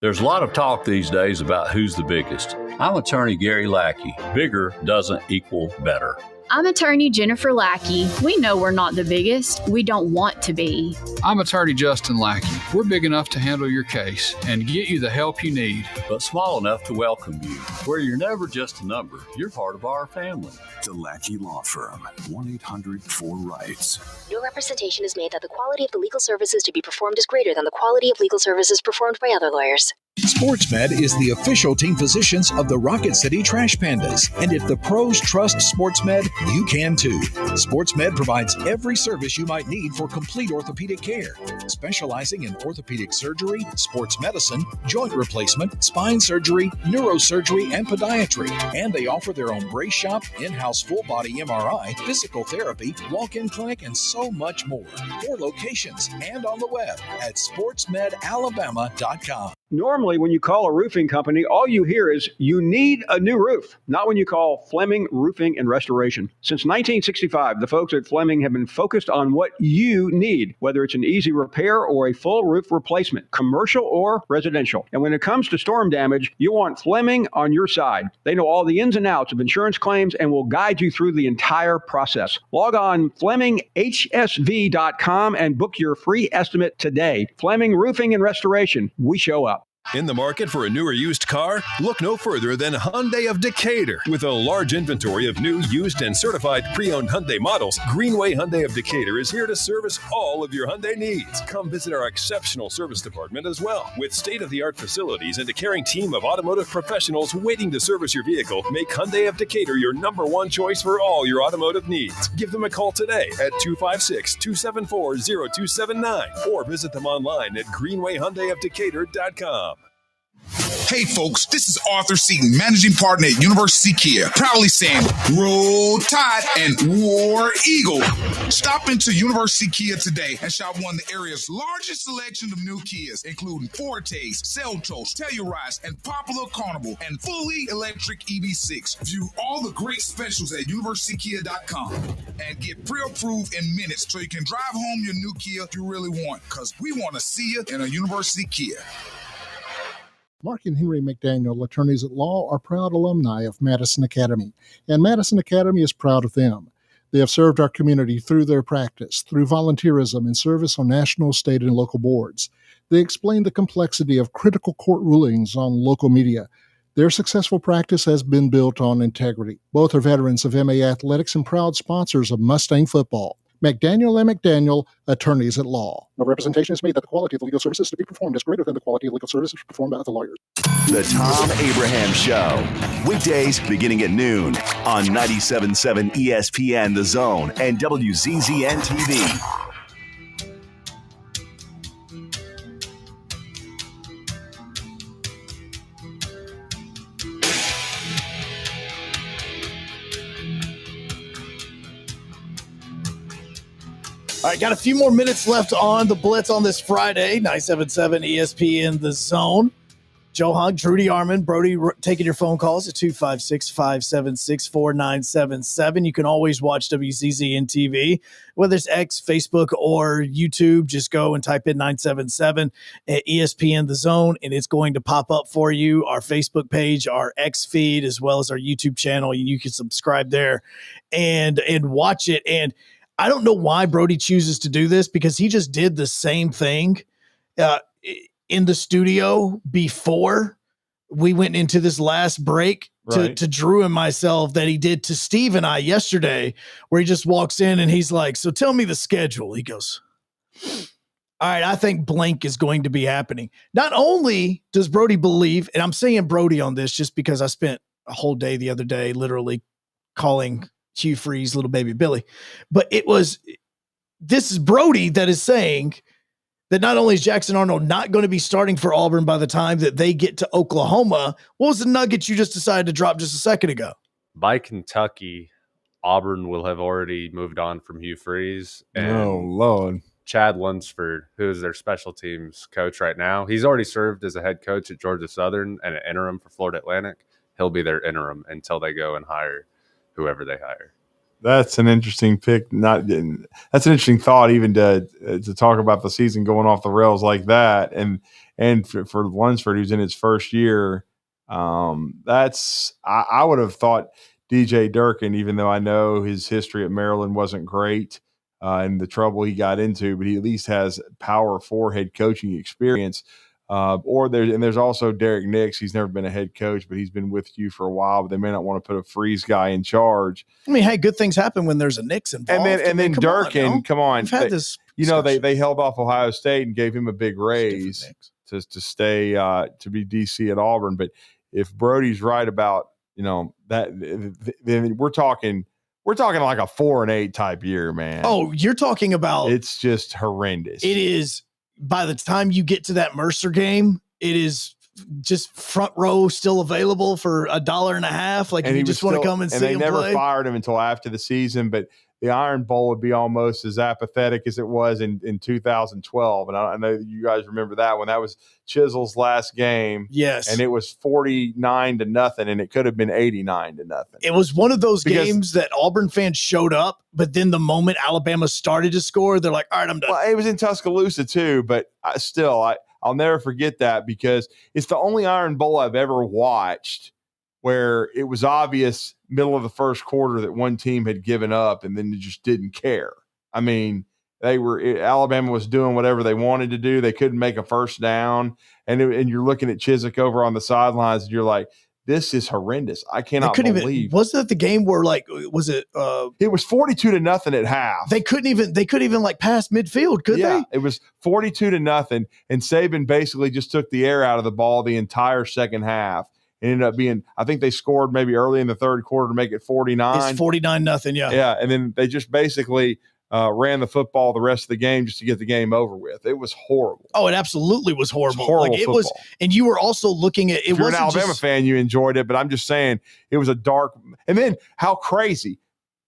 There's a lot of talk these days about who's the biggest. I'm attorney Gary Lackey. Bigger doesn't equal better. I'm attorney Jennifer Lackey. We know we're not the biggest. We don't want to be. I'm attorney Justin Lackey. We're big enough to handle your case and get you the help you need, but small enough to welcome you. Where you're never just a number, you're part of our family. The Lackey Law Firm, 1-800-4-RIGHTS. No representation is made that the quality of the legal services to be performed is greater than the quality of legal services performed by other lawyers. SportsMed is the official team physicians of the Rocket City Trash Pandas. And if the pros trust SportsMed, you can too. SportsMed provides every service you might need for complete orthopedic care, specializing in orthopedic surgery, sports medicine, joint replacement, spine surgery, neurosurgery, and podiatry. And they offer their own brace shop, in-house full-body MRI, physical therapy, walk-in clinic, and so much more. 4 locations and on the web at sportsmedalabama.com. Normally, when you call a roofing company, all you hear is, you need a new roof. Not when you call Fleming Roofing and Restoration. Since 1965, the folks at Fleming have been focused on what you need, whether it's an easy repair or a full roof replacement, commercial or residential. And when it comes to storm damage, you want Fleming on your side. They know all the ins and outs of insurance claims and will guide you through the entire process. Log on FlemingHSV.com and book your free estimate today. Fleming Roofing and Restoration. We show up. In the market for a new or used car? Look no further than Hyundai of Decatur. With a large inventory of new, used, and certified pre-owned Hyundai models, Greenway Hyundai of Decatur is here to service all of your Hyundai needs. Come visit our exceptional service department as well. With state-of-the-art facilities and a caring team of automotive professionals waiting to service your vehicle, make Hyundai of Decatur your #1 choice for all your automotive needs. Give them a call today at 256-274-0279 or visit them online at greenwayhyundaiofdecatur.com. Hey folks, this is Arthur Seaton, managing partner at University Kia, proudly saying Roll Tide and War Eagle. Stop into University Kia today and shop one of the area's largest selection of new Kias, including Fortes, Seltos, Telluride, and Popular Carnival, and fully electric EV6. View all the great specials at universitykia.com and get pre-approved in minutes so you can drive home your new Kia you really want, because we want to see you in a University Kia. Mark and Henry McDaniel, attorneys at law, are proud alumni of Madison Academy, and Madison Academy is proud of them. They have served our community through their practice, through volunteerism and service on national, state, and local boards. They explain the complexity of critical court rulings on local media. Their successful practice has been built on integrity. Both are veterans of MA Athletics and proud sponsors of Mustang football. McDaniel & McDaniel, attorneys at law. No representation is made that the quality of the legal services to be performed is greater than the quality of legal services performed by other lawyers. The Tom Abraham Show. Weekdays beginning at noon on 97.7 ESPN The Zone and WZZN TV. All right, got a few more minutes left on the Blitz on this Friday. 97.7 ESPN The Zone. Joe Hunk, Drew DeArmond, Brody taking your phone calls at 256-576-4977. You can always watch WZZN TV, whether it's X, Facebook, or YouTube. Just go and type in 977 at ESPN The Zone, and it's going to pop up for you. Our Facebook page, our X feed, as well as our YouTube channel. You can subscribe there and watch it. And I don't know why Brody chooses to do this, because he just did the same thing in the studio before we went into this last break to Drew and myself that he did to Steve and I yesterday, where he just walks in and he's like, so tell me the schedule. He goes, all right, I think blank is going to be happening. Not only does Brody believe, and I'm saying Brody on this just because I spent a whole day the other day literally calling Hugh Freeze little baby Billy, but this is Brody that is saying that not only is Jackson Arnold not going to be starting for Auburn by the time that they get to Oklahoma. What was the nugget you just decided to drop just a second ago? By Kentucky, Auburn will have already moved on from Hugh Freeze. And oh, Lord. Chad Lunsford, who is their special teams coach right now, he's already served as a head coach at Georgia Southern and an interim for Florida Atlantic. He'll be their interim until they go and hire whoever they hire. That's an interesting pick. That's an interesting thought, even to talk about the season going off the rails like that, and for Lunsford, who's in his first year, I would have thought DJ Durkin, even though I know his history at Maryland wasn't great and the trouble he got into, but he at least has Power 4 head coaching experience. There's also Derek Nix. He's never been a head coach, but he's been with you for a while. But they may not want to put a Freeze guy in charge. I mean, hey, good things happen when there's a Nix involved. And then Durkin, come on. We've had this. They held off Ohio State and gave him a big raise to stay to be DC at Auburn. But if Brody's right about that, then we're talking like a 4-8 type year, man. Oh, you're talking about it's just horrendous. It is. By the time you get to that Mercer game, it is just front row still available for $1.50. Like, if you just want to come and see him play. And they never fired him until after the season. But the Iron Bowl would be almost as apathetic as it was in 2012. And I know that you guys remember that one. That was Chisel's last game. Yes. And it was 49-0, and it could have been 89-0. It was one of those games that Auburn fans showed up, but then the moment Alabama started to score, they're like, all right, I'm done. Well, it was in Tuscaloosa too, but I'll never forget that because it's the only Iron Bowl I've ever watched where it was obvious middle of the first quarter that one team had given up and then they just didn't care. I mean, Alabama was doing whatever they wanted to do. They couldn't make a first down. And you're looking at Chiswick over on the sidelines and you're like, this is horrendous. I cannot believe. Wasn't it the game where it was 42-0 at half. They couldn't even like pass midfield, could they? It was 42-0. And Saban basically just took the air out of the ball the entire second half. It ended up being, I think they scored maybe early in the third quarter to make it 49. It's 49-0, yeah. Yeah, and then they just basically ran the football the rest of the game just to get the game over with. It was horrible. Oh, it absolutely was horrible. It was was, and you were also looking at it. If you're an Alabama fan, you enjoyed it, but I'm just saying it was a dark. And then how crazy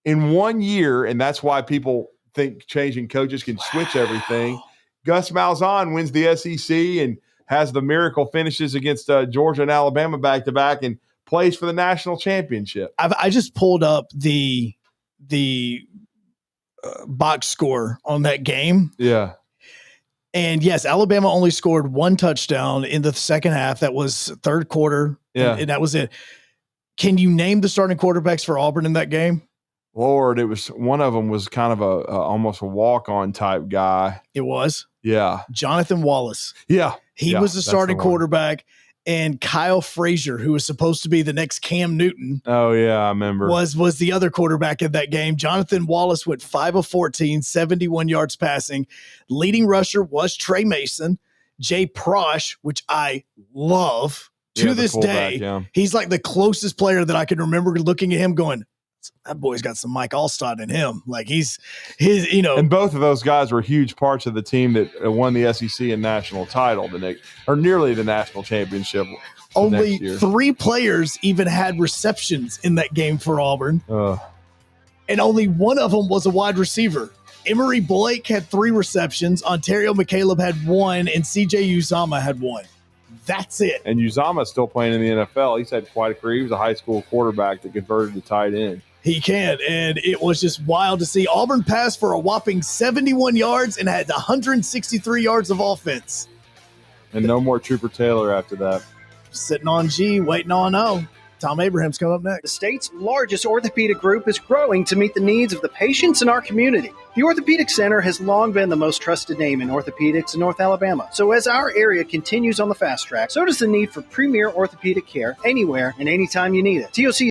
in 1 year, and that's why people think changing coaches can switch everything. Gus Malzahn wins the SEC and has the miracle finishes against Georgia and Alabama back-to-back and plays for the national championship. I just pulled up the box score on that game. Yeah. And yes, Alabama only scored one touchdown in the second half. That was third quarter. Yeah. And that was it. Can you name the starting quarterbacks for Auburn in that game? Lord, it was one of them was kind of almost a walk-on type guy. It was. Yeah. Jonathan Wallace. Yeah. He was the starting quarterback, and Kyle Frazier, who was supposed to be the next Cam Newton. Oh, yeah, I remember. Was the other quarterback in that game. Jonathan Wallace went 5 of 14, 71 yards passing. Leading rusher was Trey Mason. Jay Prosh, which I love to this day. Yeah. He's like the closest player that I can remember looking at him going, that boy's got some Mike Allstott in him. Like And both of those guys were huge parts of the team that won the SEC and national title nearly the national championship. Only 3 players even had receptions in that game for Auburn. And only one of them was a wide receiver. Emory Blake had 3 receptions. Ontario McCaleb had 1, and CJ Uzomah had 1. That's it. And Uzomah's still playing in the NFL. He's had quite a career. He was a high school quarterback that converted to tight end. He can, and it was just wild to see. Auburn passed for a whopping 71 yards and had 163 yards of offense. And no more Trooper Taylor after that. Sitting on G, waiting on O. Tom Abraham's coming up next. The state's largest orthopedic group is growing to meet the needs of the patients in our community. The Orthopedic Center has long been the most trusted name in orthopedics in North Alabama. So as our area continues on the fast track, so does the need for premier orthopedic care anywhere and anytime you need it. TOC